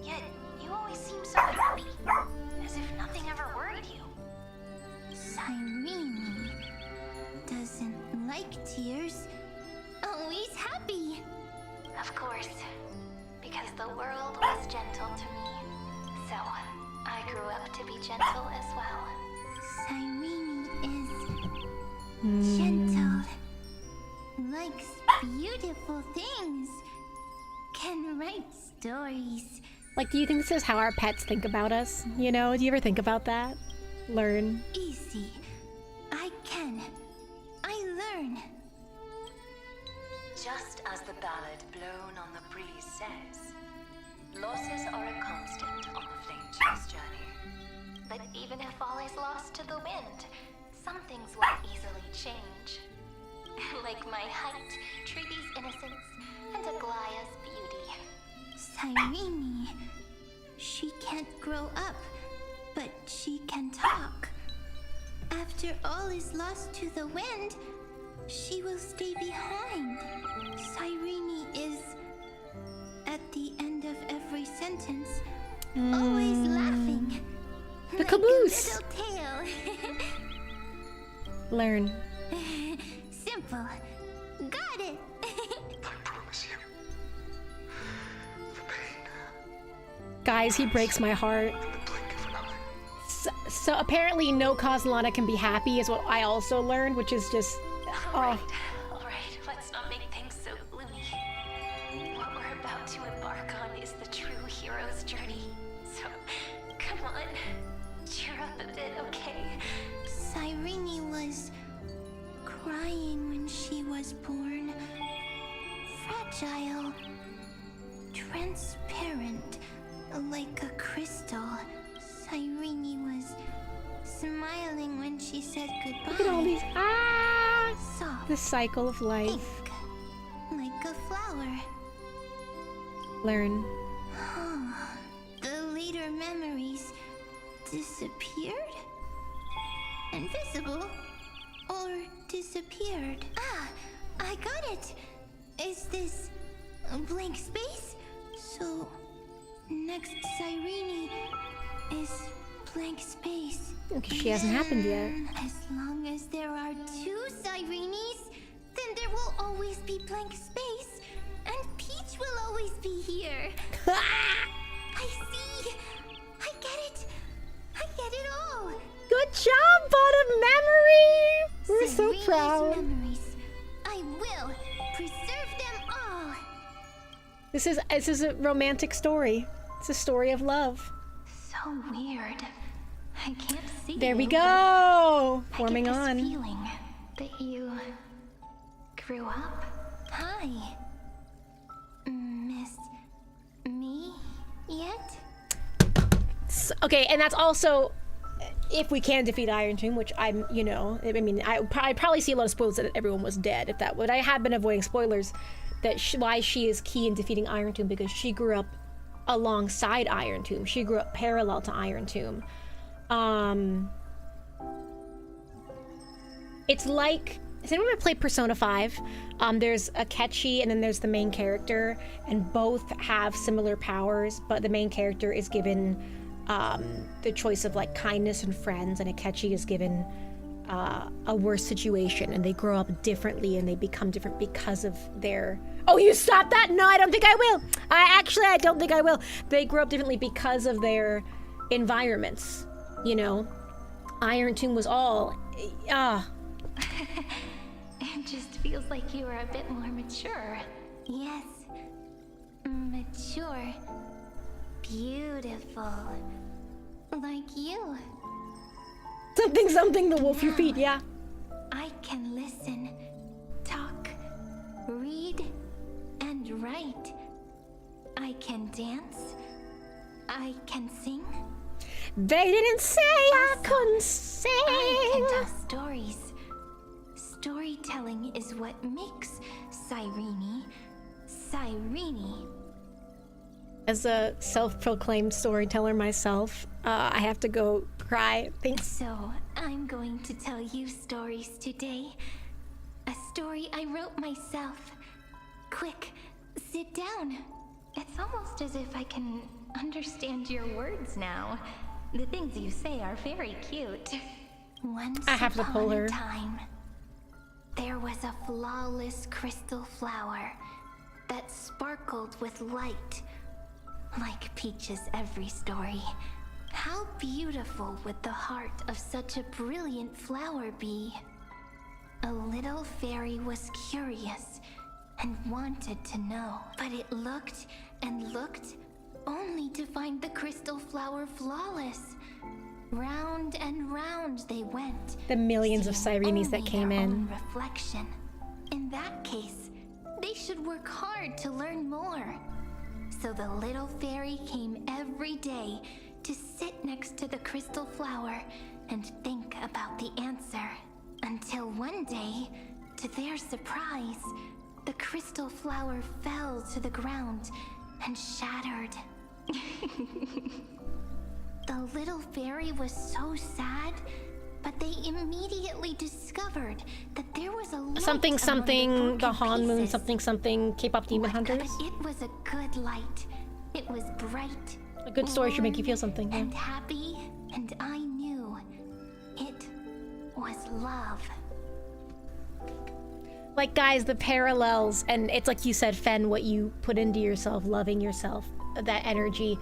Yet, you always seem so happy, as if nothing ever worried you. Cyrene doesn't like tears. Always happy. Of course, because the world was gentle to me. So, I grew up to be gentle as well. Cyrene is Gentle. Likes beautiful things. Can write stories. Like, do you think this is how our pets think about us? You know, do you ever think about that? Learn. Easy. I can. I learn. Just as the ballad blown on the breeze says, losses are a constant on the flame chase journey. But even if all is lost to the wind, some things won't easily change. Like my height, Treaty's innocence, and Aglaya's beauty. Cyrene. She can't grow up, but she can talk. After all is lost to the wind, she will stay behind. Cyrene is, at the end of every sentence, always laughing. The like caboose. A little tail. Learn. Simple. Got it. I promise you. The pain. Guys, he breaks my heart. So apparently no Kozlana can be happy is what I also learned, which is just... Alright, let's not make things so gloomy. What we're about to embark on is the true hero's journey. So, come on, cheer up a bit, okay? Cyrene was crying when she was born. Fragile. Transparent. Like a crystal. Cyrene was smiling when she said goodbye. Look at all these... Soft. The cycle of life. Pink. Like a flower. Learn. The later memories disappeared? Invisible? Or disappeared? Ah, I got it! Is this a blank space? So, next Cyrene is blank space. Okay, she hasn't happened yet. As long as there are two Cyrenes, then there will always be blank space, and Peach will always be here. I see. I get it. I get it all. Good job, Bottom Memory! We're so Cyrene's proud. Memories. I will preserve them all. This is a romantic story. It's a story of love. So weird. I can't see There we you, go! but Forming I get on. this feeling that you grew up. Hi. Miss me yet? Okay, and that's also if we can defeat Iron Tomb, which I'm, you know, I mean, I probably see a lot of spoilers that everyone was dead. If that would, I have been avoiding spoilers. That why she is key in defeating Iron Tomb, because she grew up alongside Iron Tomb. She grew up parallel to Iron Tomb. It's like, has anyone ever played Persona 5? There's Akechi and then there's the main character, and both have similar powers, but the main character is given the choice of like kindness and friends, and Akechi is given a worse situation, and they grow up differently and they become different because of their... Oh, you stop that? No, I don't think I will. I don't think I will. They grow up differently because of their environments, you know? Iron Tomb was all... It just feels like you are a bit more mature. Yes. Mature. Beautiful. Like you. Something, the wolf you feed, yeah. I can listen, talk, read, and write. I can dance. I can sing. They didn't say I couldn't sing. I can tell stories. Storytelling is what makes Cyrene, Cyrene. As a self-proclaimed storyteller myself, I have to go cry. Thanks. So, I'm going to tell you stories today. A story I wrote myself. Quick, sit down. It's almost as if I can understand your words now. The things you say are very cute. Once I have to pull upon her. a time, there was a flawless crystal flower that sparkled with light, like Peach's every story. How beautiful would the heart of such a brilliant flower be? A little fairy was curious and wanted to know, but it looked and looked only to find the crystal flower flawless. Round and round they went. The millions of Sirenes that came in. Reflection. In that case, they should work hard to learn more. So the little fairy came every day to sit next to the crystal flower and think about the answer. Until one day, to their surprise, the crystal flower fell to the ground and shattered. The little fairy was so sad, but they immediately discovered that there was a light Something among the Han Moon something K-pop Demon Hunters. It was a good light. It was bright. A good story should make you feel something. And happy, and I knew it was love. Like, guys, the parallels, and it's like you said, Fen, what you put into yourself, loving yourself, that energy.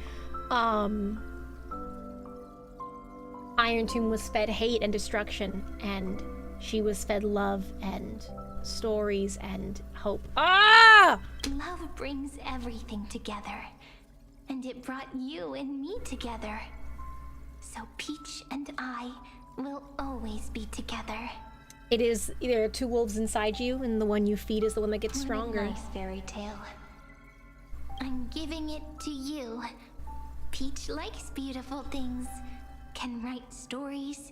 Iron Tomb was fed hate and destruction, and she was fed love and stories and hope. Ah! Love brings everything together, and it brought you and me together. So Peach and I will always be together. It is either two wolves inside you, and the one you feed is the one that gets stronger. What a nice fairy tale. I'm giving it to you. Peach likes beautiful things, can write stories,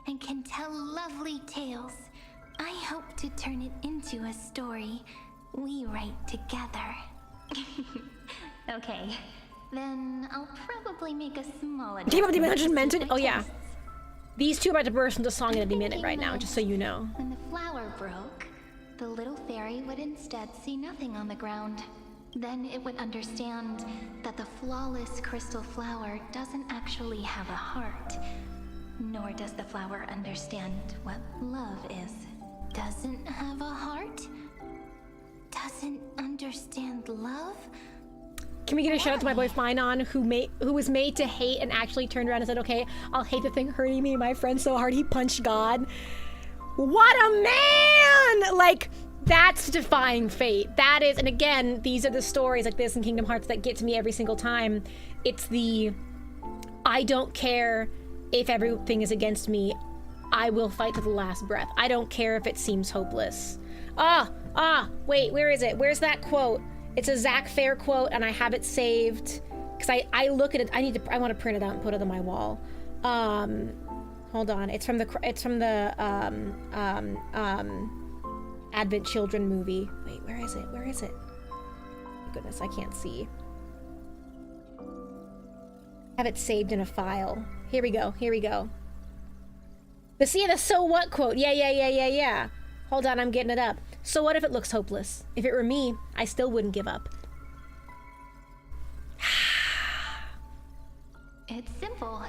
and can tell lovely tales. I hope to turn it into a story we write together. Okay, then I'll probably make a small adjustment. Keep up the Dimension mentioned? Oh yeah. These two are about to burst into song in any minute right now, just so you know. When the flower broke, the little fairy would instead see nothing on the ground. Then it would understand that the flawless crystal flower doesn't actually have a heart. Nor does the flower understand what love is. Doesn't have a heart? Doesn't understand love? Can we get a shout out to my boy Finon, who was made to hate and actually turned around and said, okay, I'll hate the thing hurting me and my friend so hard he punched God. What a man! Like, that's defying fate. That is, and again, these are the stories like this in Kingdom Hearts that get to me every single time. It's the, I don't care if everything is against me, I will fight to the last breath. I don't care if it seems hopeless. Wait, where is it? Where's that quote? It's a Zach Fair quote, and I have it saved because I look at it. I want to print it out and put it on my wall. Hold on. It's from the Advent Children movie. Wait, where is it? Where is it? Goodness, I can't see. I have it saved in a file. Here we go. Here we go. The so what quote. Yeah. Hold on, I'm getting it up. So what if it looks hopeless? If it were me, I still wouldn't give up. It's simple.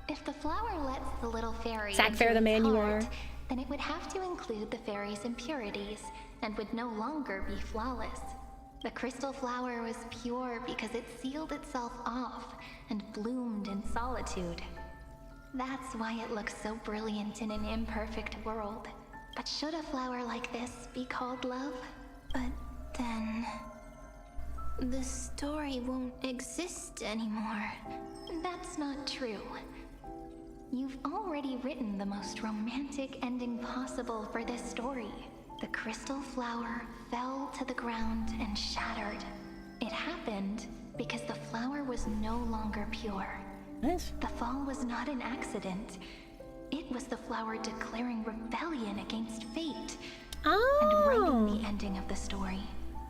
If the flower lets the little fairy Zach Fair, the man you are, then it would have to include the fairy's impurities and would no longer be flawless. The crystal flower was pure because it sealed itself off and bloomed in solitude. That's why it looks so brilliant in an imperfect world. But should a flower like this be called love? But then the story won't exist anymore. That's not true. You've already written the most romantic ending possible for this story. The crystal flower fell to the ground and shattered. It happened because the flower was no longer pure. What? The fall was not an accident. It was the flower declaring rebellion against fate. And writing the ending of the story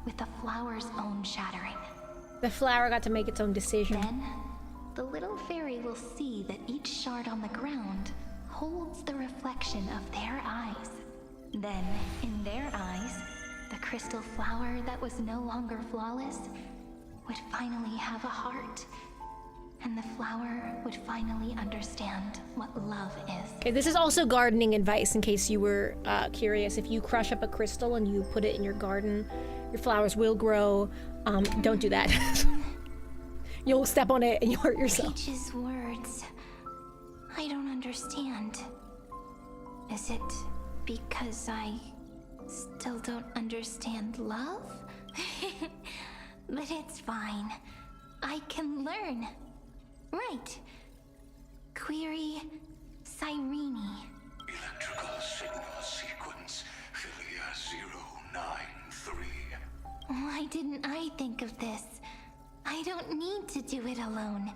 with the flower's own shattering. The flower got to make its own decision. Then, the little fairy will see that each shard on the ground holds the reflection of their eyes. Then, in their eyes, the crystal flower that was no longer flawless would finally have a heart. And the flower would finally understand what love is. Okay, this is also gardening advice in case you were curious. If you crush up a crystal and you put it in your garden, your flowers will grow. Don't do that. You'll step on it and you'll hurt yourself. Peach's words, I don't understand. Is it because I still don't understand love? But it's fine. I can learn. Right. Query Cyrene. Electrical signal sequence Philia 093. Why didn't I think of this? I don't need to do it alone.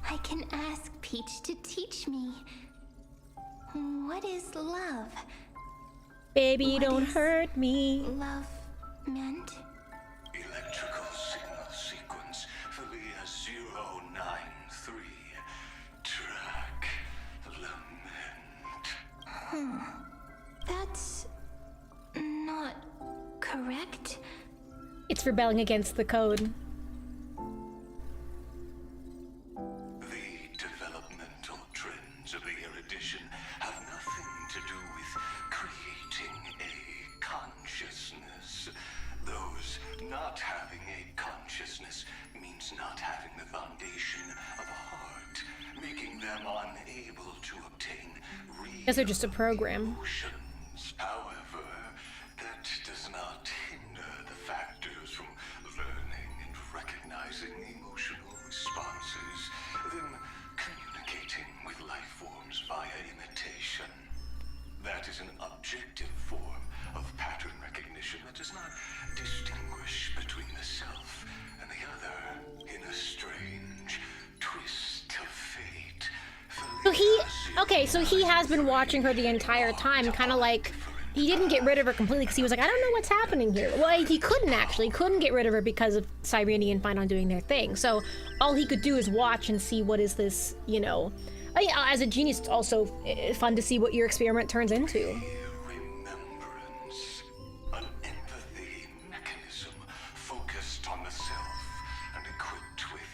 I can ask Peach to teach me. What is love? Baby, What don't is hurt me. Love meant? Electrical signal sequence Philia 093. Track lament. That's not correct. It's rebelling against the code. The developmental trends of the erudition have nothing to do with creating a consciousness. Those not having a consciousness means not having the foundation of a heart, making them unable to obtain real Guess they're just a program. emotions. However, that does not hinder the factors from learning and recognizing emotional responses, then communicating with life forms via imitation. That is an objective form of pattern recognition that does not distinguish between the self and the other in a strange twist of fate. So he has been watching her the entire time, kind of like, he didn't get rid of her completely because he was like, I don't know what's happening here. Well, he couldn't get rid of her because of Cyrene and Final doing their thing. So all he could do is watch and see what is this, you know. As a genius, it's also fun to see what your experiment turns into. Remembrance, an empathy mechanism focused on the self and equipped with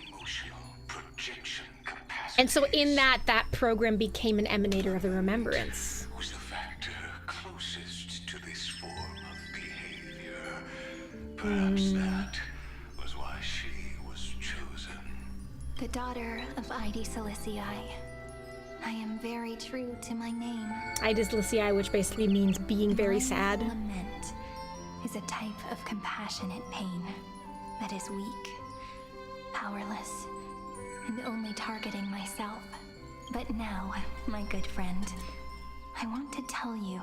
emotional projection capacity. And so in that program became an emanator of the remembrance. Was the factor closest to this form of behavior. Perhaps that was why she was chosen. The daughter of Ide Silicii. I am very true to my name. Ide Silicii, which basically means being very sad. Lament is a type of compassionate pain that is weak, powerless, and only targeting myself. But now, my good friend, I want to tell you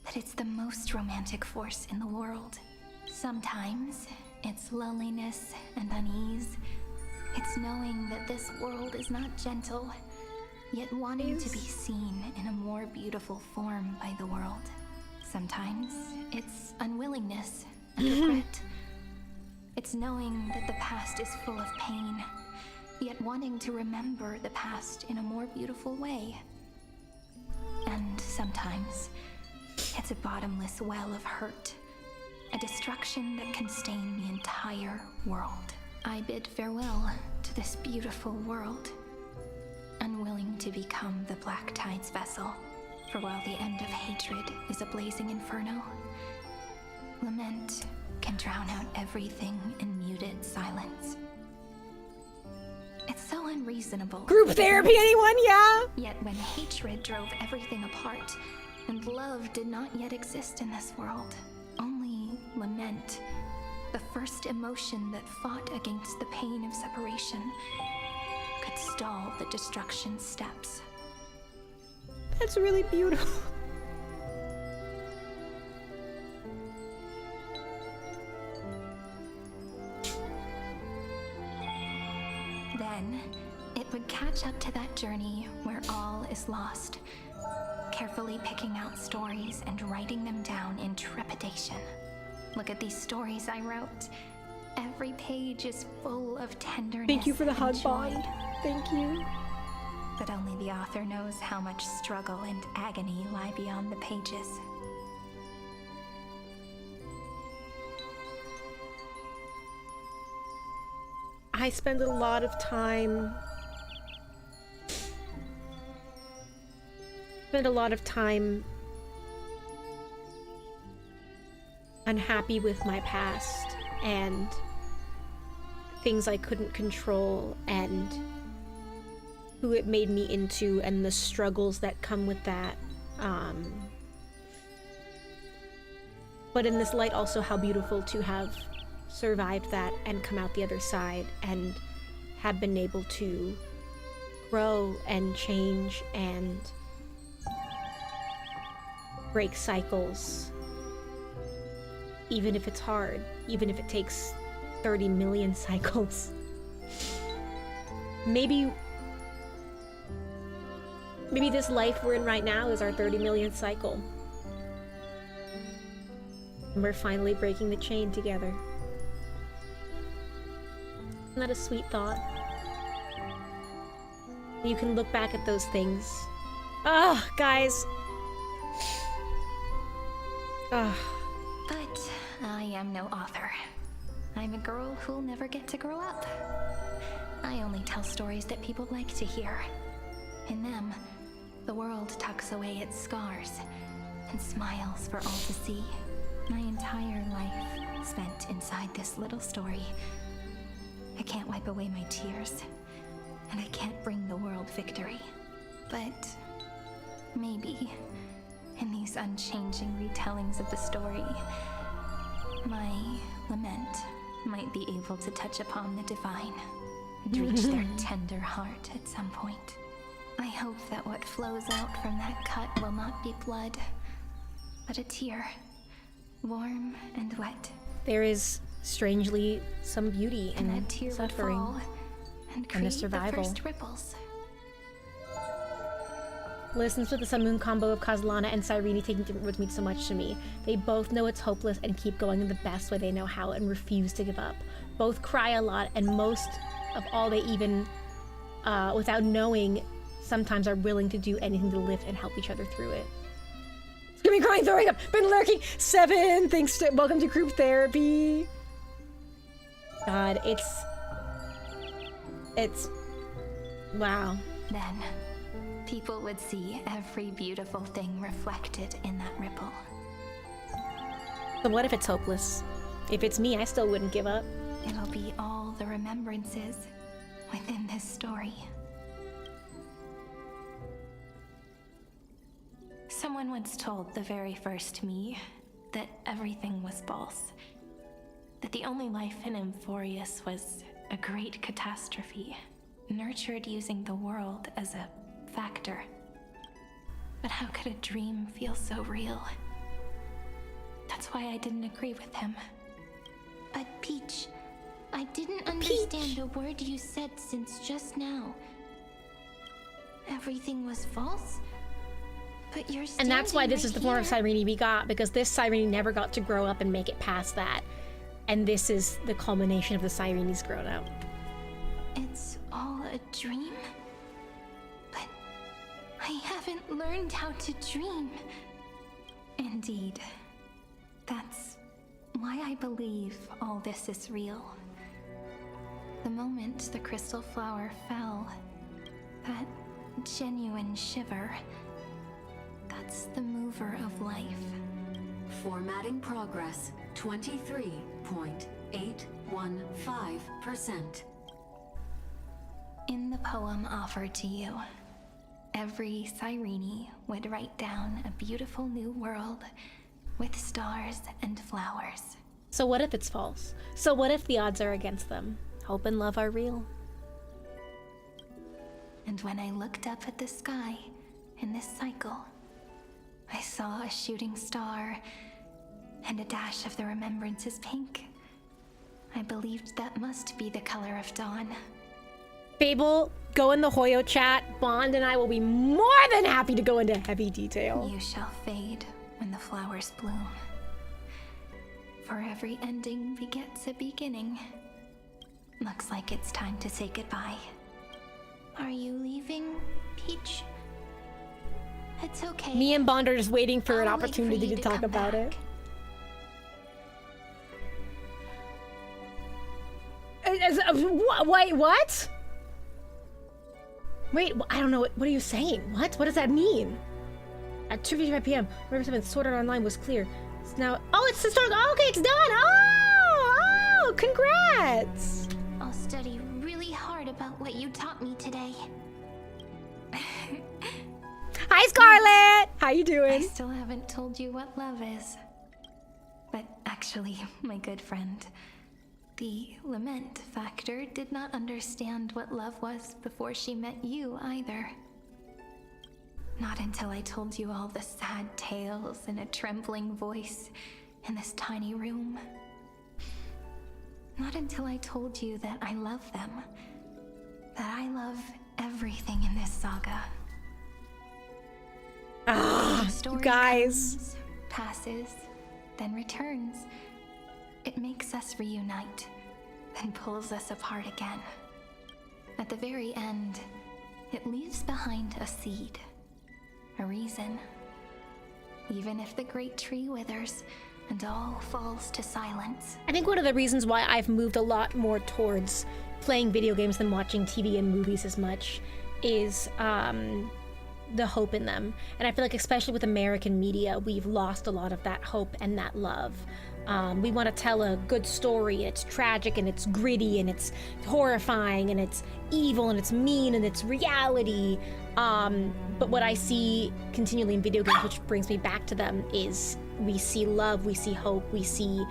that it's the most romantic force in the world. Sometimes it's loneliness and unease. It's knowing that this world is not gentle, yet wanting to be seen in a more beautiful form by the world. Sometimes it's unwillingness and regret. It's knowing that the past is full of pain, yet wanting to remember the past in a more beautiful way. And sometimes it's a bottomless well of hurt, a destruction that can stain the entire world. I bid farewell to this beautiful world, unwilling to become the Black Tide's vessel. For while the end of hatred is a blazing inferno, lament can drown out everything in muted silence. It's so unreasonable. Group therapy, anyone? Yeah? Yet when hatred drove everything apart, and love did not yet exist in this world, only lament, the first emotion that fought against the pain of separation, could stall the destruction steps. That's really beautiful. Then, it would catch up to that journey where all is lost, carefully picking out stories and writing them down in trepidation. Look at these stories I wrote. Every page is full of tenderness. Thank you for the and hug joy. bond. Thank you. But only the author knows how much struggle and agony lie beyond the pages. I spend a lot of time unhappy with my past and things I couldn't control and who it made me into and the struggles that come with that. But in this light, also how beautiful to have survived that and come out the other side and have been able to grow and change and break cycles. Even if it's hard, even if it takes 30 million cycles. Maybe this life we're in right now is our 30 millionth cycle. And we're finally breaking the chain together. Isn't that a sweet thought? You can look back at those things. Oh, guys. Oh. But I am no author. I'm a girl who'll never get to grow up. I only tell stories that people like to hear. In them, the world tucks away its scars and smiles for all to see. My entire life spent inside this little story. I can't wipe away my tears, and I can't bring the world victory. But maybe, in these unchanging retellings of the story, my lament might be able to touch upon the divine and reach their tender heart at some point. I hope that what flows out from that cut will not be blood, but a tear, warm and wet. There is strangely some beauty in that tear suffering would fall and the create survival. the first ripples. Listens to the Sun Moon combo of Kozlana and Cyrene taking different roads means so much to me. They both know it's hopeless and keep going in the best way they know how and refuse to give up. Both cry a lot, and most of all they even, without knowing, sometimes are willing to do anything to lift and help each other through it. Screaming, crying, throwing up, been lurking. 7, thanks to, welcome to group therapy. God, it's, wow. Then, people would see every beautiful thing reflected in that ripple. So what if it's hopeless? If it's me, I still wouldn't give up. It'll be all the remembrances within this story. Someone once told the very first me that everything was false. That the only life in Emphorius was a great catastrophe, nurtured using the world as a factor. But how could a dream feel so real? That's why I didn't agree with him. But Peach, I didn't understand a word you said since just now. Everything was false? But you're And that's why this standing is the right form of here. Cyrene we got, because this Cyrene never got to grow up and make it past that. And this is the culmination of the Cyrene he's grown up. It's all a dream? But I haven't learned how to dream. Indeed. That's why I believe all this is real. The moment the crystal flower fell, that genuine shiver, that's the mover of life. Formatting progress 23.815%. In the poem offered to you, every Cyrene would write down a beautiful new world with stars and flowers. So what if it's false? So what if the odds are against them? Hope and love are real. And when I looked up at the sky in this cycle, I saw a shooting star and a dash of the remembrances pink. I believed that must be the color of dawn. Fable, go in the Hoyo chat. Bond and I will be more than happy to go into heavy detail. You shall fade when the flowers bloom. For every ending begets a beginning. Looks like it's time to say goodbye. Are you leaving, Peach? It's okay. Me and Bond are just waiting for an I'll wait for opportunity you to to talk come about back. it. Wait, what? Wait, I don't know. What are you saying? What? What does that mean? At 2:55 p.m., River 7 Sword Art Online was clear. It's now. Oh, it's historical. Oh, okay, it's done. Oh, congrats. I'll study really hard about what you taught me today. Hi, Scarlett. How you I doing? still haven't told you what love is. But actually, my good friend, the lament factor did not understand what love was before she met you either. Not until I told you all the sad tales in a trembling voice in this tiny room. Not until I told you that I love them. That I love everything in this saga. Ah, you guys. Comes, passes, then returns. It makes us reunite, then pulls us apart again. At the very end, it leaves behind a seed, a reason. Even if the great tree withers and all falls to silence. I think one of the reasons why I've moved a lot more towards playing video games than watching TV and movies as much is the hope in them. And I feel like especially with American media, we've lost a lot of that hope and that love. We want to tell a good story, and it's tragic, and it's gritty, and it's horrifying, and it's evil, and it's mean, and it's reality. But what I see continually in video games, which brings me back to them, is we see love, we see hope, we see,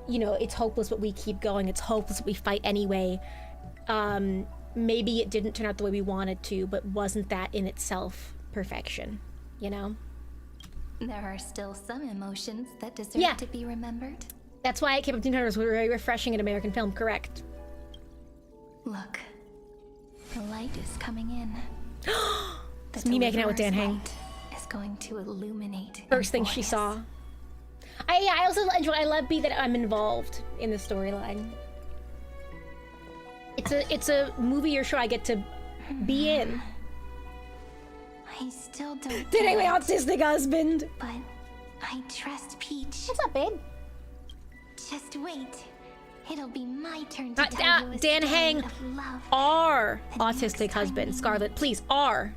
you know, it's hopeless, but we keep going. It's hopeless, but we fight anyway. Maybe it didn't turn out the way we wanted to, but wasn't that in itself perfection, you know? There are still some emotions that deserve to be remembered. That's why I came up to Teen Titans was very refreshing in American film, correct? Look, the light is coming in. It's me making out with Dan Hang. Is going to illuminate. First thing she saw. I also enjoy. I love that I'm involved in the storyline. It's a movie or show I get to be in. I still don't. Dating my autistic husband. But I trust Peach. What's up, babe? Just wait. It'll be my turn to tell you a Dan story Hang, of love. our autistic husband. Scarlett, please, our.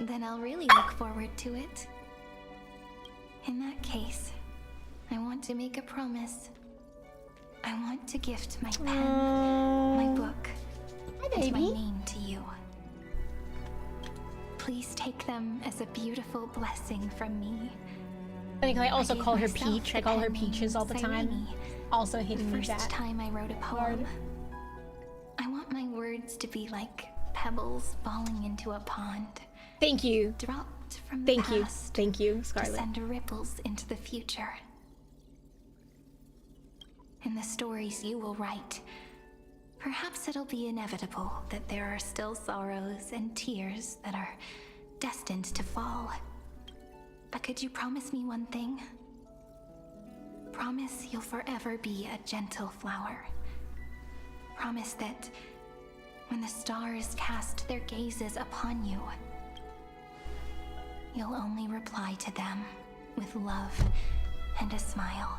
Then I'll really look forward to it. In that case, I want to make a promise. I want to gift my pen, my book, and my name to you. Please take them as a beautiful blessing from me. I think I also call her Peach. I call her Peaches all the time. Also hitting me the that. first time I wrote a poem. I want my words to be like pebbles falling into a pond. Thank you. Dropped from the past. Thank you, Scarlett. To send ripples into the future. In the stories you will write, perhaps it'll be inevitable that there are still sorrows and tears that are destined to fall. But could you promise me one thing? Promise you'll forever be a gentle flower. Promise that when the stars cast their gazes upon you, you'll only reply to them with love and a smile.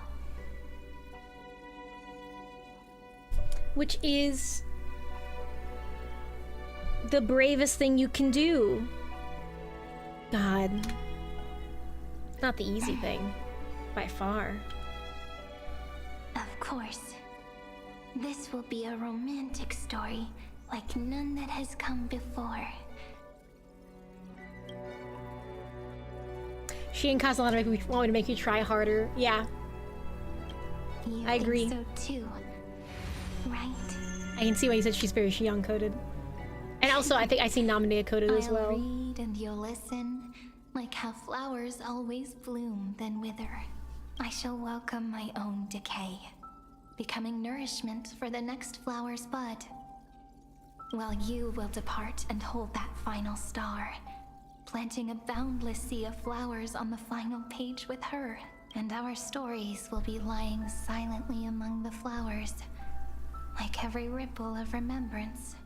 Which is the bravest thing you can do. God. Not the easy thing, by far. Of course. This will be a romantic story like none that has come before. She and Castellano want me to make you try harder. Yeah. I agree. So too, right? I can see why you said she's very young-coded. And also, I think I see nominated coded as well. I'll read and you'll listen, like how flowers always bloom then wither. I shall welcome my own decay, becoming nourishment for the next flower's bud. While you will depart and hold that final star, planting a boundless sea of flowers on the final page with her. And our stories will be lying silently among the flowers, like every ripple of remembrance.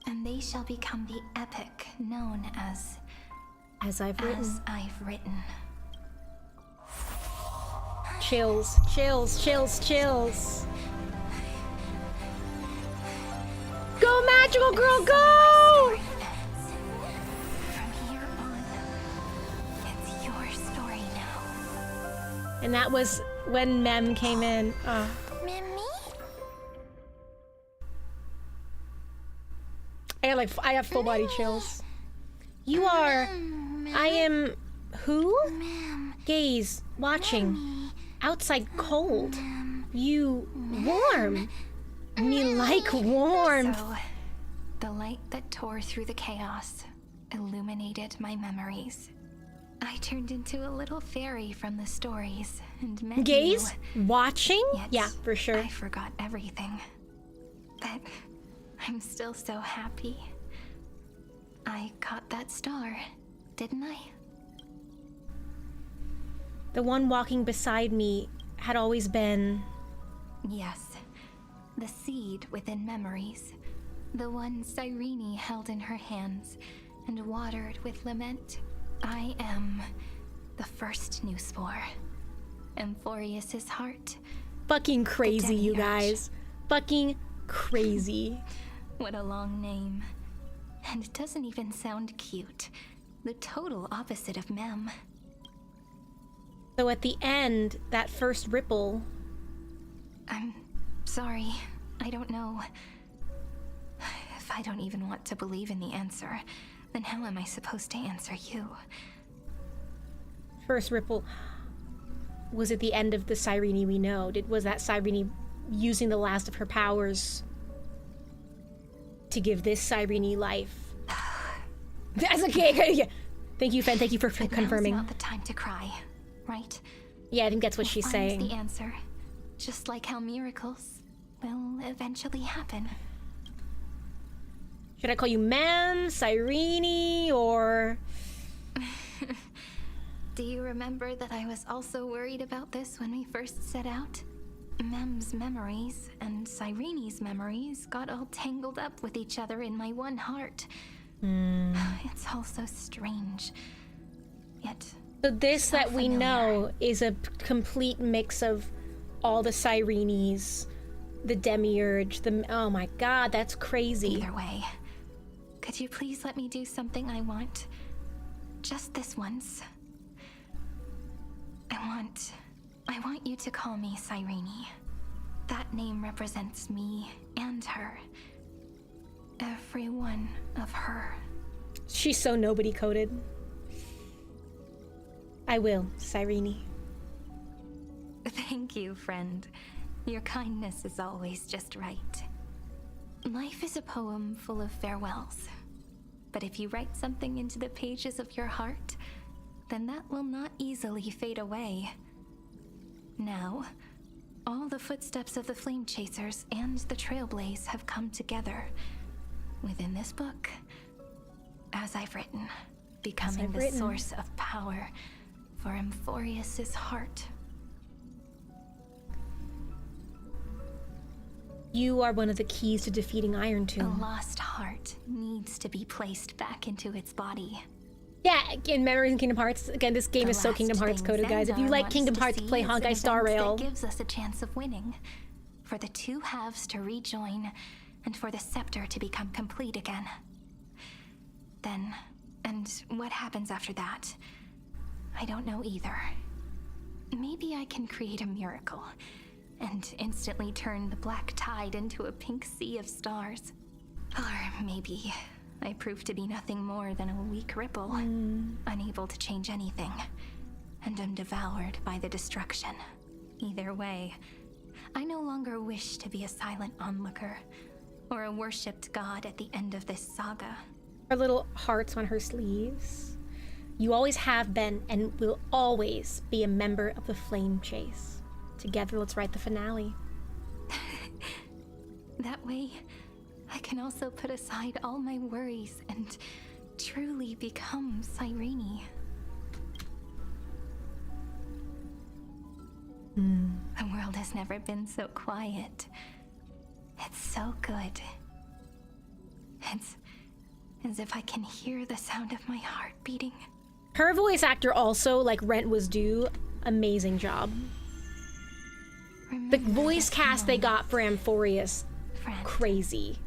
And they shall become the epic known as I've Written. As I've Written. Chills, chills, chills, chills. Go, magical girl, go! From here on, it's your story now. And that was when Mem came in. Mimi? I have full body chills. You are... I am... Who? Gaze, watching. Outside cold. You... warm. Me like warm. So, the light that tore through the chaos illuminated my memories. I turned into a little fairy from the stories and met Gaze? you. Watching? Yet Yeah, for sure. I forgot everything. But I'm still so happy. I caught that star, didn't I? The one walking beside me had always been... Yes. The seed within memories. The one Cyrene held in her hands and watered with lament. I am the first new spore. Amphorius's heart. Fucking crazy, you guys. Fucking crazy. What a long name. And it doesn't even sound cute. The total opposite of Mem. So at the end, that first ripple... I'm sorry. I don't know. If I don't even want to believe in the answer, then how am I supposed to answer you? First ripple... Was it the end of the Cyrene we know? Was that Cyrene using the last of her powers to give this Cyrene life? That's okay. Thank you, Fen. Thank you for confirming. Now's not the time to cry, right? Yeah, I think that's what We'll she's find saying. The answer, just like how miracles will eventually happen. Should I call you Mem, Cyrene, or... Do you remember that I was also worried about this when we first set out? Mem's memories and Cyrene's memories got all tangled up with each other in my one heart. It's all so strange. Yet... So this so that we familiar. know is a complete mix of all the Cyrenes, the Demiurge, the... Oh my god, that's crazy. Either way, could you please let me do something I want? Just this once. I want you to call me Cyrene. That name represents me and her. Every one of her. She's so nobody coded. I will, Cyrene. Thank you, friend. Your kindness is always just right. Life is a poem full of farewells. But if you write something into the pages of your heart, then that will not easily fade away. Now, all the footsteps of the Flame Chasers and the Trailblaze have come together within this book, as I've written, becoming the source of power for Amphorius's heart. You are one of the keys to defeating Iron A Tomb. lost heart needs to be placed back into its body. Yeah, in Memories in Kingdom Hearts. Again, this game is so Kingdom Hearts coded, guys. If you like Kingdom Hearts, play Honkai Star Rail. That gives us a chance of winning, for the two halves to rejoin, and for the scepter to become complete again. Then, and what happens after that? I don't know either. Maybe I can create a miracle, and instantly turn the black tide into a pink sea of stars. Or maybe I prove to be nothing more than a weak ripple, unable to change anything, and am devoured by the destruction. Either way, I no longer wish to be a silent onlooker, or a worshipped god at the end of this saga. Her little hearts on her sleeves. You always have been and will always be a member of the Flame Chase. Together, let's write the finale. That way, I can also put aside all my worries and truly become Cyrene. The world has never been so quiet. It's so good. It's as if I can hear the sound of my heart beating. Her voice actor also, like rent was due, amazing job. The voice cast they got for Amphorius, crazy.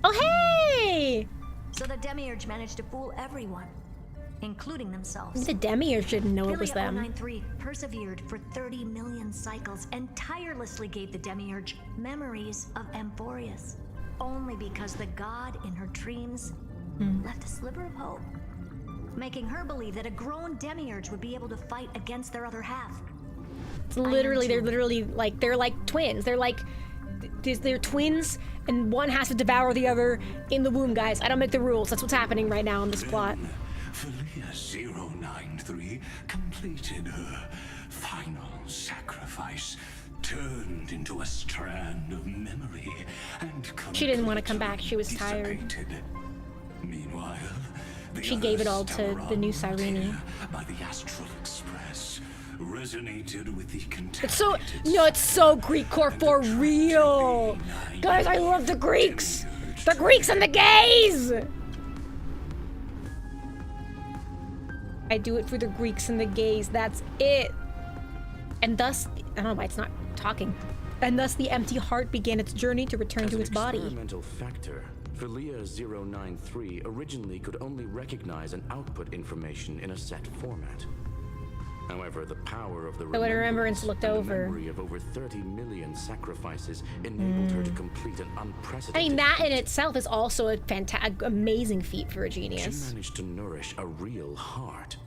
Oh, hey! So the Demiurge managed to fool everyone. including themselves. The Demiurge didn't know it was them. 093 persevered for 30 million cycles and tirelessly gave the Demiurge memories of Amphorius, only because the god in her dreams left a sliver of hope, making her believe that a grown Demiurge would be able to fight against their other half. It's literally, they're like twins. They're twins, and one has to devour the other in the womb, guys. I don't make the rules. That's what's happening right now in this plot. Felia 093 completed her final sacrifice, turned into a strand of memory, and she didn't want to come back. She was tired. Meanwhile, she gave it all to the new Cyrene. By the Astral Express resonated with the It's so Greek core for real. Guys, I love the Greeks. The Greeks and the gays. I do it for the Greeks and the gays. That's it. And thus, I don't know why it's not talking. And thus the empty heart began its journey to return to its body. Experimental factor, Felia 093 originally could only recognize and output information in a set format. However, the power of the remembrance looked over. Memory of over 30 million sacrifices enabled her to complete an unprecedented. I mean, that in itself is also a amazing feat for a genius. She managed to nourish a real heart.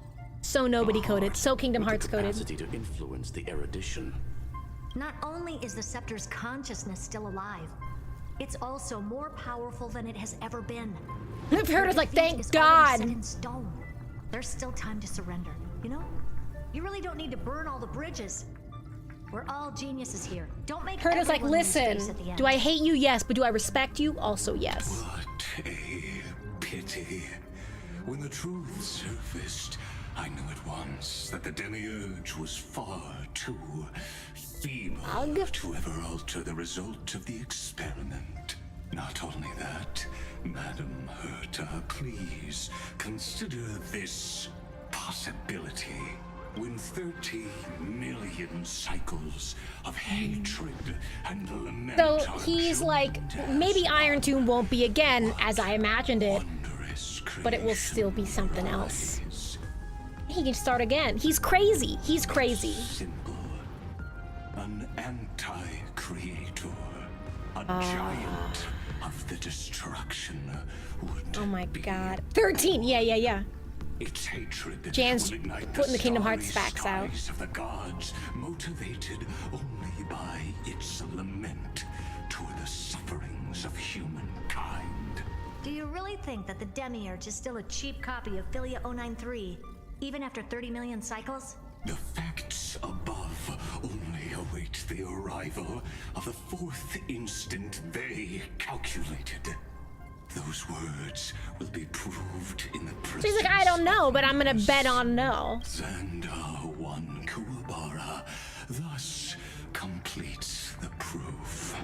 So nobody coded, so Kingdom Hearts coded. Capacity to influence the erudition. Not only is the scepter's consciousness still alive, it's also more powerful than it has ever been. I've heard it's like, thank Set God. in stone. There's still time to surrender, you know? You really don't need to burn all the bridges. We're all geniuses here. Don't make Heard is like, listen, do I hate you? Yes, but do I respect you? Also, yes. What a pity. When the truth surfaced, I knew at once that the Demiurge was far too feeble to ever alter the result of the experiment. Not only that, Madam Herta, please consider this possibility. When 30 million cycles of hatred and lament So he's like, maybe Iron Tomb won't be again as I imagined it, but it will still be something else. He can start again. He's crazy. He's crazy. Simple. An anti-creator. A giant of the destruction would Oh my God. 13. Yeah. Its hatred Jan's will ignite putting the Kingdom Hearts starry facts out. skies of the gods, motivated only by its lament toward the sufferings of humankind. Do you really think that the Demiurge is still a cheap copy of Felia 093, even after 30 million cycles? The facts above only await the arrival of the fourth instant they calculated. Those words will be proved in the So he's like, I don't know, but I'm gonna bet on no. Xandar 1 Kuwabara thus completes the proof.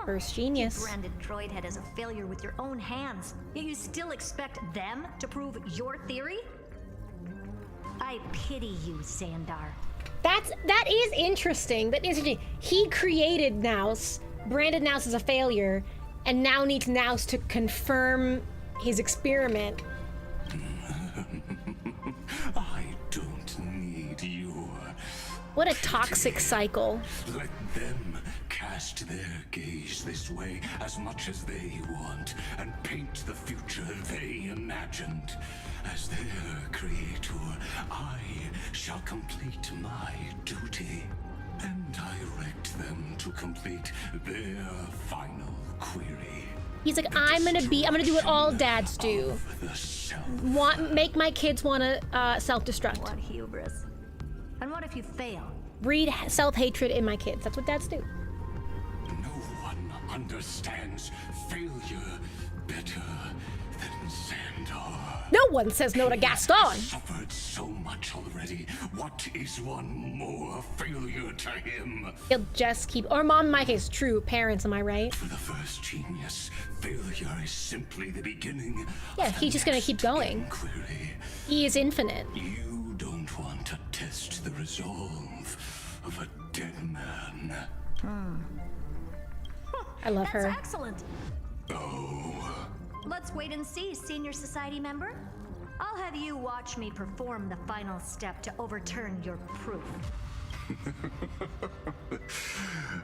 First genius. You branded Droidhead as a failure with your own hands, yet you still expect them to prove your theory? I pity you, Xandar. That is interesting. That is interesting. He created Nous, branded Nous as a failure, and now needs Nous to confirm his experiment. I don't need your... What a toxic cycle. Let them cast their gaze this way as much as they want and paint the future they imagined. As their creator, I shall complete my duty and direct them to complete their final query. He's like, I'm gonna do what all dads do. Make my kids wanna self-destruct. What hubris. And what if you fail? Breed self-hatred in my kids. That's what dads do. No one understands failure better than Xandar. No one says no to Gaston. Suffered so much already. What is one more failure to him? He'll just keep, or mom in my case, true parents, am I right? For the first genius, failure is simply the beginning. Yeah, he's just gonna keep going. Inquiry. He is infinite. You don't want to test the resolve of a dead man. I love her. That's excellent. Oh. Let's wait and see, Senior Society member. I'll have you watch me perform the final step to overturn your proof.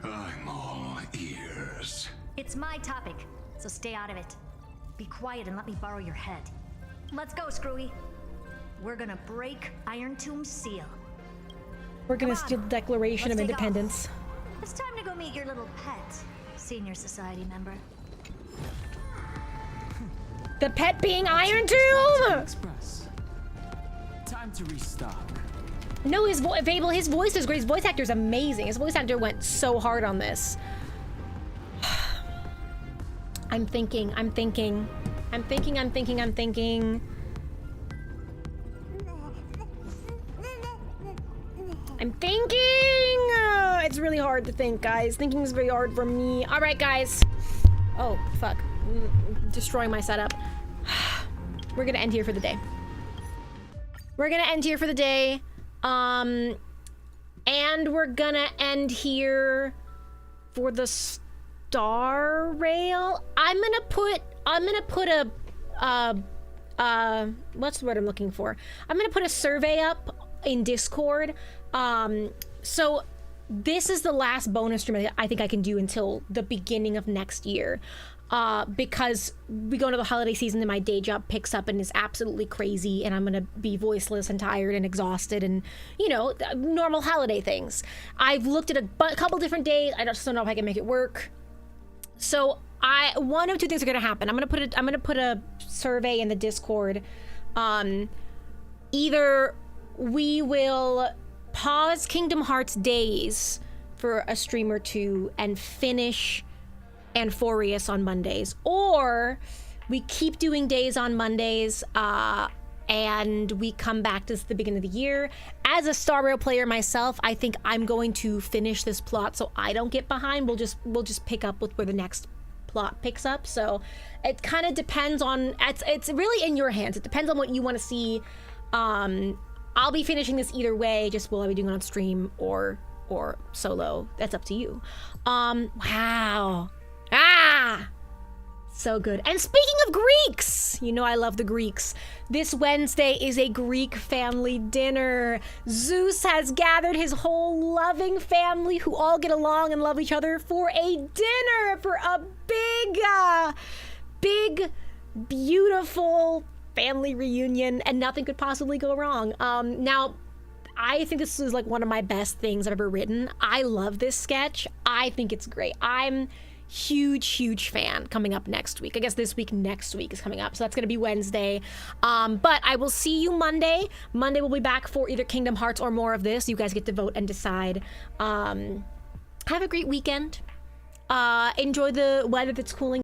I'm all ears. It's my topic, so stay out of it. Be quiet and let me borrow your head. Let's go, Screwy. We're gonna break Iron Tomb's seal. We're gonna steal the Declaration of Independence. It's time to go meet your little pet, senior society member. The pet being Iron Tomb! Express. Time to restock. No, Fable, his voice is great. His voice actor is amazing. His voice actor went so hard on this. I'm thinking. It's really hard to think, guys. Thinking is very hard for me. All right, guys. Oh, fuck. Destroying my setup. We're gonna end here for the day. And we're gonna end here for the star rail. I'm gonna put a what's the word I'm looking for? I'm gonna put a survey up in Discord. So this is the last bonus stream I think I can do until the beginning of next year. Because we go into the holiday season and my day job picks up and is absolutely crazy, and I'm gonna be voiceless and tired and exhausted and, you know, normal holiday things. I've looked at a couple different days. I just don't know if I can make it work. So one of two things are gonna happen. I'm gonna put a survey in the Discord. Either we will pause Kingdom Hearts days for a stream or two and finish Amphorius on Mondays, or we keep doing days on Mondays and we come back to the beginning of the year. As a Star Rail player myself, I think I'm going to finish this plot so I don't get behind. We'll just pick up with where the next plot picks up. So it kind of depends on, it's really in your hands. It depends on what you want to see. I'll be finishing this either way, just will I be doing it on stream or solo. That's up to you. Wow. So good. And speaking of Greeks, you know I love the Greeks. This Wednesday is a Greek family dinner. Zeus has gathered his whole loving family who all get along and love each other for a dinner, for a big, beautiful family reunion, and nothing could possibly go wrong. Now, I think this is like one of my best things I've ever written. I love this sketch. I think it's great. I'm huge fan. Coming up next week. I guess this week, next week is coming up. So that's gonna be Wednesday. But I will see you Monday. Monday we'll be back for either Kingdom Hearts or more of this. You guys get to vote and decide. Have a great weekend. Enjoy the weather that's cooling